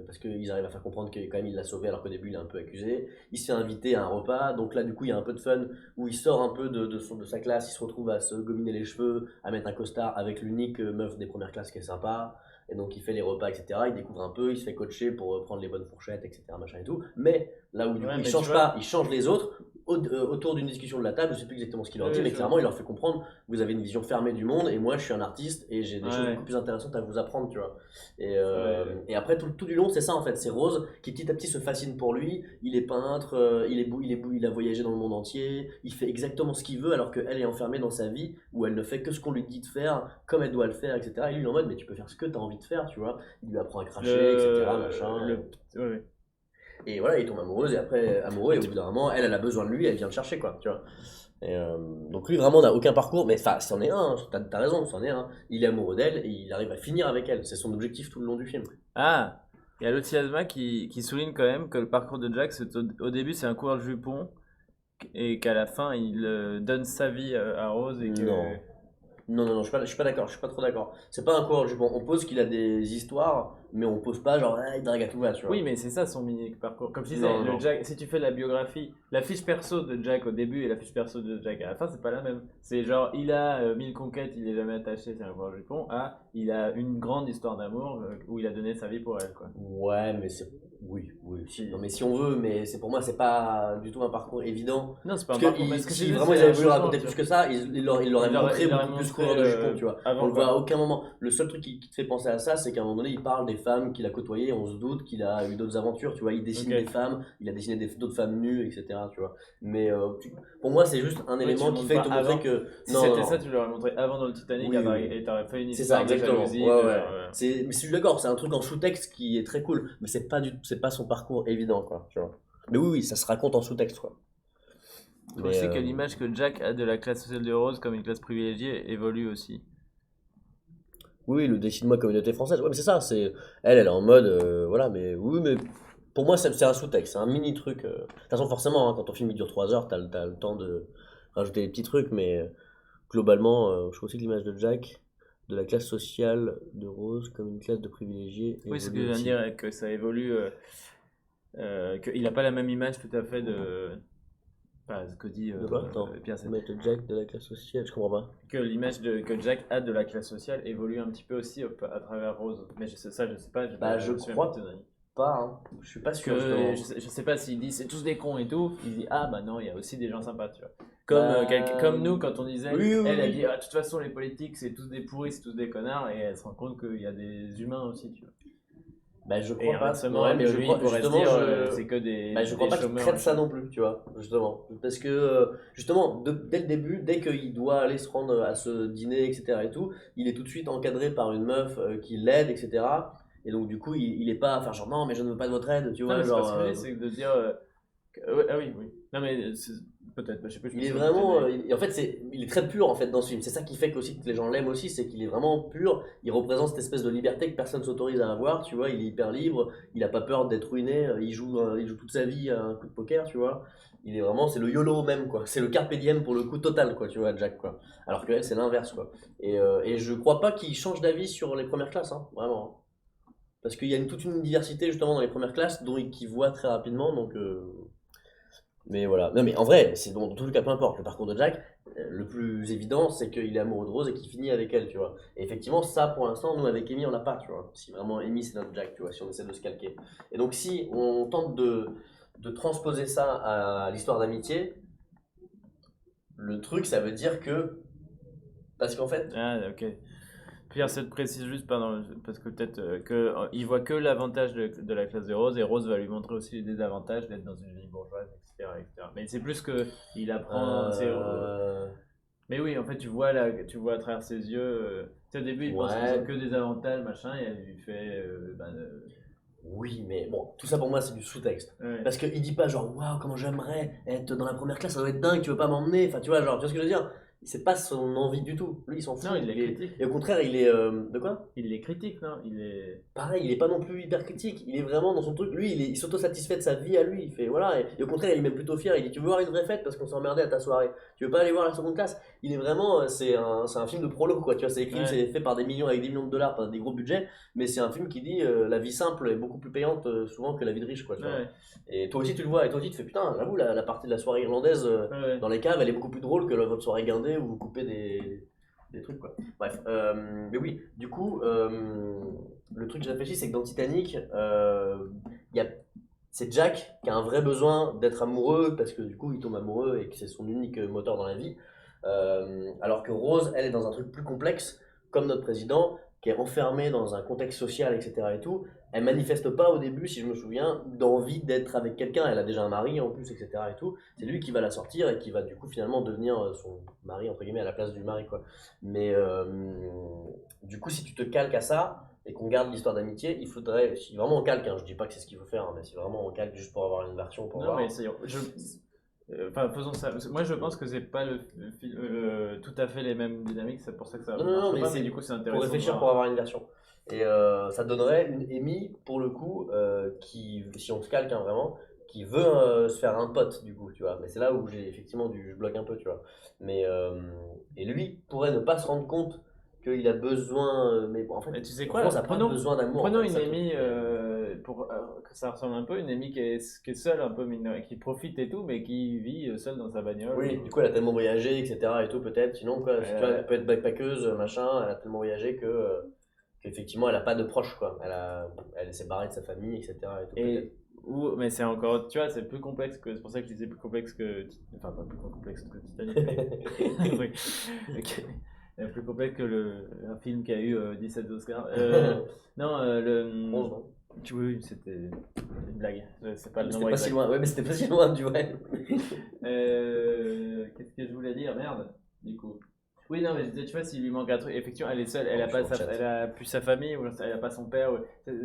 parce qu'ils arrivent à faire comprendre que quand même il l'a sauvé alors qu'au début il est un peu accusé. Il se fait inviter à un repas, donc là du coup il y a un peu de fun où il sort un peu de sa classe, il se retrouve à se gominer les cheveux, à mettre un costard avec l'unique meuf des premières classes qui est sympa. Et donc il fait les repas, etc. Il découvre un peu, il se fait coacher pour prendre les bonnes fourchettes, etc. Machin et tout. Mais là où du coup Ouais, il mais tu change vois, pas, il change les autres autour d'une discussion de la table. Je sais plus exactement ce qu'il leur dit, oui, mais je vois. clairement il leur fait comprendre vous avez une vision fermée du monde et moi je suis un artiste et j'ai des choses Ouais, beaucoup plus intéressantes à vous apprendre, tu vois. ouais. Et après tout du long c'est ça en fait, c'est Rose qui petit à petit se fascine pour lui. Il est peintre, il a voyagé dans le monde entier, il fait exactement ce qu'il veut alors qu'elle est enfermée dans sa vie où elle ne fait que ce qu'on lui dit de faire, comme elle doit le faire, etc. Et lui il est en mode mais tu peux faire ce que tu as envie de faire, tu vois. Il lui apprend à cracher, etc. Machin. Ouais, ouais. Et voilà, il tombe amoureuse et après amoureux et au bout d'un moment elle a besoin de lui, elle vient le chercher quoi, tu vois. Donc lui vraiment n'a aucun parcours, mais enfin c'en est un, hein, t'as raison, c'en est un. Il est amoureux d'elle et il arrive à finir avec elle, c'est son objectif tout le long du film. Ah, il y a Lotiasma qui souligne quand même que le parcours de Jack, au début, c'est un coureur de jupons et qu'à la fin, il donne sa vie à Rose et que. Non. Non, je suis pas d'accord, je suis pas trop d'accord. C'est pas un coureur de jupons, on pose qu'il a des histoires, mais on pose pas genre ah, il drague à tout va, tu Oui, vois. mais c'est ça son mini parcours. Comme je disais, Non, non. Si tu fais la biographie, la fiche perso de Jack au début et la fiche perso de Jack à la fin, c'est pas la même. C'est genre, il a 1000 conquêtes, il est jamais attaché, c'est un coureur de jupons. Ah, il a une grande histoire d'amour où il a donné sa vie pour elle, quoi. Ouais, mais c'est. Oui, oui. Si. Non, mais si on veut, mais c'est pour moi, c'est pas du tout un parcours évident. Non, c'est pas un Parce que parcours, mais ce que si je vraiment disais, ils c'est un avaient voulu changement, raconter tu plus vois. que ça, il l'auraient montré Il aurait beaucoup plus montré coureur de jupons, tu vois. On avant, le voit à quoi. aucun moment. Le seul truc qui te fait penser à ça, c'est qu'à un moment donné, il parle des femmes qu'il a côtoyées, on se doute qu'il a eu d'autres aventures, tu vois. Il dessine Ok. des femmes, il a dessiné d'autres femmes nues, etc., tu vois. Mais pour moi, c'est juste un Oui, tu élément le qui montres fait pas te montrer avant. que. Si Non, non, c'était ça, non. tu l'aurais montré avant dans le Titanic Oui, oui. et t'aurais fait une C'est ça, histoire de exactement. jalousie, Ouais, de ouais. genre. Mais je suis d'accord, c'est un truc en sous-texte qui est très cool, mais c'est pas son parcours évident, quoi, tu vois. Mais oui, oui, ça se raconte en sous-texte, quoi. Il faut Mais aussi que l'image que Jack a de la classe sociale de Rose comme une classe privilégiée évolue aussi. oui, le dessine-moi communauté française. Ouais, mais c'est ça, elle est en mode, voilà, mais oui, mais pour moi, c'est un sous-texte, c'est un mini truc. De toute façon, forcément, hein, quand ton film il dure 3 heures, t'as le temps de rajouter des petits trucs, mais globalement, je trouve aussi que l'image de Jack, de la classe sociale de Rose comme une classe de privilégiés, Oui, ce que évolue je viens de aussi. dire, est que ça évolue, qu'il n'a pas la même image tout à fait de. Enfin, ce que dit De quoi? Attends, Pierre Sey. mettre Jack de la classe sociale, je comprends pas. Que l'image que Jack a de la classe sociale évolue un petit peu aussi à travers Rose. Mais ça, je sais pas, Bah, je me souviens pas crois de ton avis. pas, hein. Je suis pas Parce sûr, que justement. je sais pas s'il dit c'est tous des cons et tout, il dit ah bah non, il y a aussi des gens sympas, tu vois. Bah, Comme nous, quand on disait, oui, oui, elle dit oui. ah, de toute façon, les politiques c'est tous des pourris, c'est tous des connards, et elle se rend compte qu'il y a des humains aussi, tu vois. Bah, je Et crois pas. inversement, Ouais, mais que je lui, il crois, pourrait se justement, dire c'est que bah, je crois des pas qu'il chômeurs, traite ça machin. non plus, tu vois, justement. Parce que, justement, dès le début, dès qu'il doit aller se rendre à ce dîner, etc. et tout, il est tout de suite encadré par une meuf qui l'aide, etc. Et donc, du coup, il est pas à faire genre, non, mais je ne veux pas de votre aide, tu Non, vois, mais c'est pas genre, ce que je dis, c'est de dire ouais, ah oui, oui. Non, mais peut-être, bah, je sais pas, je me il est souviens plus de ton vraiment, avis. en fait, il est très pur en fait dans ce film. C'est ça qui fait aussi que les gens l'aiment aussi, c'est qu'il est vraiment pur. Il représente cette espèce de liberté que personne s'autorise à avoir, tu vois. Il est hyper libre, il a pas peur d'être ruiné. Il joue toute sa vie à un coup de poker, tu vois. Il est vraiment, c'est le YOLO même quoi. C'est le carpe diem pour le coup total quoi, tu vois, Jack quoi. Alors que elle, c'est l'inverse quoi. Et je crois pas qu'il change d'avis sur les premières classes, hein, vraiment, hein. Parce qu'il y a toute une diversité justement dans les premières classes dont qu'il voit très rapidement, donc. Mais voilà. Non, mais en vrai, c'est dans tout le cas, peu importe. Le parcours de Jack, le plus évident, c'est qu'il est amoureux de Rose et qu'il finit avec elle, tu vois. Et effectivement, ça, pour l'instant, nous, avec Amy, on l'a pas, tu vois. Si vraiment Amy, c'est notre Jack, tu vois, si on essaie de se calquer. Et donc, si on tente de transposer ça à l'histoire d'amitié, le truc, ça veut dire que. Parce qu'en fait. Ah, ok. Pierre, ça te précise juste, pardon, parce que peut-être il voit que l'avantage de la classe de Rose, et Rose va lui montrer aussi les désavantages d'être dans une vie bourgeoise, etc., etc. Mais c'est plus que il apprend. euh, Mais oui, en fait, tu vois à travers ses yeux. Tu sais, au début, il pense qu'ils ont ouais. que des avantages, machin, et elle lui fait. Oui, mais bon, tout ça pour moi, c'est du sous-texte. Ouais. Parce qu'il dit pas genre, waouh, comment j'aimerais être dans la première classe, ça doit être dingue, tu veux pas m'emmener. Enfin, tu vois, genre, tu vois ce que je veux dire? c'est pas son envie du tout. Lui, il s'en fout. Non, il les critique. Et au contraire, il est. De quoi? Il les critique, non? Il est. Pareil, il est pas non plus hyper critique. Il est vraiment dans son truc. Lui, il s'auto-satisfait de sa vie à lui. Il fait voilà. Et au contraire, il est même plutôt fier. Il dit tu veux voir une vraie fête parce qu'on s'est emmerdé à ta soirée. Tu veux pas aller voir la seconde classe? Il est vraiment. C'est un film de prolo, quoi. Tu vois, c'est écrit, Ouais. c'est fait par des millions avec des millions de dollars, par des gros budgets. Mais c'est un film qui dit la vie simple est beaucoup plus payante souvent que la vie de riche, quoi. Tu vois. Ouais, Et toi aussi, tu le vois. Et toi aussi, tu fais putain, j'avoue, la partie de la soirée irlandaise. ouais. Dans les caves, elle est beaucoup plus drôle que votre soirée guindée où vous coupez des trucs quoi. Bref, mais oui, du coup, le truc que j'ai réfléchi, c'est que dans Titanic, il y a, c'est Jack qui a un vrai besoin d'être amoureux parce que du coup, il tombe amoureux et que c'est son unique moteur dans la vie. Alors que Rose, elle est dans un truc plus complexe, comme notre président, qui est enfermé dans un contexte social, etc. et tout. Elle manifeste pas au début, si je me souviens, d'envie d'être avec quelqu'un. Elle a déjà un mari en plus, etc. et tout. C'est lui qui va la sortir et qui va du coup finalement devenir son mari, entre guillemets, à la place du mari, quoi. Mais du coup, si tu te calques à ça et qu'on garde l'histoire d'amitié, il faudrait, si vraiment on calque, hein, je dis pas que c'est ce qu'il faut faire, hein, mais si vraiment on calque juste pour avoir une version, pour Non, voir. mais enfin, faisons ça. Moi, je pense que c'est pas tout à fait les mêmes dynamiques. C'est pour ça que ça Non, non, non, marche mais pas, c'est du coup, c'est pour intéressant. réfléchir de pour voir. avoir une version. Et ça donnerait une Amy, pour le coup, qui, si on se calque hein, vraiment, qui veut se faire un pote, du coup, tu vois. Mais c'est là où j'ai effectivement je bloque un peu, tu vois. Mais, et lui pourrait ne pas se rendre compte qu'il a besoin. Mais bon, en fait, Mais tu sais quoi, Rose a pas besoin d'amour. prenons en fait, une ça, le Amy, truc. pour que ça ressemble un peu, une Amy qui est seule, un peu mineure, qui profite et tout, mais qui vit seule dans sa bagnole. Oui, du coup, elle a tellement voyagé, etc. et tout, peut-être. Sinon, quoi, tu vois, elle peut être backpackeuse, machin, elle a tellement voyagé qu'effectivement, elle a pas de proches, quoi. Elle s'est barrée de sa famille, etc. et tout, peut-être. Et, mais c'est encore, tu vois, c'est plus complexe que, c'est pour ça que je disais plus complexe que, enfin, pas plus complexe que Titanic, mais, oui. Ok. Plus complexe que un film qui a eu 17 Oscars. Non, Onze, non? oui, c'était une blague. C'est pas le C'était nombre pas si exact. loin, ouais, mais c'était pas si loin du vrai. Qu'est-ce que je voulais dire? Merde, du coup. Oui, non, mais je disais, tu vois, s'il lui manque un truc, effectivement, elle est seule, elle Oh, a je pas suis en chat. elle a plus sa famille, ou elle a pas son père.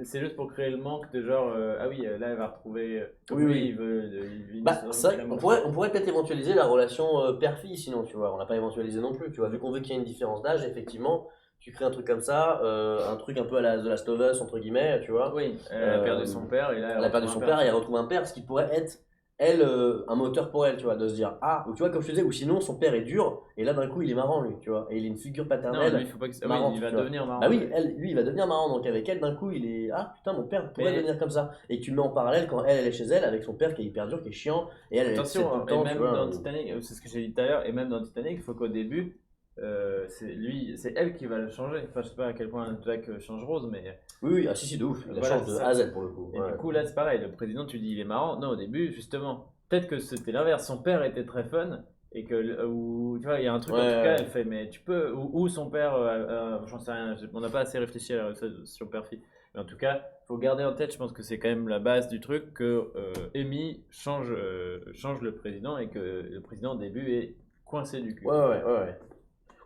C'est juste pour créer le manque de genre, ah oui, là, elle va retrouver. Comme Oui, lui, oui. il vit une Bah, histoire c'est vrai d'amour. on pourrait peut-être éventualiser la relation père-fille, sinon, tu vois. On l'a pas éventualisé non plus, tu vois. Vu qu'on veut qu'il y ait une différence d'âge, effectivement, tu crées un truc comme ça, un truc un peu à la The Last of Us, entre guillemets, tu vois. Oui, elle a perdu son père, et là, Elle a perdu retrouve son un père et elle retrouve un père, ce qui pourrait être, elle, un moteur pour elle, tu vois, de se dire, ah, ou tu vois, comme je te disais, ou sinon son père est dur, et là d'un coup il est marrant, lui, tu vois, et il est une figure Non, paternelle lui, il faut pas que. Ah oui, marrante, il va tu vois. devenir marrant. Bah oui, Ouais. lui il va devenir marrant, donc avec elle d'un coup il est, ah putain, mon père pourrait Mais devenir comme ça. Et tu le mets en parallèle quand elle est chez elle, avec son père qui est hyper dur, qui est chiant, et elle est tout attention, le hein, et temps, tu même vois. dans Titanic, c'est ce que j'ai dit tout à l'heure, et même dans Titanic, il faut qu'au début, c'est elle qui va le changer. Enfin, je sais pas à quel point Jack change Rose, mais. Oui, oui, ah si, si, de ouf, il la Voilà, change de c'est ça. A à Z pour le coup. Et Ouais. du coup, là, c'est pareil. Le président, tu dis, il est marrant. Non, au début, justement, peut-être que c'était l'inverse. Son père était très fun. Et que, ou, tu vois, il y a un truc, Ouais, en tout ouais, cas, ouais. elle fait, mais tu peux, ou son père, j'en sais rien, on n'a pas assez réfléchi à la relation père-fille. Mais en tout cas, faut garder en tête, je pense que c'est quand même la base du truc, que Amy change le président et que le président, au début, est coincé du cul. Ouais, ouais, ouais, ouais.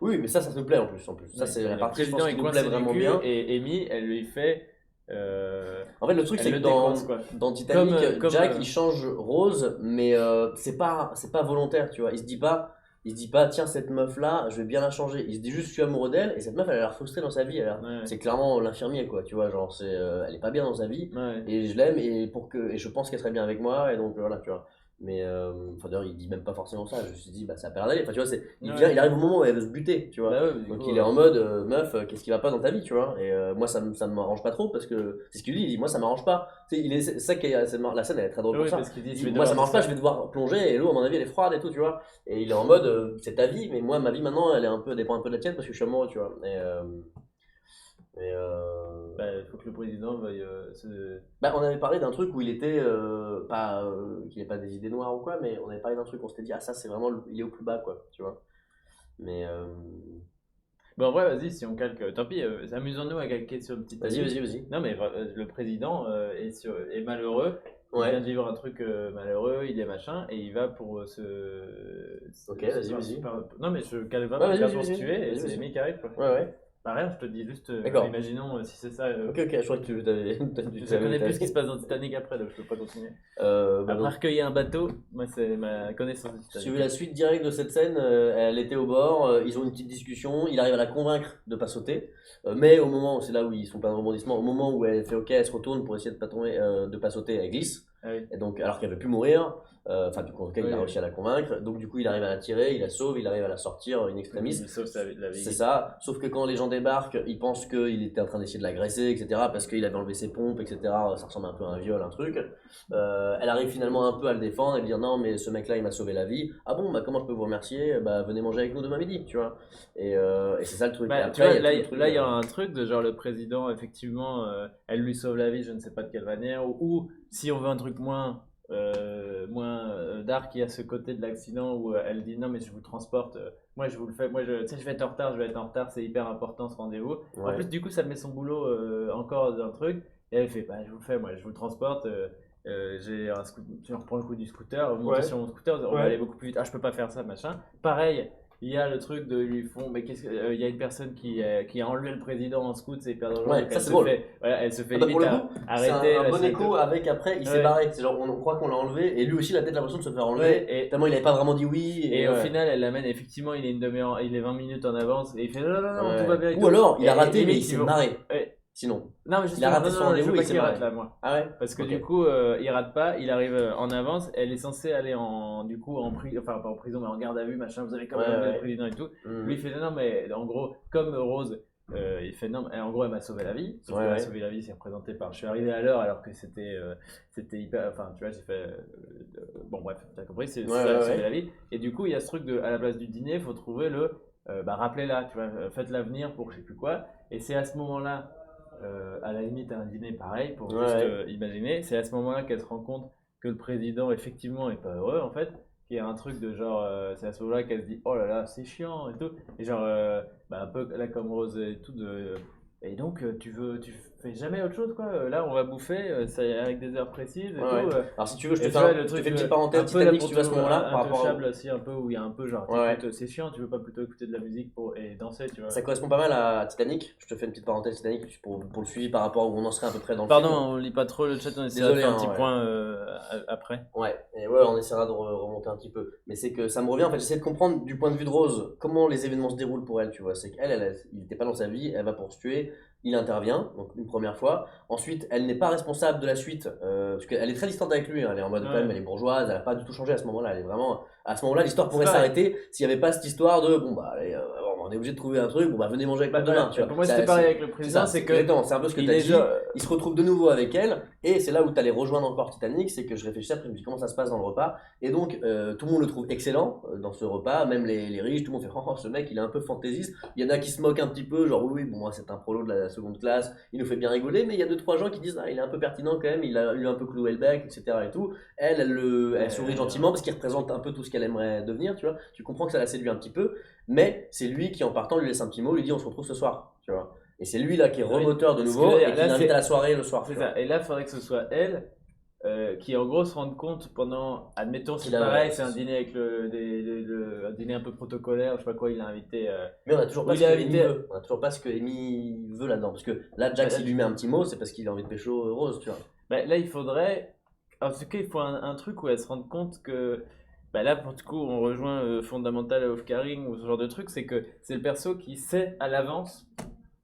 Oui, mais ça nous plaît en plus, en plus. Ça, Ouais, c'est la le partie, je pense, président qui est nous plaît coincé du vraiment cul bien. et Amy, elle lui fait. En fait, le truc, Elle c'est le que décoince, quoi. dans Titanic, Comme, Jack, il change Rose, mais c'est pas volontaire, tu vois. Il se dit pas, tiens, cette meuf-là, je vais bien la changer. Il se dit juste, je suis amoureux d'elle, et cette meuf, elle a l'air frustrée dans sa vie. Ouais, C'est clairement l'infirmier, quoi, tu vois. Genre, elle est pas bien dans sa vie, ouais. et je l'aime, et je pense qu'elle serait bien avec moi, et donc voilà, tu vois. Mais, enfin, d'ailleurs, il dit même pas forcément ça. Je me suis dit, bah, ça a pas l'air d'aller. Enfin, tu vois, Ouais. il arrive au moment où elle veut se buter, tu vois. Bah ouais, du Donc coup, il est en mode meuf, qu'est-ce qui va pas dans ta vie, tu vois? Et moi ça m'arrange pas trop parce que c'est ce qu'il dit, il dit moi ça m'arrange pas. Tu sais, c'est ça qui est, la scène elle est très drôle oui, pour ça. parce qu'il dit, Il je dit vais moi ça devoir m'arrange pas, je te vais devoir plonger et l'eau à mon avis elle est froide et tout, tu vois? Et il est en mode c'est ta vie, mais moi ma vie maintenant elle est un peu dépend un peu de la tienne parce que je suis amoureux, tu vois? Et Bah, il faut que le président veuille bah, on avait parlé d'un truc où il était pas qu'il n'ait pas des idées noires ou quoi, mais on avait parlé d'un truc, on s'était dit ah ça c'est vraiment il est au plus bas quoi, tu vois? Mais Bon, en vrai, vas-y, si on calque, tant pis, amusons-nous à calquer sur le vas-y, Titanic. vas-y, vas-y. Non, mais le président est malheureux. Il vient Ouais. de vivre un truc malheureux, il est machin, et il va pour Ok, vas-y, vas-y. Non, mais je cale Ouais, vraiment, vas-y, il va vas-y, pour se vas-y. tuer, et Vas-y, c'est vas-y. Amy qui arrive, quoi. Ouais, ouais. Bah rien, je te dis juste, D'accord. imaginons si c'est ça. Ok, je crois que tu t'avais. Je connais plus ce qui se passe dans Titanic après, donc je peux pas continuer. Bah Après non. recueillir un bateau, moi c'est ma connaissance de Si tu Titanic. veux la suite directe de cette scène, elle était au bord, ils ont une petite discussion, il arrive à la convaincre de pas sauter, mais au moment, c'est là où ils sont pas de rebondissement, au moment où elle fait ok, elle se retourne pour essayer de pas tomber, de pas sauter, elle glisse, Ah oui. et donc alors qu'elle veut plus mourir, enfin du coup en tout cas il a Oui. réussi à la convaincre, donc du coup il arrive à la tirer, il la sauve, il arrive à la sortir in Il extremis. sauve la vie. C'est ça, sauf que quand les gens débarquent, ils pensent qu'il était en train d'essayer de l'agresser, etc. Parce qu'il avait enlevé ses pompes, etc. Ça ressemble un peu à un viol, un truc. Elle arrive finalement un peu à le défendre et lui dire non, mais ce mec-là, il m'a sauvé la vie. Ah bon, bah comment je peux vous remercier? Bah venez manger avec nous demain midi, tu vois. Et c'est ça le truc. Et Bah, tu après, vois, il y a tout le truc, là, il y a un truc de genre le président, effectivement, elle lui sauve la vie, je ne sais pas de quelle manière, ou si on veut un truc moins dark, il y a ce côté de l'accident où elle dit non, mais je vous transporte, moi je vous le fais, tu sais, je vais être en retard, c'est hyper important ce rendez-vous. En Ouais. plus, du coup, ça met son boulot encore dans le truc, et elle fait, bah, je vous le fais, moi je vous le transporte. J'ai un je reprends le coup du scooter, montez Ouais. sur mon scooter, on va Ouais. aller beaucoup plus vite. Ah, je peux pas faire ça, machin. Pareil, il y a le truc de lui font, mais il y a une personne qui a enlevé le président en scout, c'est hyper dangereux. Ouais, donc ça, c'est drôle. elle se fait Ah bah, pour limite le coup, c'est arrêter. un la bon suite. écho avec après, il s'est Ouais. barré. C'est genre, on croit qu'on l'a enlevé, et lui aussi, il a peut-être l'impression de se faire enlever, Ouais, et- tellement il avait pas vraiment dit oui. Et au ouais. final, elle l'amène, effectivement, il est une demi-heure, il est 20 minutes en avance, et il fait non, non, non, Ouais. tout va bien. et Ou tout. alors, il a Et raté, mais limite, il s'est ils vont- marré. Ouais. Sinon. Non, mais Il a justement, raté non, son non, je rendez-vous, veux il pas s'est qu'il barré. rate là, moi. Ah ouais? Parce que Ok. du coup, il rate pas, il arrive en avance, elle est censée aller enfin pas en prison, mais en garde à vue, machin, vous avez quand même Ouais, enlevé ouais. le président et tout. Mhm. Lui, il fait non, mais en gros, comme Rose, il fait non, mais en gros, elle m'a sauvé la vie. Sauf Ouais, qu'elle m'a ouais. sauvé la vie, c'est représenté par je suis arrivé à l'heure alors que c'était hyper. Enfin, tu vois, j'ai fait. Bon, bref, t'as compris, c'est Ouais, ça, elle a ouais, sauvé ouais. la vie. Et du coup, il y a ce truc de, à la place du dîner, il faut trouver le. Bah, rappelez-la, tu vois, faites-la venir pour je sais plus quoi. Et c'est à ce moment-là, à la limite, à un dîner pareil, pour Ouais, juste ouais. imaginer, c'est à ce moment-là qu'elle se rend compte que le président, effectivement, est pas heureux, en fait. Qu'il y a un truc de genre, c'est à ce moment-là qu'elle se dit, oh là là, c'est chiant et tout. Et genre, bah, un peu là comme Rose et tout, et donc, tu fais jamais autre chose, quoi. Là, on va bouffer, avec des heures précises et Ouais, tout. ouais. Alors si tu veux, je Et te tu fais, vois, je le te truc, fais une petite un parenthèse peu la Titanic si tu veux à ce moment-là par rapport intouchable aussi, un peu, où il y a un peu genre, Ouais. t'écoutes, c'est chiant, tu veux pas plutôt écouter de la musique et danser, tu vois. Ça correspond pas mal à Titanic. Je te fais une petite parenthèse Titanic pour le suivi par rapport à où on en serait à peu près dans le Pardon, film. on lit pas trop le chat, on essaiera de Désolé, faire un hein, petit ouais. point après. Ouais, et ouais, on essaiera de remonter un petit peu. Mais c'est que ça me revient, en fait, j'essaie de comprendre du point de vue de Rose comment les événements se déroulent pour elle, tu vois. C'est qu'elle, il n'était pas dans sa vie, elle va pour se tuer, il intervient, donc une première fois. Ensuite, elle n'est pas responsable de la suite, parce qu'elle est très distante avec lui, hein. Elle est en mode Ouais. quand même, elle est bourgeoise, elle a pas du tout changé à ce moment-là. Elle est vraiment, à ce moment-là, l'histoire pourrait C'est pareil. s'arrêter s'il n'y avait pas cette histoire de, bon bah, allez, on est obligé de trouver un truc, bon bah, venez manger avec Bah, nous demain, voilà. tu vois. Pour moi, Ça, c'était pareil avec le c'est président, ça, c'est que exactement, c'est un peu ce que il tu as est dit. genre, Il se retrouve de nouveau avec elle, et c'est là où tu allais rejoindre encore Titanic, c'est que je réfléchissais après, je me dis comment ça se passe dans le repas, et donc tout le monde le trouve excellent dans ce repas, même les riches, tout le monde fait oh ce mec il est un peu fantaisiste, il y en a qui se moquent un petit peu, genre oui, bon moi c'est un prolo de la seconde classe, il nous fait bien rigoler, mais il y a 2-3 gens qui disent ah il est un peu pertinent quand même, il a lui un peu cloué le bec, etc. et tout, elle sourit gentiment parce qu'il représente un peu tout ce qu'elle aimerait devenir, tu vois, tu comprends que ça la séduit un petit peu, mais c'est lui qui en partant lui laisse un petit mot, lui dit on se retrouve ce soir, tu vois. Et c'est lui là qui est Oui, remoteur de parce nouveau que et qui là, l'invite c'est- à la soirée le soir. c'est tu vois. ça. Et là, il faudrait que ce soit elle qui, en gros, se rende compte pendant. Admettons, c'est Qu'il a- pareil, c'est un dîner avec un dîner un peu protocolaire, je sais pas quoi, il a invité. Mais on a toujours pas Oui, ce il que a Amy invité- veut. On a toujours pas ce que Amy veut là-dedans. Parce que là, Jack, s'il lui met un petit mot, c'est parce qu'il a envie de pécho Rose, tu vois. Bah, là, il faudrait. En tout cas, il faut un truc où elle se rende compte que. Bah là, pour du coup, on rejoint Fundamental of Caring ou ce genre de truc, c'est que c'est le perso qui sait à l'avance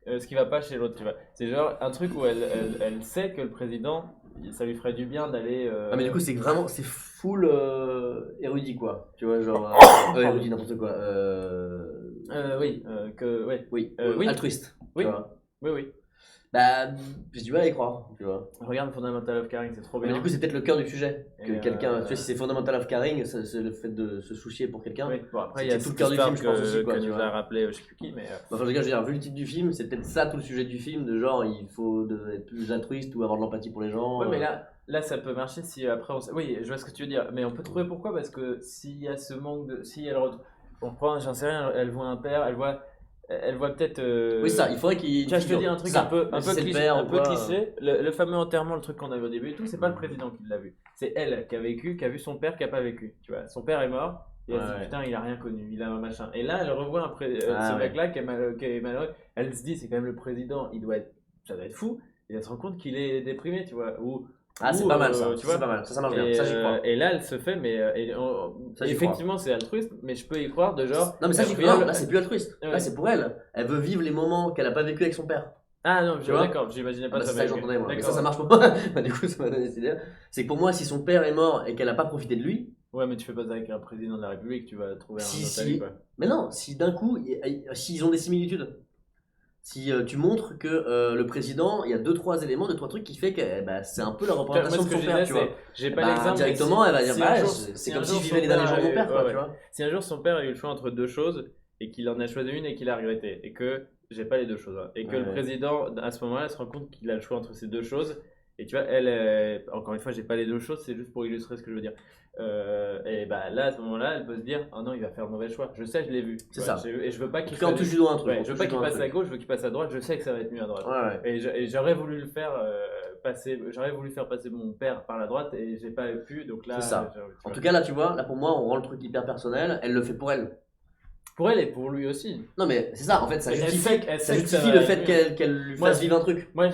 ce qui va pas chez l'autre, tu vois. C'est genre un truc où elle sait que le président, ça lui ferait du bien d'aller. Ah, mais du coup, c'est vraiment, c'est full érudit, quoi. Tu vois, genre. Érudit, n'importe quoi. Oui, Oui, oui. altruiste. Oui. Tu vois. Oui. Bah, j'ai du mal à y croire, tu vois. Regarde Fundamental of Caring, c'est trop Mais bien. du coup, c'est peut-être le cœur du sujet. Que Et, quelqu'un, tu vois, si c'est Fundamental of Caring, c'est le fait de se soucier pour quelqu'un. Oui, bon, après, C'est il y a tout le cette cœur du histoire film, je pense aussi, quoi, que tu nous vois. a rappelé, je sais plus qui, mais. Enfin, je veux dire, vu le titre du film, c'est peut-être ça tout le sujet du film, de genre, il faut être plus altruiste ou avoir de l'empathie pour les gens. Ouais, mais là, ça peut marcher si après Oui, je vois ce que tu veux dire, mais on peut trouver pourquoi, parce que s'il y a ce manque de. Si elle. On prend, j'en sais rien, elle voit un père, elle voit peut-être. Oui, ça, il faudrait qu'il. Tu vois, je te dis un truc ça, un peu même si c'est le cliché. père Un ou peu quoi. cliché. Le fameux enterrement, le truc qu'on avait au début et tout, c'est pas le président qui l'a vu. C'est elle qui a vécu, qui a vu son père qui a pas vécu. Tu vois, son père est mort Et elle se dit Ouais. putain, il a rien connu, il a un machin. Et là, elle revoit Ah ce ouais. mec-là qui est malheureux. Elle se dit, c'est quand même le président, ça doit être fou. Et elle se rend compte qu'il est déprimé, tu vois. Ah, c'est pas mal ça. Tu C'est vois. pas mal. Ça marche bien. Ça, j'y crois. Et là, elle se fait, Ça, j'y effectivement, c'est altruiste, mais je peux y croire de genre. Non, mais ça, elle j'y viole- crois. Là, c'est plus altruiste. Ouais. Là, c'est pour elle. Elle veut vivre les moments qu'elle a pas vécu avec son père. Ah non, Tu vois. d'accord, j'imaginais Ah pas bah, ça. c'est ça que mais- j'entendais moi. Mais d'accord. ça marche pour moi. Bah, du coup, ça m'a donné cette idée. C'est que pour moi, si son père est mort et qu'elle a pas profité de lui, Ouais, mais tu fais pas ça avec un président de la République, tu vas trouver un Si, autre si. ami, quoi. mais non, si d'un coup, s'ils ont des similitudes, si tu montres que le président, il y a 2-3 éléments, 2-3 trucs qui fait que bah, c'est un peu la Moi, représentation ce de que son je père, disais, tu vois. c'est, j'ai pas Bah, l'exemple, mais directement, elle va dire, si bah, un jour- c'est si un comme jour si je son vivais les derniers jours de mon père père, quoi, ouais, tu vois. Si un jour son père a eu le choix entre deux choses et qu'il en a choisi une et qu'il a regretté, et que j'ai pas les deux choses, hein, et que le Ouais. président, à ce moment-là, se rend compte qu'il a le choix entre ces deux choses, et tu vois, encore une fois, j'ai pas les deux choses, c'est juste pour illustrer ce que je veux dire. Et bah là, à ce moment-là, elle peut se dire, oh non, il va faire le mauvais choix. Je sais, je l'ai vu. tu C'est vois, ça. Et je veux pas En qu'il tout cas, on touche du doigt un truc. Ouais, on je veux touche pas du qu'il doigt un passe à truc. gauche, je veux qu'il passe à droite, je sais que ça va être mieux à droite. Ouais, ouais. Et j'aurais voulu le faire j'aurais voulu faire passer mon père par la droite et j'ai pas pu, donc là. C'est ça. tu En vois. tout cas, là, tu vois, là pour moi, on rend le truc hyper personnel. Elle le fait pour elle. Pour elle et pour lui aussi. Non, mais c'est ça, en fait, ça Elle justifie, sait que ça justifie va le être fait mieux. qu'elle lui Moi, fasse vivre un truc. Moi,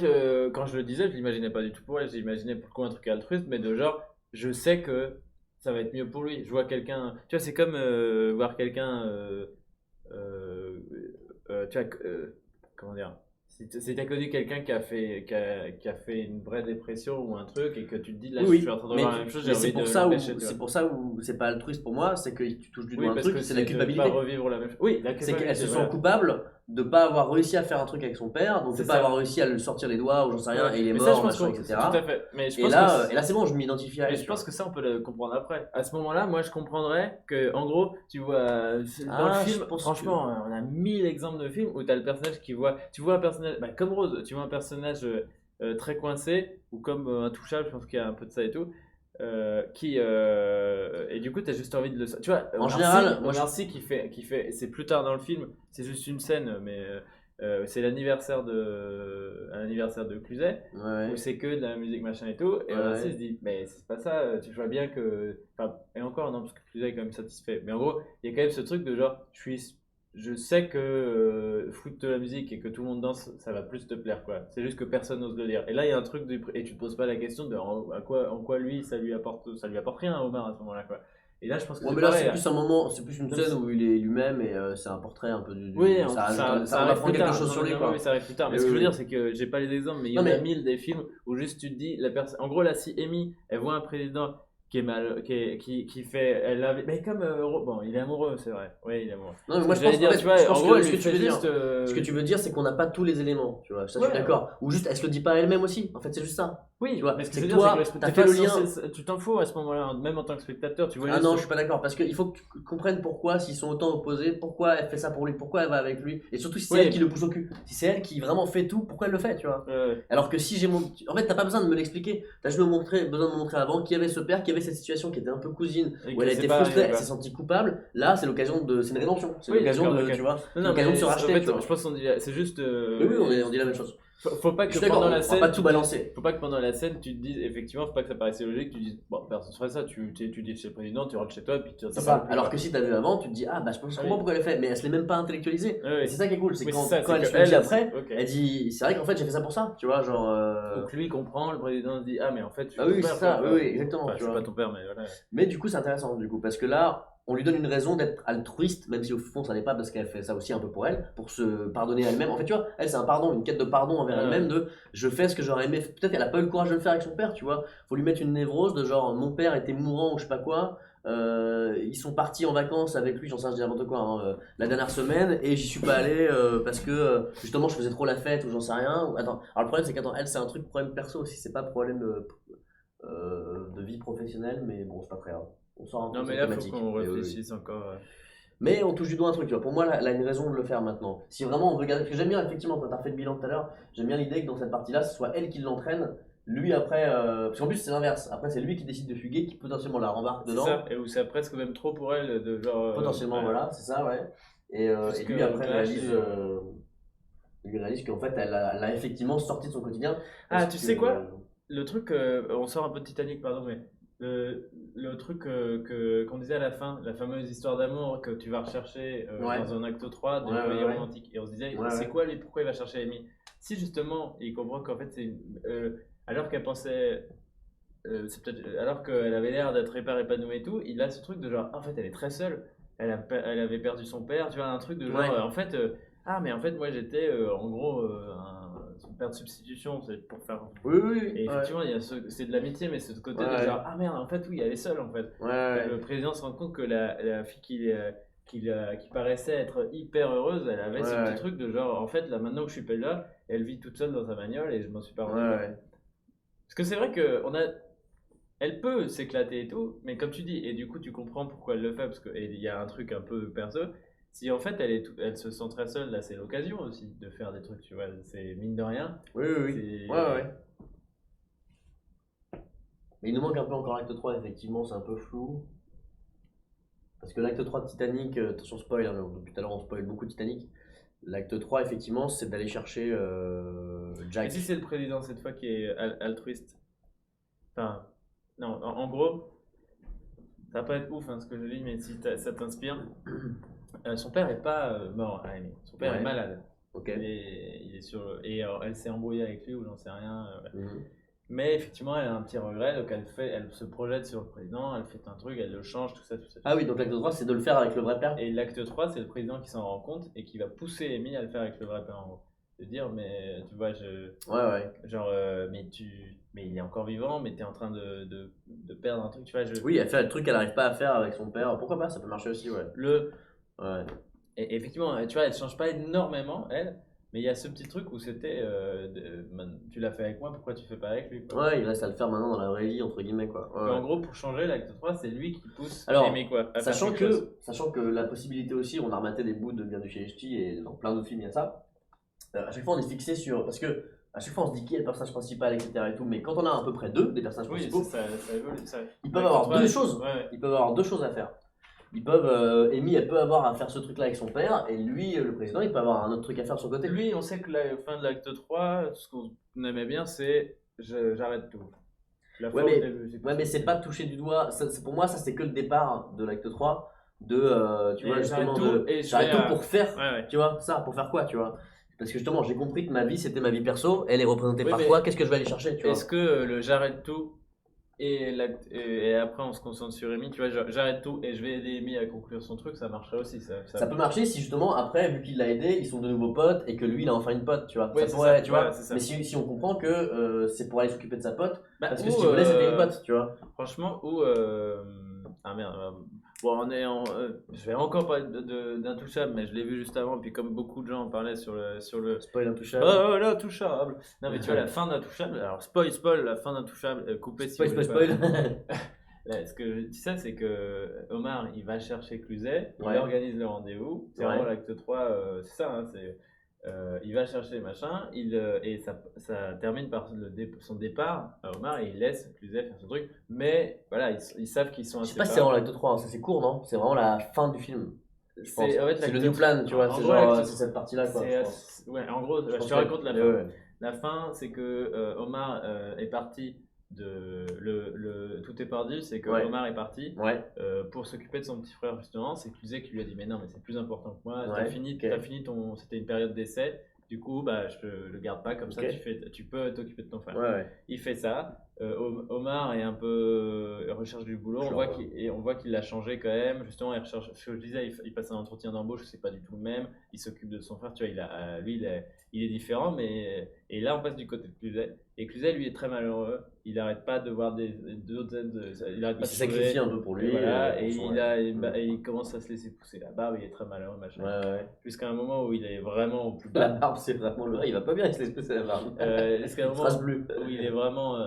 quand je le disais, je l'imaginais pas du tout pour elle, j'imaginais pourquoi un truc altruiste, mais de genre, je sais que ça va être mieux pour lui. Je vois quelqu'un, tu vois, c'est comme voir quelqu'un, tu vois, comment dire, si t'as connu quelqu'un qui a fait une vraie dépression ou un truc et que tu te dis là, je Oui, suis en train de mais, voir la même chose, j'ai mais envie c'est pour de ça où l'empêcher, tu vois. c'est pour ça où c'est pas altruiste pour moi, c'est que tu touches du Oui, doigt un parce truc, que c'est la de culpabilité. pas revivre la même chose. Oui, la C'est culpabilité. qu'elle se sent voilà. coupable de pas avoir réussi à faire un truc avec son père, donc de C'est pas ça. avoir réussi à lui sortir les doigts ou j'en sais rien, Ouais. et il est Mais ça, mort, je pense machin, que etc. tout à fait. Mais je Et pense là, que et là c'est bon, je m'identifie à mais elle. je tu pense vois. que ça, on peut le comprendre après. À ce moment-là, moi, je comprendrais que, en gros, tu vois, dans le Ah, film, je pense franchement, on a 1000 exemples de films où tu as le personnage tu vois un personnage, bah, comme Rose, tu vois un personnage très coincé, ou comme Intouchable, je pense qu'il y a un peu de ça et tout, et du coup, tu as juste envie de le. Tu vois, En général, moi, Omar Sy c'est plus tard dans le film, c'est juste une scène, mais c'est l'anniversaire de Cluzet Ouais. où c'est que de la musique machin et tout, et Ouais. on se dit mais c'est pas ça, tu vois bien que, enfin, et encore non parce que Cluzet est quand même satisfait, mais en gros il y a quand même ce truc de genre je sais que foutre de la musique et que tout le monde danse ça va plus te plaire, quoi, c'est juste que personne n'ose le dire, et là il y a un truc et tu te poses pas la question de en quoi lui ça lui apporte rien à Omar à ce moment-là, quoi. Et là je pense que Ouais, c'est mais là pareil, c'est plus un moment, c'est plus une Comme scène si- où il est lui-même et c'est un portrait un peu Oui, ça ça on arrive apprend plus quelque tard. chose Non, sur non, lui, non, quoi. oui, ça arrive plus tard. Mais Oui, ce que je veux oui. dire, c'est que j'ai pas les exemples, mais il y Non, en a mais- 1000 des films où juste tu te dis, en gros, là, si Amy, elle voit un président qui est mal, qui fait, mais comme, bon, il est amoureux, c'est vrai. Oui, il est amoureux. Non, mais moi Ce je que pense, j'allais dire, en fait, tu vois, je en pense gros, que elle ce lui que tu fait veux dire, juste, ce que tu veux dire, c'est qu'on n'a pas tous les éléments, tu vois. Ça, je Ouais, suis d'accord. Ou juste, elle se le dit pas elle-même aussi. En fait, c'est juste ça. oui, tu vois, mais ce que c'est je veux que dire, toi, c'est que t'as t'es fait pas le lien. tu t'en fous à ce moment-là, même en tant que spectateur, tu vois Ah juste. non, je suis pas d'accord. Parce qu'il faut que tu comprennes pourquoi, s'ils sont autant opposés, pourquoi elle fait ça pour lui, pourquoi elle va avec lui. Et surtout si c'est Oui. elle qui le pousse au cul. Si c'est elle qui vraiment fait tout, pourquoi elle le fait, tu vois. Alors que si j'ai mon. En fait, t'as pas besoin de me l'expliquer. T'as juste besoin de me montrer avant qu'il y avait ce père, qu'il y avait cette situation qui était un peu cousine, Et où que elle a c'est été pas frustrée, arrivé, elle quoi. s'est sentie coupable. Là, c'est l'occasion de. C'est une rédemption. C'est Oui, l'occasion d'accord, de. ok. Tu vois. Non, C'est non, l'occasion de mais se en racheter, fait, tu vois. je pense qu'on dit, c'est juste. Oui, on dit la même chose. Faut pas Je que suis d'accord, pendant on la va scène, pas tout balancer. faut pas que pendant la scène tu te dises, effectivement, faut pas que ça paraisse logique, tu dises bon, personne ferait ça, tu dis chez le président, tu rentres chez toi, puis C'est parle ça. plus, Alors quoi. que si t'as vu avant, tu te dis ah bah je comprends Oui. pourquoi elle le fait, mais elle se l'est même pas intellectualisé. Oui, oui. Et c'est ça qui est cool, c'est Oui, quand, c'est ça, quand c'est elle que se le dit elle, après, ok. elle dit c'est vrai qu'en fait j'ai fait ça pour ça, tu vois, genre. Donc lui il comprend, le président se dit ah mais en fait tu Ah es oui, ton c'est père, ça, quoi. oui, exactement. Enfin, tu je suis vois. pas ton père, mais voilà. Mais du coup c'est intéressant du coup parce que là on lui donne une raison d'être altruiste, même si au fond ça n'est pas parce qu'elle fait ça aussi un peu pour elle, pour se pardonner elle-même. En fait tu vois, elle c'est un pardon, une quête de pardon envers Ouais. elle-même de je fais ce que j'aurais aimé. Peut-être qu'elle a pas eu le courage de le faire avec son père, tu vois. Faut lui mettre une névrose de genre mon père était mourant ou je sais pas quoi. Ils sont partis en vacances avec lui, j'en sais, je dis n'importe quoi, hein, la dernière semaine et j'y suis pas allé parce que justement je faisais trop la fête ou j'en sais rien. Attends, alors le problème c'est qu'attends, elle c'est un truc problème perso aussi, c'est pas problème de vie professionnelle, mais bon c'est pas très grave. On sort un peu Non de mais cette là faut thématique. qu'on Mais oui, oui. réfléchisse encore. Mais on touche du doigt un truc, tu vois. Pour moi, elle a une raison de le faire maintenant. Si vraiment on veut garder. Parce que j'aime bien, effectivement, quand tu as fait le bilan tout à l'heure, j'aime bien l'idée que dans cette partie-là, ce soit elle qui l'entraîne. Lui, après. Parce qu'en plus, c'est l'inverse. Après, c'est lui qui décide de fuguer, qui potentiellement la rembarque C'est dedans. ça, et où c'est presque même trop pour elle de genre. Potentiellement, ouais. voilà, c'est ça, ouais. Et Puisque lui, après, Clash, réalise qu'en fait, elle a effectivement sorti de son quotidien. Ah, Parce tu que, sais quoi? Le truc, on sort un peu de Titanic, pardon, mais le truc qu'on disait à la fin, la fameuse histoire d'amour que tu vas rechercher Ouais. dans un acte 3 de Ouais, comédie ouais. romantique. Et on se disait, Ouais, c'est ouais. quoi lui, pourquoi il va chercher Amy? Si justement, il comprend qu'en fait, alors qu'elle pensait, c'est peut-être, alors qu'elle avait l'air d'être hyper épanouie et tout, il a ce truc de genre, en fait, elle est très seule. Elle avait perdu son père, tu vois, un truc de genre, Ouais. en fait, ah, mais en fait, moi j'étais en gros son père de substitution, c'est pour faire. Oui, oui, oui. Et effectivement, il y a c'est de l'amitié, mais c'est ce côté de Ouais. genre, ah merde, en fait, oui, elle est seule en fait. Ouais, Que le ouais. président se rend compte que la fille qui paraissait être hyper heureuse, elle avait Ouais, ce petit ouais. truc de genre, en fait, là maintenant que je suis pas là, elle vit toute seule dans sa bagnole et je m'en suis pas rendu Ouais, compte. ouais. Parce que c'est vrai que elle peut s'éclater et tout, mais comme tu dis, et du coup tu comprends pourquoi elle le fait, parce qu'il y a un truc un peu perso. Si en fait elle se sent très seule, là c'est l'occasion aussi de faire des trucs, tu vois, c'est mine de rien. Oui, oui, oui. C'est. Ouais, ouais. Mais il nous manque un peu encore l'acte 3, effectivement, c'est un peu flou. Parce que l'acte 3 de Titanic, attention spoil, hein, depuis tout à l'heure on spoil beaucoup Titanic. L'acte 3, effectivement, c'est d'aller chercher Et Jack. si c'est le président cette fois qui est altruiste? Enfin, non, en gros, ça va pas être ouf hein, ce que je dis, mais si ça t'inspire, son père est pas mort, Amy. Son père est Ouais, malade. ok. Il est sur, et elle s'est embrouillée avec lui ou j'en sais rien. Mhm. Mais effectivement, elle a un petit regret, donc elle se projette sur le président, elle fait un truc, elle le change, tout ça, tout ça. Ah oui, donc l'acte 3, c'est de le faire avec le vrai père. Et l'acte 3, c'est le président qui s'en rend compte et qui va pousser Amy à le faire avec le vrai père en gros. De dire, mais tu vois, Ouais, ouais. genre, mais il est encore vivant, mais t'es en train de perdre un truc, tu vois. Oui, elle fait le truc qu'elle n'arrive pas à faire avec son père. Pourquoi pas, ça peut marcher aussi, ouais. Le, Ouais. et effectivement, tu vois, elle change pas énormément, elle, mais il y a ce petit truc où c'était, tu l'as fait avec moi, pourquoi tu fais pas avec lui, quoi. Ouais, il reste à le faire maintenant dans la vraie vie, entre guillemets, quoi. Ouais, Que en ouais. gros, pour changer l'acte 3, c'est lui qui pousse Alors, Amy, quoi, à faire sachant quelque chose. sachant que la possibilité aussi, on a rematé des bouts de Bien du chez HT et dans plein d'autres films, il y a ça. À chaque fois, on est fixé sur. Parce que à chaque fois, on se dit qui est le personnage principal, etc. Et tout, mais quand on a à peu près deux des personnages Oui, principaux, ça évolue, ça. ils peuvent L'acte avoir 3, deux choses. ouais. Ils peuvent avoir deux choses à faire. Ils peuvent. Amy, elle peut avoir à faire ce truc-là avec son père, et lui, le président, il peut avoir un autre truc à faire de son côté. Lui, on sait que la fin de l'acte 3, ce qu'on aimait bien, c'est j'arrête tout. La Ouais, fois où mais, j'ai ouais, mais c'est pas touché du doigt. Pour moi, ça, c'est que le départ de l'acte 3. Tu Et vois, j'arrête justement, tout et je j'arrête vais tout pour faire. Ouais, ouais. Tu vois, ça, pour faire quoi, tu vois. Parce que justement, j'ai compris que ma vie, c'était ma vie perso. Elle est représentée Oui, par mais quoi? Qu'est-ce que je vais aller chercher, tu vois. est-ce que le j'arrête tout et après on se concentre sur Amy, tu vois, j'arrête tout et je vais aider Amy à conclure son truc, ça marcherait aussi. Ça peut marcher si justement, après, vu qu'il l'a aidé, ils sont de nouveaux potes et que lui, il a enfin une pote, tu vois. Ouais, Ça c'est pourrait, ça, tu voilà, vois. c'est ça. Mais si on comprend que c'est pour aller s'occuper de sa pote, Bah, parce que ou, ce qu'il voulait, c'était une pote, tu vois. franchement, ou. Ah merde. Bon, je vais encore parler d'Intouchable, mais je l'ai vu juste avant, puis comme beaucoup de gens en parlaient sur le. Spoil intouchable. Oh, l'Intouchable! Non, mais tu vois, la fin d'Intouchable, alors spoil, la fin d'Intouchable, coupé si Spoil, vous spoil, voulez pas. spoil. Là, ce que je dis ça, c'est que Omar, il va chercher Cluzet, il Ouais. organise le rendez-vous. C'est Ouais. vraiment l'acte 3, c'est ça, hein, il va chercher machin, et ça termine par son départ à Omar, et il laisse Cluzet faire son truc. Mais voilà, ils savent qu'ils sont Je sais pas si c'est vraiment l'acte 3, hein, ça c'est court, non? C'est vraiment la fin du film. Je pense. En fait, C'est le l'acte new plan, tu vois. en C'est gros, genre, l'acte- c'est cette partie-là, quoi. Je pense. Ouais, en gros, je pense te que- raconte la mais fin. ouais. La fin, c'est que Omar est parti de tout est perdu, c'est que Ouais. Omar est parti Ouais. pour s'occuper de son petit frère justement. C'est Cluzet qui lui a dit mais non mais c'est plus important que moi. Ouais, T'as ok. fini c'était une période d'essai. Du coup bah je te le garde pas comme ça. Ok. Tu peux t'occuper de ton frère. Ouais, ouais. Il fait ça. Omar est un peu recherche du boulot. Genre, On voit qu'il l'a changé quand même. Justement, il recherche. Ce que je disais, il passe un entretien d'embauche. C'est pas du tout le même. Il s'occupe de son frère. Tu vois, il est différent. Mais et là, on passe du côté de Cluzet. Et Cluzet, lui, est très malheureux. Il arrête pas de voir d'autres aides. Il arrête Il pas s'est de sacrifié sauver. un peu pour Et lui. voilà. Et pour son- et il commence à se laisser pousser la barbe. Il est très malheureux, machin. Ouais, ouais. Jusqu'à un moment où il est vraiment au plus La bas. barbe, c'est vraiment le. Il va pas bien, il se laisse pousser la barbe. Jusqu'à un Il se rase moment bleu. où il est vraiment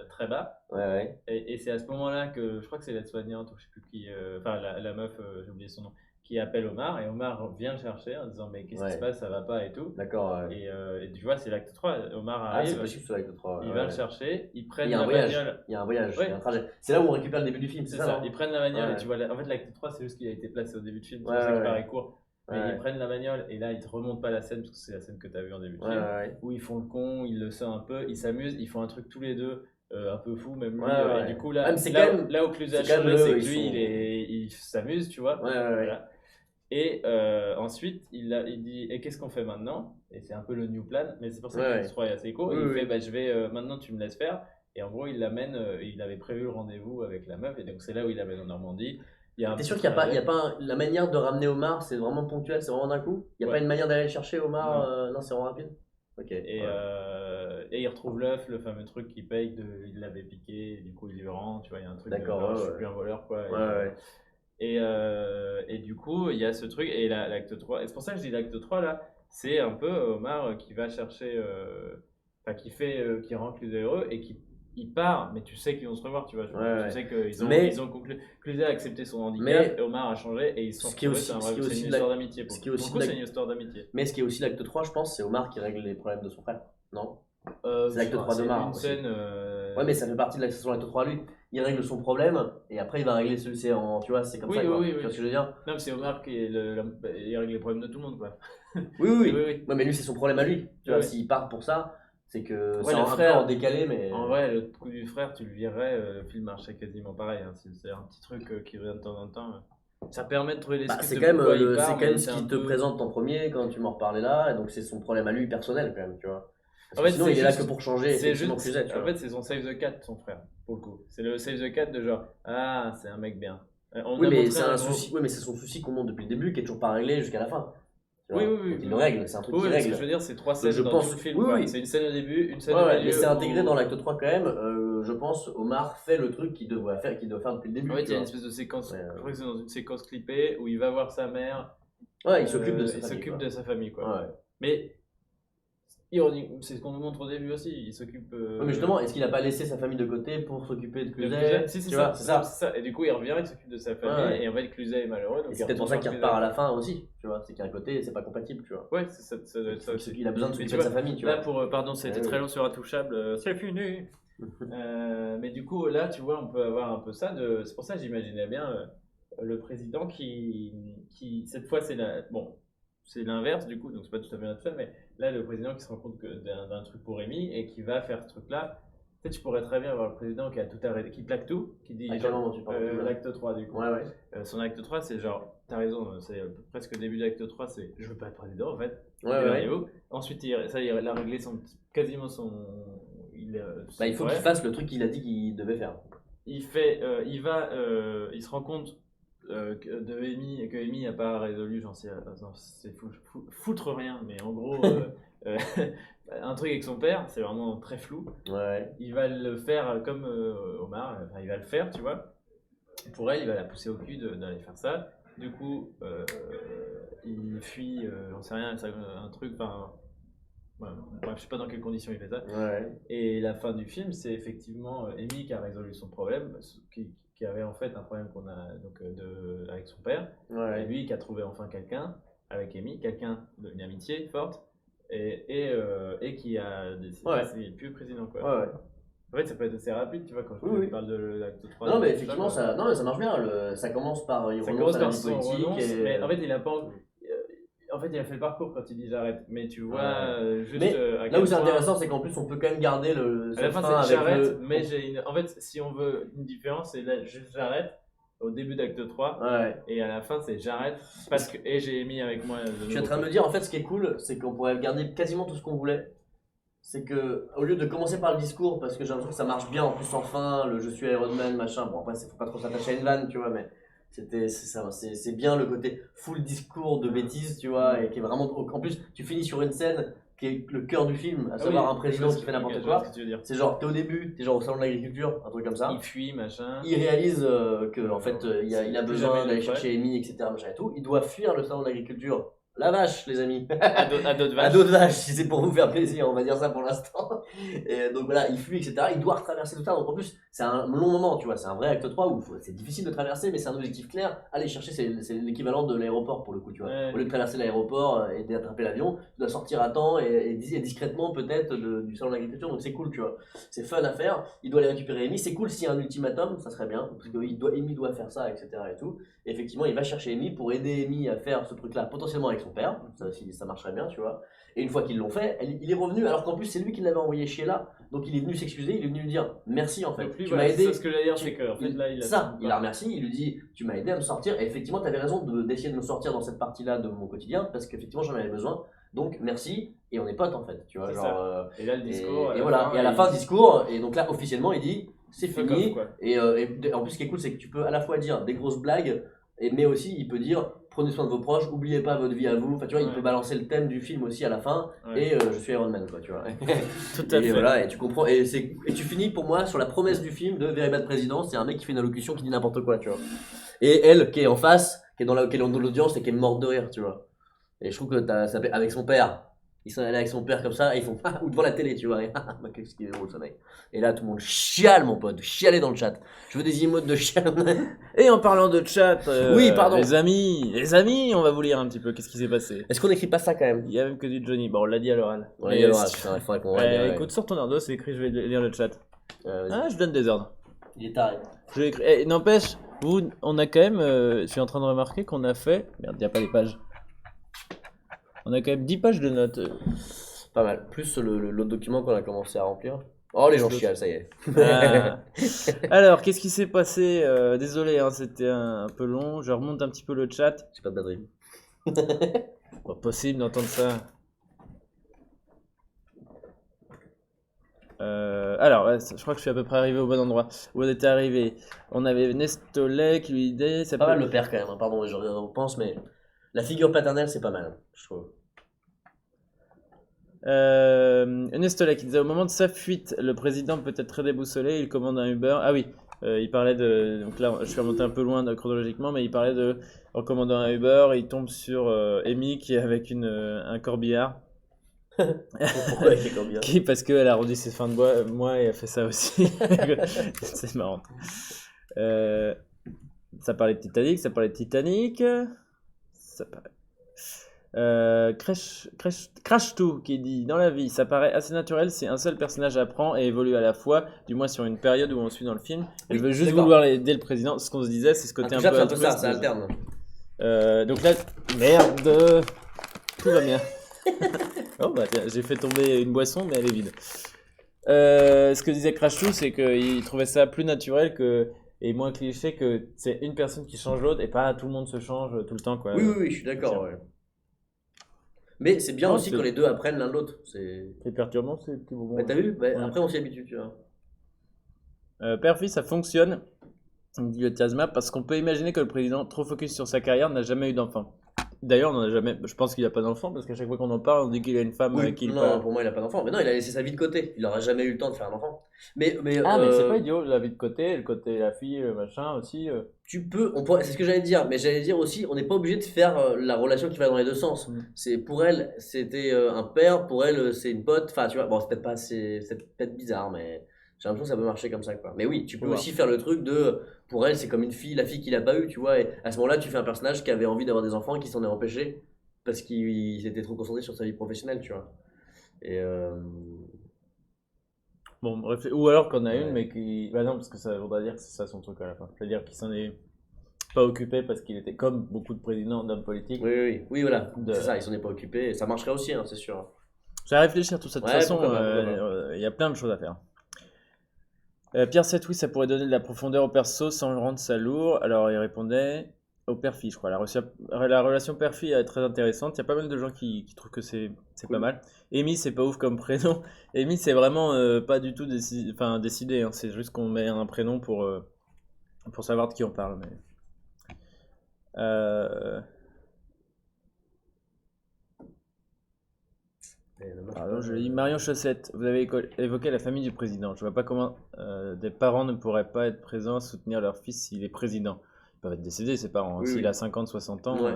très bas. Ouais, ouais. Et c'est à ce moment-là que je crois que c'est l'aide-soignante ou je sais plus qui, enfin la meuf, j'ai oublié son nom, qui appelle Omar et Omar vient le chercher en disant mais qu'est-ce qui se Ouais. passe, ça va pas et tout. D'accord, ouais. Et tu vois, c'est l'acte 3, Omar Ah, c'est arrive, possible sur l'acte 3. il ouais, va le ouais. chercher, ils Il prennent y a un la voyage. bagnole. Il y a un voyage, il y a un Ouais. trajet. C'est là où on récupère le début du film, C'est c'est ça, non ils prennent la bagnole Ouais. et tu vois, en fait l'acte 3 c'est juste qu'il a été placé au début de film, c'est Ouais, pour ça qu'il ouais, paraît court. Mais Ouais. ils prennent la bagnole et là ils te remontent pas la scène parce que c'est la scène que tu as vue en début de Ouais, film. ouais, ouais. Où ils font le con, ils le sortent un peu, ils s'amusent, ils font un truc tous les deux un peu fou, même lui. Ouais, ouais. Et du coup, Ah, mais c'est quand même- là où Cluzet a c'est quand même changé, c'est eux, que lui, ils sont- il s'amuse, tu vois. Ouais, ouais, ouais. Voilà. Et ensuite, il dit, et qu'est-ce qu'on fait maintenant? Et c'est un peu le new plan, mais c'est pour ça Ouais, que ouais. l'acte 3 est assez court. Et Oui, il oui. fait, bah, je vais, maintenant tu me laisses faire. Et en gros, il l'amène, il avait prévu le rendez-vous avec la meuf, et donc c'est là où il l'amène en Normandie. Il y a un T'es petit sûr qu'il n'y a pas, il y a trajet. pas la manière de ramener Omar, c'est vraiment ponctuel, c'est vraiment d'un coup? Il n'y a pas Ouais. une manière d'aller le chercher, Omar? Non. Non, c'est vraiment rapide? Ok. Et, Ouais. et il retrouve l'œuf, le fameux truc qu'il paye, il l'avait piqué, et du coup il lui rend, tu vois, il y a un truc de D'accord, genre, ouais, je suis ouais. plus un voleur, quoi. Ouais, ouais. Et du coup, il y a ce truc, et l'acte 3, et c'est pour ça que je dis l'acte 3 là, c'est un peu Omar qui va chercher, enfin qui rend Cluzet heureux, et qui il part, mais tu sais qu'ils vont se revoir, tu vois, Ouais, tu ouais. sais qu'ils Mais- ils ont conclu, Cluzet a accepté son handicap, Mais- et Omar a changé, et ils se sont Ce qui est retrouvés, aussi- c'est ce qui est c'est aussi une de la- histoire d'amitié, ce qui est aussi pour le coup, de la- c'est une histoire d'amitié. Mais ce qui est aussi l'acte 3, je pense, c'est Omar qui règle les problèmes de son frère. Non? C'est l'acte Enfin, 3 c'est d'Omar une aussi. scène, Ouais, mais ça fait partie de la saison acte 3 lui. Il règle son problème et après il va régler celui c'est en tu vois, c'est comme Oui, ça quoi. oui, oui, Tu vois oui. ce que je veux dire? Non, mais c'est Omar qui est il règle les problèmes de tout le monde, quoi. Oui, oui, Oui, oui. oui. Ouais, mais lui c'est son problème à lui. Tu Oui, vois, oui. s'il part pour ça, c'est que Ouais, c'est le un frère- peu en décalé mais En vrai, le coup du frère, tu le virerais, le film marchait quasiment pareil, hein. C'est un petit truc qui revient de temps en temps. Ça permet de trouver les bah, scripts c'est de quand même pourquoi il c'est part, quand même mais ce c'est qui un te peu... présente en premier quand tu m'en reparlais là et donc c'est son problème à lui personnel quand même, tu vois. Parce En que fait, sinon c'est il est là juste- que pour changer C'est effectivement juste, Cluzet, tu en vois. fait, c'est son save the cat, son frère, pour le coup. C'est le save the cat de genre, ah, c'est un mec bien. On Oui, a mais montré c'est un gros- souci. Oui, mais c'est son souci qu'on monte depuis le début qui est toujours pas réglé jusqu'à la fin. Tu Oui, vois. oui, oui. Donc il oui. le règle, c'est un truc Oui, qu'il mais ce que règle. je veux dire, c'est 3 Donc, scènes je dans pense. tout le film, Oui, quoi. oui. C'est une scène au début, une scène Ouais, au ouais, milieu. mais c'est intégré où- dans l'acte 3 quand même. Je pense Omar fait le truc qu'il doit faire depuis le début. En fait, tu il y a une vois. espèce de séquence, Ouais, je crois que c'est dans une séquence clippée où il va voir sa mère. Ouais, il s'occupe de sa Il famille. s'occupe quoi. de sa famille, quoi. Ouais. Mais ironique, c'est ce qu'on nous montre au début aussi. Il s'occupe. Ouais, mais justement, est-ce qu'il a pas laissé sa famille de côté pour s'occuper de de Cluzet? Si, c'est Tu ça, vois, c'est ça. c'est ça. Et du coup, il revient, il s'occupe de sa famille, Ouais. et en fait, Cluzet est malheureux. Donc Et c'est peut-être pour ça qu'il repart à la fin aussi. Tu vois, c'est qu'il y a un côté, c'est pas compatible, tu vois. Ouais, ça doit être ça aussi. Il a besoin de Mais s'occuper tu de sa vois, famille, tu là, vois. pour. Pardon, ça a été Ouais, très ouais. long sur Intouchable, c'est fini. Mais du coup, là, tu vois, on peut avoir un peu ça. C'est pour ça que j'imaginais bien le président qui. Cette fois, bon, c'est l'inverse, du coup, donc c'est pas tout à fait notre fait, mais là, le président qui se rend compte d'un truc pour Rémi et qui va faire ce truc-là. Tu sais, tu pourrais très bien avoir le président qui a tout arrêté, qui plaque tout, qui dit À quel moment tu parles de tout, là l'acte 3 du coup. Ouais, ouais. Son acte 3, c'est genre, t'as raison, c'est presque le début de l'acte 3, c'est je veux pas être président en fait. Ouais, ouais. Démerdez-vous. Ensuite, il a réglé quasiment son. Bah, il faut qu'il fasse le truc qu'il a dit qu'il devait faire. Il se rend compte que Amy n'a pas résolu, j'en sais, non, c'est foutre rien, mais en gros, euh, un truc avec son père, c'est vraiment très flou. Ouais. Il va le faire comme Omar, enfin, il va le faire, tu vois. Pour elle, il va la pousser au cul d'aller faire ça. Du coup, il fuit, j'en sais rien, un truc, enfin. Ouais, bref, je sais pas dans quelles conditions il fait ça. Ouais. Et la fin du film, c'est effectivement Amy qui a résolu son problème, qui avait en fait un problème qu'on a donc, avec son père. Et Ouais. lui qui a trouvé enfin quelqu'un avec Amy, quelqu'un d'une amitié forte, et qui a décidé Ouais. c'est plus président, quoi. Ouais, ouais. En fait, ça peut être assez rapide, tu vois, quand Oui, je oui. parle de l'acte 3. Non, mais effectivement, ça, non, mais ça marche bien. Ça commence par il Ça renonce commence à la par vie son politique. renonce, Et... mais en fait, il a pas. En fait, il a fait le parcours quand il dit j'arrête. Mais tu vois Ouais. juste Mais à là quel où c'est point- intéressant, c'est qu'en plus, on peut quand même garder À la fin, cette c'est avec j'arrête, mais en fait, si on veut une différence, c'est là, juste j'arrête au début d'acte 3, Ouais. et à la fin, c'est j'arrête parce que. Et j'ai mis avec moi. Je suis en train de me dire, en fait, ce qui est cool, c'est qu'on pourrait garder quasiment tout ce qu'on voulait. C'est que, au lieu de commencer par le discours, parce que j'ai l'impression que ça marche bien, en plus, sans fin, le je suis Iron Man, machin. Bon, après, faut pas trop s'attacher à une vanne, tu vois, mais c'est bien le côté full discours de bêtises, tu vois, et qui est vraiment. En plus, tu finis sur une scène qui est le cœur du film, à savoir un président qui fait n'importe quoi. Ce que tu veux dire. C'est genre, t'es au début, t'es genre au salon de l'agriculture, un truc comme ça. Il fuit, machin. Il réalise que en fait il a Plus besoin jamais il d'aller le chercher Amy, etc. Machin et tout. Il doit fuir le salon de l'agriculture. La vache, les amis. À d'autres À vaches. d'autres vaches, si c'est pour vous faire plaisir, on va dire ça pour l'instant. Et donc voilà, il fuit, etc. Il doit retraverser tout ça. Donc en plus, c'est un long moment, tu vois. C'est un vrai acte 3 où c'est difficile de traverser, mais c'est un objectif clair. Aller chercher, c'est l'équivalent de l'aéroport pour le coup, tu vois. Ouais. Au lieu de traverser l'aéroport et d'attraper l'avion, tu dois sortir à temps et discrètement peut-être du salon de l'agriculture. Donc c'est cool, tu vois. C'est fun à faire. Il doit aller récupérer Amy. C'est cool s'il y a un ultimatum, ça serait bien. Parce que Amy doit faire ça, etc. Et tout. Et effectivement, il va chercher Amy pour aider Amy à faire ce truc-là, potentiellement avec son père. Ça aussi, ça marcherait bien, tu vois. Et une fois qu'ils l'ont fait, il est revenu, alors qu'en plus, c'est lui qui l'avait envoyé chier là. Donc il est venu s'excuser, il est venu lui dire merci en fait. Donc lui, Tu voilà, m'as c'est aidé. ça ce que j'allais dire, c'est qu'en fait là, il a Ça, il la remercie, il lui dit tu m'as aidé à me sortir et effectivement tu avais raison d'essayer de me sortir dans cette partie-là de mon quotidien parce qu'effectivement j'en avais besoin. Donc merci et on est potes en fait, tu vois C'est genre ça. Et là, le discours. et voilà, et à la fin du discours et donc là officiellement il dit c'est Fuck fini off, quoi. et en plus ce qui est cool c'est que tu peux à la fois dire des grosses blagues mais aussi il peut dire prenez soin de vos proches, oubliez pas votre vie à vous. Enfin tu vois, il Ouais. peut balancer le thème du film aussi à la fin Ouais. et je suis Iron Man quoi, tu vois. Tout à Et fait. voilà, et tu comprends, et tu finis pour moi sur la promesse du film de Very Bad Président, c'est un mec qui fait une allocution qui dit n'importe quoi, tu vois. Et elle, qui est en face, qui est dans l'audience et qui est morte de rire, tu vois. Et je trouve que ça fait avec son père. Ils sont allés avec son père comme ça, et ils font ou devant la télé, tu vois. Et qu'est-ce qu'il est drôle, ça mec. Et là, tout le monde chiale, mon pote, chialer dans le chat. Je veux des emotes de chiale. Et en parlant de chat, Oui, pardon. les amis, on va vous lire un petit peu. Qu'est-ce qui s'est passé? Est-ce qu'on n'écrit pas ça quand même? Il y a même que du Johnny. Bon, on l'a dit à l'oral. On l'a dit à l'oral, putain, il faudrait qu'on Ouais, écoute, sors ton ardos, c'est écrit, je vais lire le chat. Ah, je donne des ordres. Il est taré. Je vais écrire. Eh, n'empêche, on a quand même. Je suis en train de remarquer qu'on a fait. Merde, il n'y a pas les pages. On a quand même 10 pages de notes. Pas mal. Plus l'autre document qu'on a commencé à remplir. Oh, les gens chialent, ça y est. Ah. Alors, qu'est-ce qui s'est passé? Désolé, hein, c'était un peu long. Je remonte un petit peu le chat. J'ai pas de batterie. Pas possible d'entendre ça. Alors, ouais, je crois que je suis à peu près arrivé au bon endroit. Où on était arrivé? On avait Nestolet qui lui disait. C'est pas mal le père quand même, hein. Pardon, je repense, mais la figure paternelle c'est pas mal, je trouve. Nestolet qui disait au moment de sa fuite, le président peut être très déboussolé, il commande un Uber. Ah oui, il parlait de. Donc là, je suis remonté un peu loin chronologiquement, mais il parlait de. En commandant un Uber, il tombe sur Amy qui est avec un corbillard. Pourquoi avec les corbillards? Parce qu'elle a rendu ses fins de mois et elle fait ça aussi. C'est marrant. Ça parlait de Titanic, ça parlait de Titanic. Ça paraît. Crash 2 qui dit dans la vie, ça paraît assez naturel si un seul personnage apprend et évolue à la fois, du moins sur une période où on suit dans le film. Elle Oui, veut juste d'accord. vouloir aider le président. Ce qu'on se disait, c'est ce côté un peu C'est un peu ça, altruiste. ça alterne. Donc là, merde, tout va bien. Oh bah tiens, j'ai fait tomber une boisson, mais elle est vide. Ce que disait Crash 2, c'est qu'il trouvait ça plus naturel et moins cliché que c'est une personne qui change l'autre et pas tout le monde se change tout le temps, quoi. Oui, je suis d'accord. Ouais. Mais c'est bien Non, aussi c'est- quand les deux apprennent l'un de l'autre. C'est perturbant, ces petits moments. Mais t'as vu? Bah, Ouais. après on s'y habitue, tu vois. Père-fils, ça fonctionne, dit le Tiasma, parce qu'on peut imaginer que le président, trop focus sur sa carrière, n'a jamais eu d'enfant. D'ailleurs, on en a jamais. Je pense qu'il n'a pas d'enfant parce qu'à chaque fois qu'on en parle, on dit qu'il a une femme Oui, avec qui il non, parle. pour moi il a pas d'enfant. Mais non, il a laissé sa vie de côté. Il aura jamais eu le temps de faire un enfant. Mais Ah, mais c'est pas idiot, la vie de côté, le côté la fille, le machin aussi. tu peux, c'est ce que j'allais dire, mais j'allais dire aussi, on n'est pas obligé de faire la relation qui va dans les deux sens. Mm. C'est pour elle, c'était un père, pour elle, c'est une pote. Enfin, tu vois, bon, c'est peut-être pas, c'est peut-être bizarre, mais j'ai l'impression que ça peut marcher comme ça, quoi. Mais oui, tu peux Ouais. aussi faire le truc de, pour elle, c'est comme une fille, la fille qu'il a pas eu, tu vois. Et à ce moment-là, tu fais un personnage qui avait envie d'avoir des enfants et qui s'en est empêché parce qu'il s'était trop concentré sur sa vie professionnelle, tu vois. Et Bon, bref, ou alors qu'on a Ouais. une, mais qui. Bah non, parce que ça voudrait dire que c'est ça son truc à la fin. C'est-à-dire qu'il s'en est pas occupé parce qu'il était comme beaucoup de présidents d'hommes politiques. oui, voilà, De- c'est ça, ils s'en est pas occupés. Et ça marcherait aussi, hein, c'est sûr. J'ai à réfléchir tout ça. De toute Ouais, façon, pourquoi pas. il y a plein de choses à faire. Pierre 7, oui, ça pourrait donner de la profondeur au perso sans le rendre ça lourd. Alors il répondait au père-fille, je crois. La relation père-fille est très intéressante. Il y a pas mal de gens qui trouvent que c'est Cool. pas mal. Amy, c'est pas ouf comme prénom. Amy, c'est vraiment pas du tout décidé. Hein. C'est juste qu'on met un prénom pour savoir de qui on parle. Mais... Pardon, je lis Marion Chaussette. Vous avez évoqué la famille du président. Je vois pas comment des parents ne pourraient pas être présents à soutenir leur fils s'il est président. Ils peuvent être décédés, ses parents. Hein. Oui, S'il oui. a 50, 60 ans. Ouais.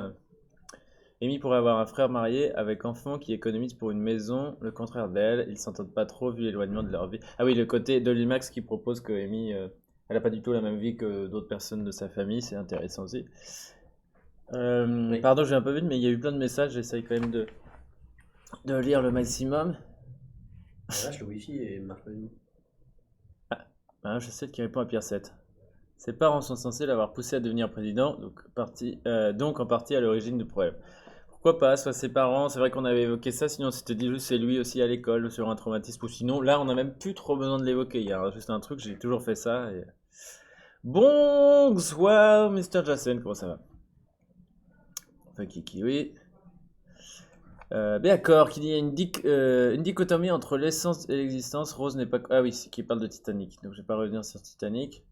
Amy pourrait avoir un frère marié avec enfant qui économise pour une maison, le contraire d'elle. Ils s'entendent pas trop vu l'éloignement de leur vie. Ah oui, le côté de l'IMAX qui propose que Amy, elle a pas du tout la même vie que d'autres personnes de sa famille. C'est intéressant aussi. Oui. Pardon, j'ai un peu vite, mais il y a eu plein de messages. J'essaye quand même de lire le maximum. Là, le wifi marche pas du tout. Ah, je sais qui répond à Pierre 7. Ses parents sont censés l'avoir poussé à devenir président, donc en partie à l'origine du problème. Pourquoi pas, soit ses parents, c'est vrai qu'on avait évoqué ça, sinon c'était dit juste c'est lui aussi à l'école sur un traumatisme, ou sinon là on n'a même plus trop besoin de l'évoquer, il y a juste un truc, j'ai toujours fait ça. Bonsoir Mr. Jason, comment ça va? Enfin Kiki, oui. D'accord, qu'il y a une dichotomie entre l'essence et l'existence, Rose n'est pas... Ah oui, c'est qui parle de Titanic, donc je vais pas revenir sur Titanic.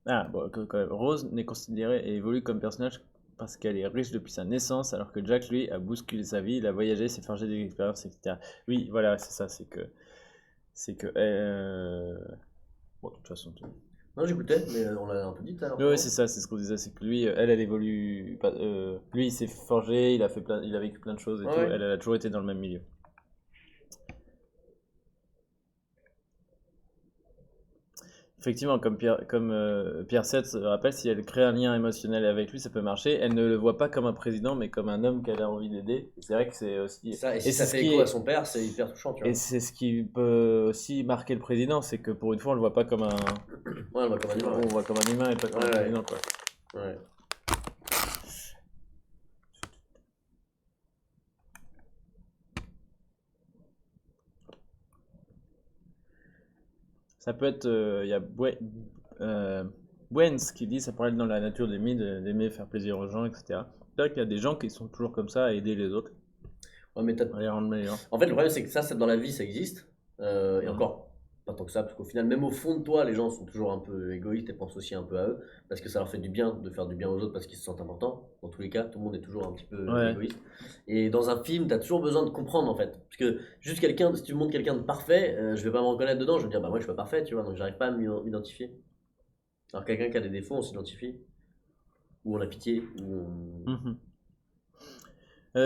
Ah, bon, quand même. Rose n'est considérée et évolue comme personnage parce qu'elle est riche depuis sa naissance, alors que Jack, lui, a bousculé sa vie, il a voyagé, s'est forgé des expériences, etc. Oui, voilà, c'est ça, c'est que... C'est que... Bon, de toute façon... Non, j'écoutais, mais on l'a un peu dit tout à l'heure. Oui, c'est ça, c'est ce qu'on disait, c'est que lui, elle évolue... lui, il s'est forgé, il a vécu plein de choses et tout, Ouais. elle a toujours été dans le même milieu. Effectivement, Pierre 7 se rappelle, si elle crée un lien émotionnel avec lui, ça peut marcher. Elle ne le voit pas comme un président, mais comme un homme qu'elle a envie d'aider. Et c'est vrai que c'est aussi. Ça, et si Et ça c'est ce fait qui écho à est- son père, c'est hyper touchant, tu vois. et c'est ce qui peut aussi marquer le président, c'est que pour une fois, on le voit pas comme un. Ouais, on va comme un humain, On le voit comme un humain et pas comme Ouais, un ouais. président, quoi. ouais. Ça peut être. Il y a Bwens qui dit ça pourrait être dans la nature d'aimer faire plaisir aux gens, etc. C'est vrai qu'il y a des gens qui sont toujours comme ça à aider les autres, Ouais, mais à les rendre meilleurs. en fait, le problème, c'est que ça, dans la vie, ça existe. Et Mhm. encore, pas tant que ça, parce qu'au final, même au fond de toi, les gens sont toujours un peu égoïstes et pensent aussi un peu à eux, parce que ça leur fait du bien de faire du bien aux autres parce qu'ils se sentent importants. Dans tous les cas, tout le monde est toujours un petit peu Ouais. égoïste. Et dans un film, t'as toujours besoin de comprendre, en fait. Parce que juste quelqu'un, si tu me montres quelqu'un de parfait, je vais pas me reconnaître dedans, je vais me dire, bah moi, je suis pas parfait, tu vois, donc j'arrive pas à m'identifier. Alors quelqu'un qui a des défauts, on s'identifie. Ou on a pitié, ou on... Mhm.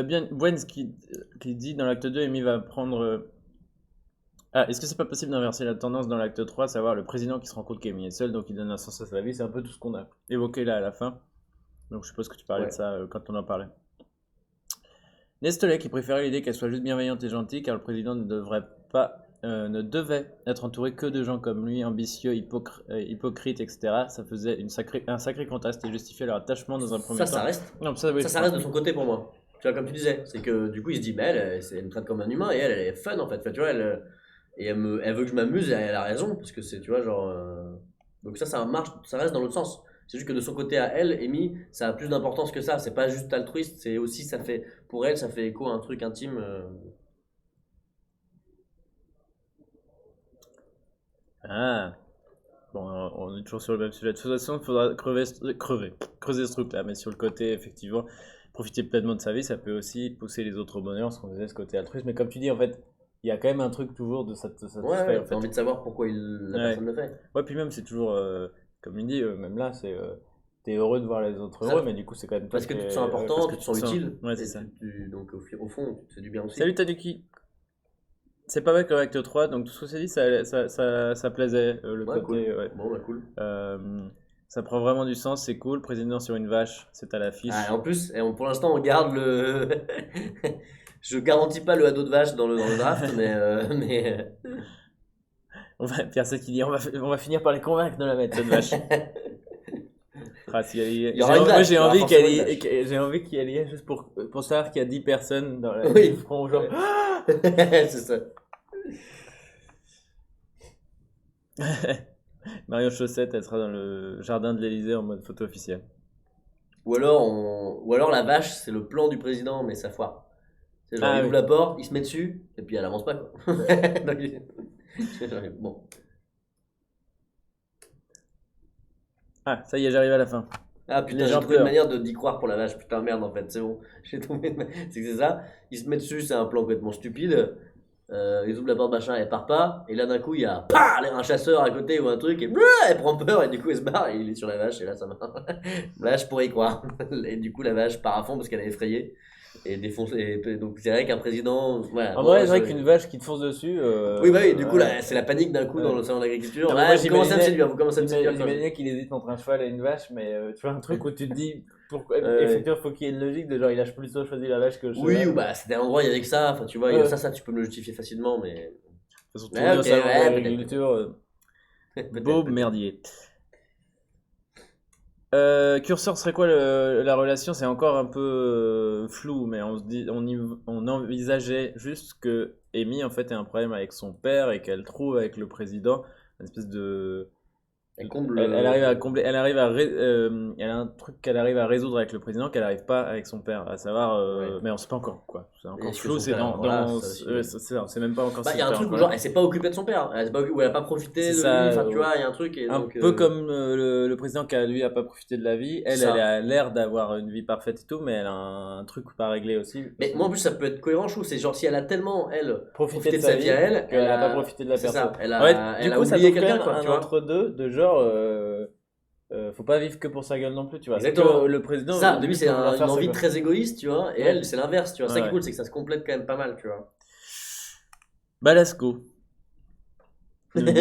Bien, Bwens qui dit dans l'acte 2, Amy va prendre. Ah, est-ce que c'est pas possible d'inverser la tendance dans l'acte 3, à savoir le président qui se rend compte qu'Amy est seul, donc il donne un sens à sa vie? C'est un peu tout ce qu'on a évoqué là à la fin. Donc je suppose que tu parlais Ouais. de ça quand on en parlait. Nestolet qui préférait l'idée qu'elle soit juste bienveillante et gentille, car le président ne devait être entouré que de gens comme lui, ambitieux, hypocrites, etc. Ça faisait un sacré contraste et justifiait leur attachement dans un premier temps. Ça reste. Non, ça, oui, Ça reste de son côté pour moi. Tu vois, comme tu disais, c'est que du coup, il se dit, mais elle me traite comme un humain et elle est fun en fait. Enfin, tu vois, elle veut que je m'amuse et elle a raison, parce que c'est, tu vois, genre. Donc ça marche, ça reste dans l'autre sens. C'est juste que de son côté à elle, Amy, ça a plus d'importance que ça. C'est pas juste altruiste, c'est aussi, ça fait, pour elle, ça fait écho à un truc intime. Ah, bon, on est toujours sur le même sujet. De toute façon, il faudra creuser ce truc-là. Mais sur le côté, effectivement, profiter pleinement de sa vie, ça peut aussi pousser les autres au bonheur, ce qu'on disait, ce côté altruiste. Mais comme tu dis, en fait, il y a quand même un truc toujours de Ouais, satisfaire, ouais, en t'as fait. envie de savoir pourquoi la Ouais. personne le fait. Ouais, puis même, c'est toujours, comme il dit, même là, c'est. T'es heureux de voir les autres Ça, heureux, mais du coup, c'est quand même toi Parce que qui tu te es- sens parce important, que tu te sens utile. Ouais, c'est Et ça. donc au fond, tu te fais du bien aussi. Salut Tanuki! C'est pas mal comme Acte 3, donc tout ce que c'est dit, ça plaisait, le Ouais, cool. côté. Ouais. Bon, bah cool. Ça prend vraiment du sens, c'est cool. Président sur une vache, c'est à l'affiche. Ah, en plus, pour l'instant, on garde le. Je garantis pas le ado de vache dans le draft, mais Pierre c'est qui dit on va finir par les convaincre de la mettre cette vache. Ah, il y aura une moi vache. j'ai il y aura envie forcément une vache. j'ai envie qu'il y ait juste pour savoir qu'il y a 10 personnes dans la Oui. qui feront genre C'est ça. Marion Chaussette, elle sera dans le jardin de l'Élysée en mode photo officielle. Ou alors la vache, c'est le plan du président, mais ça foire. C'est genre, Ah, il oui. ouvre la porte, il se met dessus, et puis elle avance pas, quoi. Donc, bon. Ah, ça y est, j'arrive à la fin. Ah Les putain, j'ai gens trouvé une pleurent. manière d'y croire pour la vache. Putain, merde, en fait, c'est bon. C'est que c'est ça. Il se met dessus, c'est un plan complètement stupide. Ils ouvrent la porte, machin, elle part pas. Et là, d'un coup, il y a un chasseur à côté ou un truc. Et elle prend peur. Et du coup, elle se barre. Et il est sur la vache. Et là, ça marche. Là, je pourrais y croire. Et du coup, la vache part à fond parce qu'elle est effrayée. Et défonce. Donc, c'est vrai qu'un président. Voilà, En bon, vrai, c'est vrai qu'une vache qui te fonce dessus. Oui, bah oui, du coup, ouais. là, c'est la panique d'un coup dans Ouais. le salon d'agriculture. Non, mais Ah, moi, vous commencez à me j'imaginais- séduire, vous commencez à me séduire. J'imaginais qu'il hésite entre un cheval et une vache, mais tu vois, un truc où tu te dis, pourquoi, Ouais. effectivement, faut qu'il y ait une logique de genre, il a plutôt choisi la vache que le cheval. Oui, ou bah c'était un endroit, il y avait que ça. Enfin, tu vois, Ouais. ça, tu peux me le justifier facilement, mais. De toute façon, Ouais, tourner au ok, salon ouais, d'agriculture, Peut-être, beau peut-être. merdier. Curseur serait quoi la relation? C'est encore un peu flou, mais on se dit, on envisageait juste que Amy en fait ait un problème avec son père et qu'elle trouve avec le président une espèce de Elle comble. elle arrive à combler, elle a un truc qu'elle arrive à résoudre avec le président qu'elle n'arrive pas avec son père, à savoir, Ouais. mais on sait pas encore quoi. C'est encore Est-ce que flou, son c'est père, voilà, dans, ça aussi. c'est ça, on sait même pas encore Bah, si il y le a un père est truc où, encore genre, là. elle s'est pas occupée de son père. Elle s'est pas occupée- Ou elle a pas profité C'est de ça, lui. Enfin, tu vois, il y a un truc. Et un donc, peu comme le président qui lui a pas profité de la vie. c'est Elle ça. a l'air d'avoir une vie parfaite et tout, mais elle a un truc pas réglé aussi. Mais moi, en plus, ça peut être cohérent, je trouve. C'est genre, si elle a tellement, elle, Profiter profité de de sa vie à elle, qu'elle a pas profité de la C'est personne. ça. Elle En fait, a, du elle a coup, ça oublié trouve quand quelqu'un, même quoi, un tu vois. entre-deux de genre, faut pas vivre que pour sa gueule non plus, tu vois. C'est Exactement. que le président, Ça, de lui, lui, c'est peut vouloir une faire envie ça. très égoïste, tu vois. Et Ouais. elle, c'est l'inverse, tu vois. Ça qui est Ouais. cool, c'est que ça se complète quand même pas mal, tu vois. Balasco. Nous dit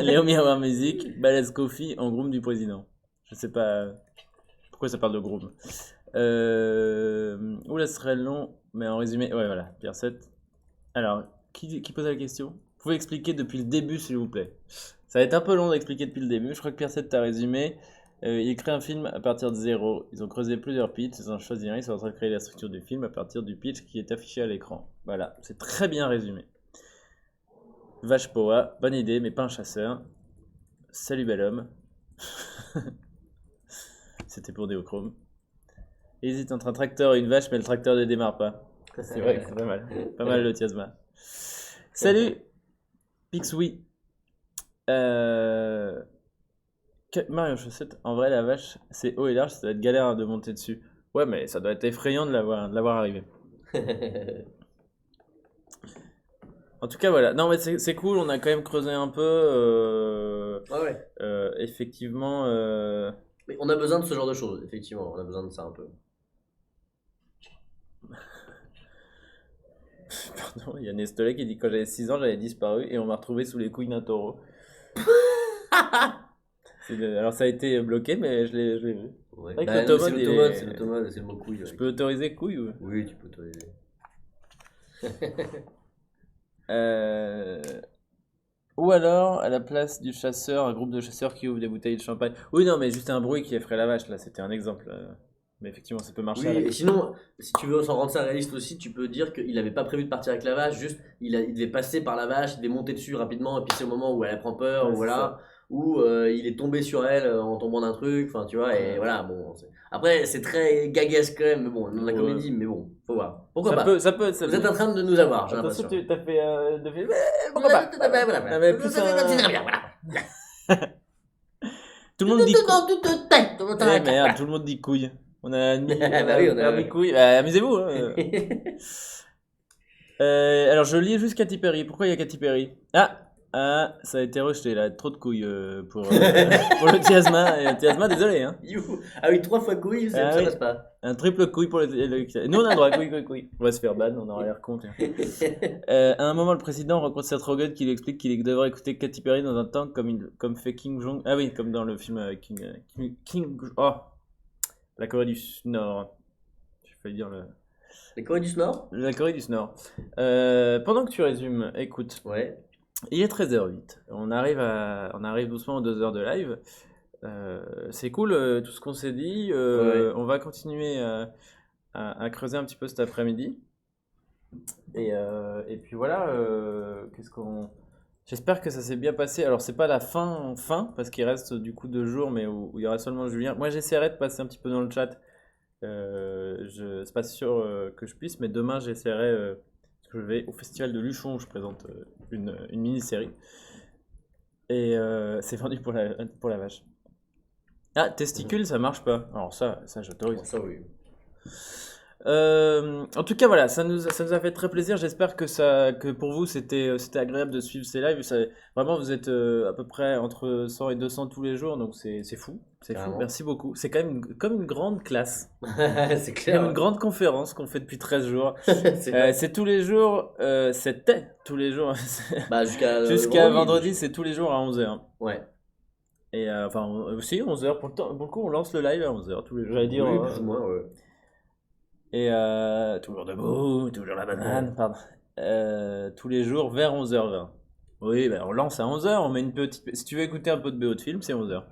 Léo Miroir Musique, Balasco fille en groom du président. Je sais pas pourquoi ça parle de groom. Oula, ce serait long, mais en résumé, ouais, voilà, Pierre 7. Alors, qui pose la question? Vous pouvez expliquer depuis le début, s'il vous plaît. Ça va être un peu long d'expliquer depuis le début. Je crois que Pierre 7 t'a résumé. Il crée un film à partir de zéro. Ils ont creusé plusieurs pitchs, ils ont choisi un, ils sont en train de créer la structure du film à partir du pitch qui est affiché à l'écran. Voilà, c'est très bien résumé. Vache Poa, bonne idée, mais pas un chasseur. Salut bel homme. C'était pour Déochrome. Hésite entre un tracteur et une vache, mais le tracteur ne démarre pas. C'est vrai que c'est pas mal. Pas mal le Tiasma. Salut Pixoui. Mario Chaussette, en vrai la vache c'est haut et large, ça doit être galère de monter dessus. Ouais, mais ça doit être effrayant de l'avoir arrivé. En tout cas voilà, non mais c'est cool, on a quand même creusé un peu. Ouais, ouais. Effectivement, Mais on a besoin de ce genre de choses, effectivement. On a besoin de ça un peu. pardon, il y a Nestolet qui dit quand j'avais 6 ans j'avais disparu et on m'a retrouvé sous les couilles d'un taureau. Alors ça a été bloqué mais je l'ai vu. Ouais. C'est vrai que Bah, l'automode, c'est il l'automode, est- c'est l'automode, c'est le mot couille. Je Ouais. peux autoriser couille ou... Oui, tu peux autoriser. Euh, Ou alors, à la place du chasseur, un groupe de chasseurs qui ouvre des bouteilles de champagne. Oui, non, mais juste un bruit qui effraie la vache, là, c'était un exemple. Mais effectivement, ça peut marcher Oui, avec. et sinon, si tu veux s'en rendre ça réaliste aussi, tu peux dire qu'il n'avait pas prévu de partir avec la vache, juste il devait passer par la vache, il devait monter dessus rapidement, et puis c'est au moment où elle prend peur, Ouais, ou c'est voilà, ou il est tombé sur elle en tombant d'un truc, enfin tu vois, et Ouais. voilà, bon. Après, c'est très gaguesque quand même, mais bon, dans la Ouais. comédie, mais bon, faut voir. Pourquoi Ça pas peut, ça peut, ça Vous peut. êtes en train de nous avoir, j'ai Attention, l'impression. t'as fait pourquoi pas? Voilà. Ah, mais plus un- Très bien, voilà. Tout le monde dit couille. Tout Eh merde, tout le monde dit couille. On a mis, Bah oui, on a- mis couille. Amusez-vous. Hein. Alors, je lis juste Katy Perry. Pourquoi il y a Katy Perry? Ah, ça a été rejeté là. Trop de couilles pour le Tiasma. Et le Tiasma, désolé. Hein. You. Ah oui, 3 fois couille, Ah ça oui. passe pas. Un triple couille pour Nous, on a le droit. Couille. On va se faire ban, on aura l'air con. Tiens. À un moment, le président rencontre Seth Rogen qui lui explique qu'il devrait écouter Katy Perry dans un temps comme fait King Jong. Ah oui, comme dans le film Oh, la Corée du Nord. J'ai failli dire Les Corées du Nord? la Corée du Nord. Pendant que tu résumes, écoute, Ouais. il est 13h08. On arrive doucement aux 2 heures de live. C'est cool tout ce qu'on s'est dit. Ouais. On va continuer à creuser un petit peu cet après-midi. Et puis voilà, qu'est-ce qu'on... J'espère que ça s'est bien passé. Alors c'est pas la fin, parce qu'il reste du coup 2 jours, mais où il y aura seulement Julien. Moi j'essaierai de passer un petit peu dans le chat. C'est pas sûr que je puisse, mais demain j'essaierai. Parce que je vais au festival de Luchon où je présente une mini-série. Et c'est vendu pour la vache. Ah, testicule, ça marche pas. Alors ça j'autorise. Bon, ça oui. En tout cas, voilà, ça nous a fait très plaisir. J'espère que pour vous c'était agréable de suivre ces lives. Vraiment, vous êtes à peu près entre 100 et 200 tous les jours, donc c'est fou. C'est fou. Carrément. Merci beaucoup. C'est quand même comme une grande classe, C'est comme clair. une grande conférence qu'on fait depuis 13 jours. C'est vrai. C'est tous les jours, c'était tous les jours. Bah, Jusqu'à vendredi, c'est tous les jours à 11h. Ouais. Et enfin, aussi 11h. Pour le coup, on lance le live à 11h tous les jours. J'allais dire. Oui, plus ou moins, ouais. Et toujours debout, toujours la banane, pardon. Tous les jours vers 11h20. Oui, ben on lance à 11h, on met une petite... Si tu veux écouter un peu de BO de film, c'est 11h.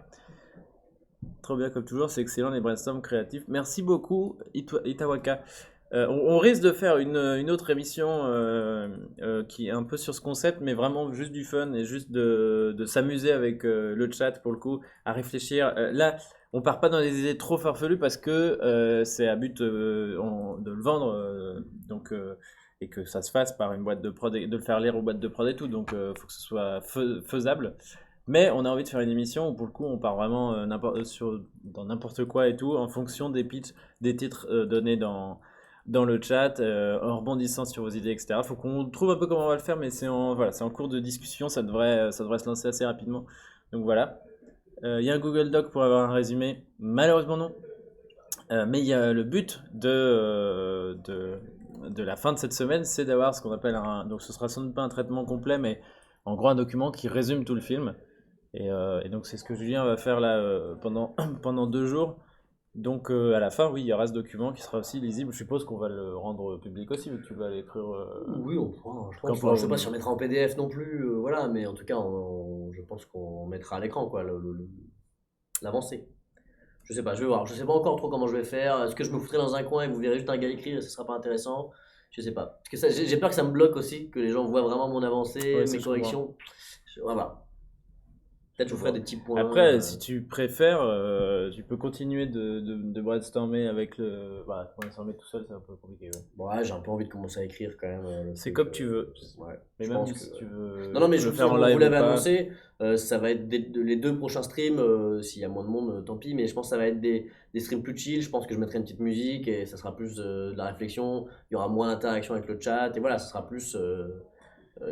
Trop bien comme toujours, c'est excellent les brainstorms créatifs. Merci beaucoup Itawaka. On risque de faire une autre émission qui est un peu sur ce concept, mais vraiment juste du fun et juste de s'amuser avec le chat pour le coup, à réfléchir. Là, on part pas dans des idées trop farfelues parce que c'est à but de le vendre, et que ça se fasse par une boîte de prod, de le faire lire aux boîtes de prod et tout. Donc, faut que ce soit faisable. Mais on a envie de faire une émission où pour le coup on part vraiment dans n'importe quoi et tout en fonction des pitchs, des titres donnés dans le chat, en rebondissant sur vos idées, etc. Faut qu'on trouve un peu comment on va le faire, mais voilà, c'est en cours de discussion, ça devrait se lancer assez rapidement. Donc voilà. Il y a un Google Doc pour avoir un résumé. Malheureusement non. Mais il y a le but de la fin de cette semaine, c'est d'avoir ce qu'on appelle donc ce sera sans doute pas un traitement complet, mais en gros un document qui résume tout le film. Et donc c'est ce que Julien va faire là pendant 2 jours. Donc à la fin, oui, il y aura ce document qui sera aussi lisible. Je suppose qu'on va le rendre public aussi, vu que tu vas l'écrire. Oui, on pourra. Je Quand pense. pour- Je sais pas si on mettra en PDF non plus, voilà, mais en tout cas, je pense qu'on mettra à l'écran quoi, l'avancée. Je sais pas, je vais voir. Je sais pas encore trop comment je vais faire. Est-ce que je me foutrai dans un coin et vous verrez juste un gars écrire et ce sera pas intéressant? Je sais pas. Parce que j'ai peur que ça me bloque aussi, que les gens voient vraiment mon avancée, Ouais, ça, mes je corrections. On va voir. Peut-être je vous ferai des petits points. Après, si tu préfères, tu peux continuer de brainstormer avec le. Bah, brainstormer tout seul, c'est un peu compliqué. Ouais. Ouais, j'ai un peu envie de commencer à écrire quand même. Le C'est truc, comme tu veux. Ouais, Mais je même pense si que. tu veux Non, mais le je faire en vous live ou l'avez pas. annoncé, ça va être les 2 prochains streams. S'il y a moins de monde, tant pis, mais je pense que ça va être des streams plus chill. Je pense que je mettrai une petite musique et ça sera plus de la réflexion. Il y aura moins d'interaction avec le chat et voilà, ça sera plus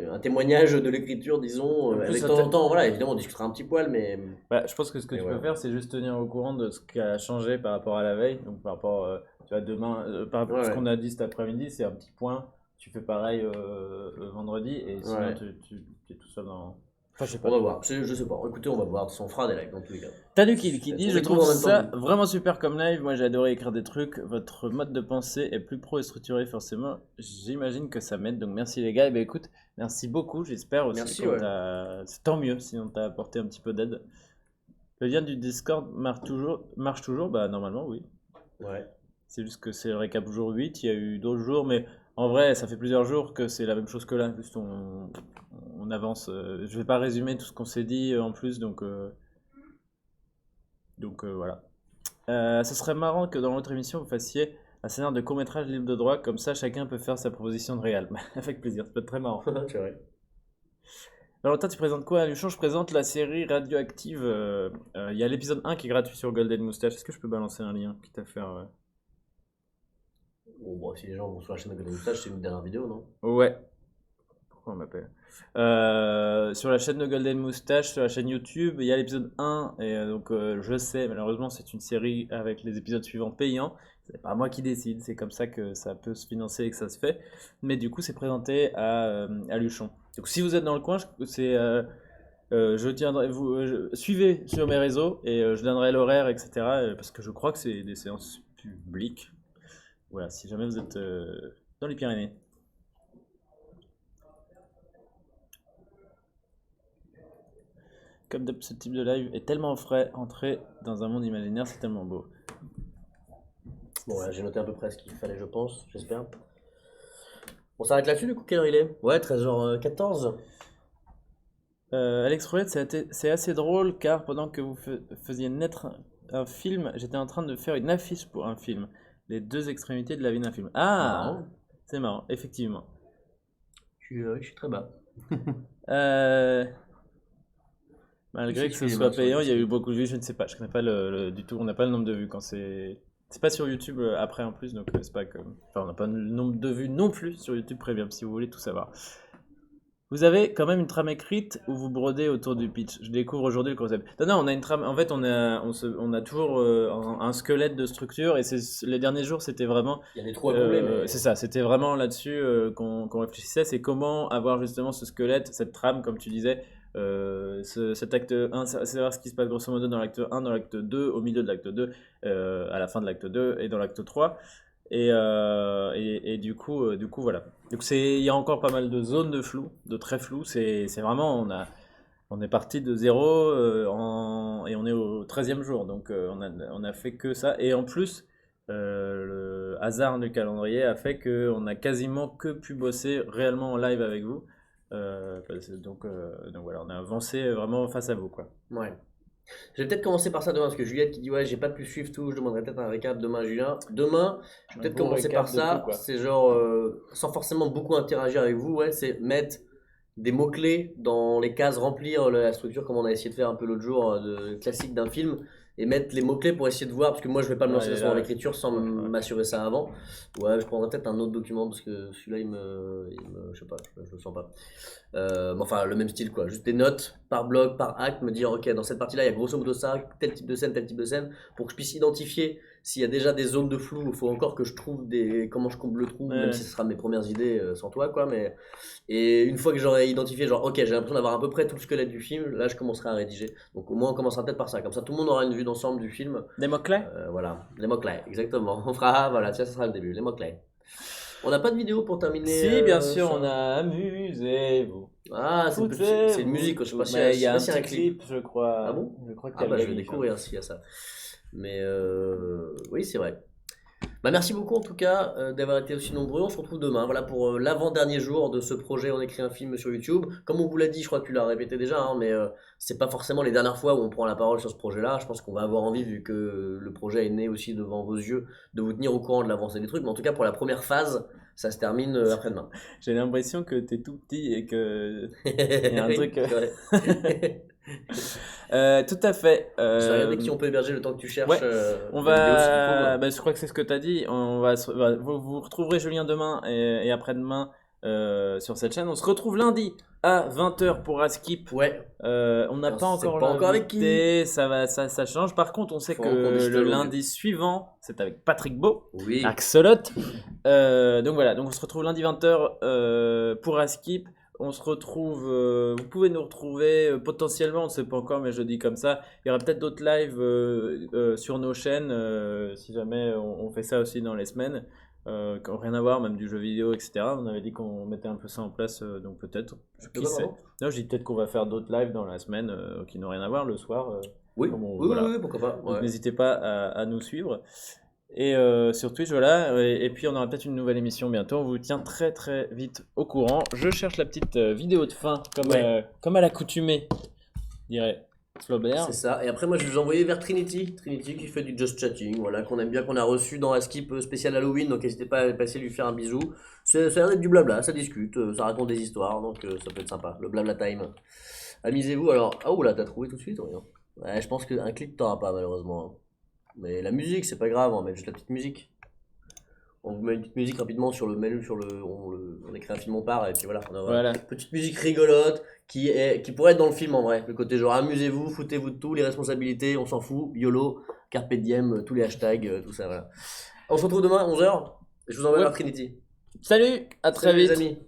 un témoignage de l'écriture, disons. En plus, Avec de ça temps t'a- en temps, voilà, évidemment, on discutera un petit poil, mais. Bah, je pense que ce que Mais tu peux voilà. faire, c'est juste tenir au courant de ce qui a changé par rapport à la veille. Donc, par rapport, tu vois, demain, par rapport à Ouais, ce ouais. qu'on a dit cet après-midi, c'est un petit point. Tu fais pareil vendredi, et sinon, Ouais. tu es tout seul dans. Enfin, je sais On pas. va voir. Je sais pas. Écoutez, on va voir. On fera des lives dans tous les cas. Tanuki qui dit: On Je les trouve trouve en même temps ça que vous. vraiment super comme live. Moi, j'ai adoré écrire des trucs. Votre mode de pensée est plus pro et structuré, forcément. J'imagine que ça m'aide. Donc, merci les gars. Et ben écoute, merci beaucoup. J'espère aussi Merci, qu'on ouais. t'a. C'est tant mieux si on t'a apporté un petit peu d'aide. Le lien du Discord marche toujours. Bah, normalement, oui. Ouais. C'est juste que c'est le récap jour 8, il y a eu d'autres jours, mais en vrai, ça fait plusieurs jours que c'est la même chose que là. Juste on avance. Je vais pas résumer tout ce qu'on s'est dit en plus, donc voilà. Ce serait marrant que dans l'autre émission, vous fassiez un scénario de court-métrage libre de droit, comme ça chacun peut faire sa proposition de réal. Avec plaisir, ça peut être très marrant. C'est vrai. Valentin, tu présentes quoi à Luchon? Je présente la série Radioactive. Il y a l'épisode 1 qui est gratuit sur Golden Moustache. Est-ce que je peux balancer un lien quitte à faire. Bon, bon, si les gens vont sur la chaîne de Golden Moustache, c'est une dernière vidéo, non? Ouais. Pourquoi on m'appelle sur la chaîne de Golden Moustache, sur la chaîne YouTube, il y a l'épisode 1. Et donc, je sais, malheureusement, c'est une série avec les épisodes suivants payants. C'est pas moi qui décide, c'est comme ça que ça peut se financer et que ça se fait. Mais du coup, c'est présenté à Luchon. Donc, si vous êtes dans le coin, je tiendrai, suivez sur mes réseaux et je donnerai l'horaire, etc. Parce que je crois que c'est des séances publiques. Voilà, si jamais vous êtes dans les Pyrénées. Comme d'hab, ce type de live est tellement frais, entrer dans un monde imaginaire, c'est tellement beau. Bon, voilà, j'ai noté à peu près ce qu'il fallait, je pense, j'espère. On s'arrête là-dessus, du coup, quelle heure il est? Ouais, 13h14. Alex Roulette, c'est assez drôle car pendant que vous faisiez naître un film, j'étais en train de faire une affiche pour un film. Les deux extrémités de la vie d'un film. Ah, Marrant. c'est marrant, effectivement. Je suis très bas. Euh, Malgré que ce Excusez-moi, soit sur la payant, il y a eu possibilité. beaucoup de vues, je ne sais pas, je connais pas du tout, on n'a pas le nombre de vues quand c'est. C'est pas sur YouTube après en plus, donc c'est pas comme. Enfin, on n'a pas le nombre de vues non plus sur YouTube Premium si vous voulez tout savoir. Vous avez quand même une trame écrite ou vous brodez autour du pitch? Je découvre aujourd'hui le concept. Non, non, on a une trame. En fait, on a toujours un squelette de structure et les derniers jours, c'était vraiment. Il y a des trous à combler, mais. C'est ça, c'était vraiment là-dessus qu'on réfléchissait. C'est comment avoir justement ce squelette, cette trame, comme tu disais. Cet acte 1, c'est savoir ce qui se passe grosso modo dans l'acte 1, dans l'acte 2, au milieu de l'acte 2, à la fin de l'acte 2 et dans l'acte 3. Et du coup, voilà. Donc il y a encore pas mal de zones de flou, de très flou. C'est vraiment, On est parti de zéro et on est au 13e jour. Donc on a fait que ça. Et en plus, le hasard du calendrier a fait qu'on a quasiment que pu bosser réellement en live avec vous. Donc voilà, on a avancé vraiment face à vous, quoi. Ouais. Je vais peut-être commencer par ça demain, parce que Juliette qui dit ouais, j'ai pas pu suivre tout, je demanderai peut-être un récap demain à Julien. Demain, je vais peut-être bon commencer récap par de ça, tout, quoi. c'est genre, sans forcément beaucoup interagir avec vous, ouais, c'est mettre des mots-clés dans les cases, remplir la structure comme on a essayé de faire un peu l'autre jour, de classique d'un film, et mettre les mots-clés pour essayer de voir, parce que moi je vais pas me lancer Ouais, dans là, l'écriture sans ouais. m'assurer ça avant. Ouais, je prendrai peut-être un autre document, parce que celui-là je sais pas, je le sens pas. Mais enfin, le même style quoi, juste des notes par bloc, par acte, me dire ok, dans cette partie-là, il y a grosso modo ça, tel type de scène, pour que je puisse identifier s'il y a déjà des zones de flou, il faut encore que je trouve comment je comble le trou, Ouais. même si ce sera mes premières idées sans toi quoi, mais et une fois que j'aurai identifié, genre ok, j'ai l'impression d'avoir à peu près tout le squelette du film, là je commencerai à rédiger. Donc au moins on commencera peut-être par ça, comme ça tout le monde aura une vue d'ensemble du film. Des mots-clés? Voilà, les mots-clés, exactement. On fera, voilà, tiens, ça sera le début, les mots-clés. On n'a pas de vidéo pour terminer. Si, bien sûr, sur- on a Amusez-vous. Ah, c'est une musique, je sais pas si Mais il y a un si petit clip, je crois. Ah bon? Je crois qu'il y Ah a bah le je vais gag qui chante. découvrir s'il y a ça. Mais oui, c'est vrai. Bah merci beaucoup en tout cas d'avoir été aussi nombreux. On se retrouve demain, voilà pour l'avant-dernier jour de ce projet. On écrit un film sur YouTube. Comme on vous l'a dit, je crois que tu l'as répété déjà, hein, mais c'est pas forcément les dernières fois où on prend la parole sur ce projet-là. Je pense qu'on va avoir envie, vu que le projet est né aussi devant vos yeux, de vous tenir au courant de l'avancée des trucs. Mais en tout cas pour la première phase, ça se termine après-demain. J'ai l'impression que t'es tout petit et que il y a un truc. C'est vrai. Tout à fait. Je vais regarder qui on peut héberger le temps que tu cherches. Ouais, on des vidéos, si tu va. trouves. Bah, je crois que c'est ce que tu as dit. Vous retrouverez Julien demain et après-demain sur cette chaîne. On se retrouve lundi à 20h pour Askip. Ouais. On n'a On pas sait encore pas encore avec l'invité, ça change. Par contre, on sait Faut que encore décider le aujourd'hui. lundi suivant, c'est avec Patrick Beau, Oui. Axolot. Donc voilà, donc on se retrouve lundi 20h pour Askip. On se retrouve, vous pouvez nous retrouver potentiellement, on ne sait pas encore, mais je dis comme ça. Il y aura peut-être d'autres lives sur nos chaînes, si jamais on fait ça aussi dans les semaines, qui n'ont rien à voir, même du jeu vidéo, etc. On avait dit qu'on mettait un peu ça en place, donc peut-être, qui sait. Non, je dis peut-être qu'on va faire d'autres lives dans la semaine qui n'ont rien à voir le soir. Oui. Bon, Oui, voilà. oui, pourquoi pas. Donc Ouais. n'hésitez pas à nous suivre. Et sur Twitch, voilà. Et puis on aura peut-être une nouvelle émission bientôt. On vous tient très très vite au courant. Je cherche la petite vidéo de fin, comme à l'accoutumée, dirait Flaubert. C'est ça. Et après, moi, je vais vous envoyer vers Trinity. Trinity qui fait du just chatting, voilà, qu'on aime bien, qu'on a reçu dans Askip spécial Halloween. Donc, n'hésitez pas à passer lui faire un bisou. Ça a l'air d'être du blabla, ça discute, ça raconte des histoires. Donc, ça peut être sympa. Le blabla time. Amusez-vous. Alors, ah, oula, t'as trouvé tout de suite, rien. Ouais, je pense qu'un clip, t'auras pas, malheureusement, hein. Mais la musique, c'est pas grave, on met juste la petite musique. On vous met une petite musique rapidement sur le menu, on écrit un film, on part, et puis voilà. On a Voilà. une petite musique rigolote qui pourrait être dans le film en vrai. Le côté genre amusez-vous, foutez-vous de tout, les responsabilités, on s'en fout, YOLO, Carpe Diem, tous les hashtags, tout ça, voilà. On se retrouve demain à 11h, je vous envoie Ouais. vers Trinity. Salut, à très Salut, vite. les amis.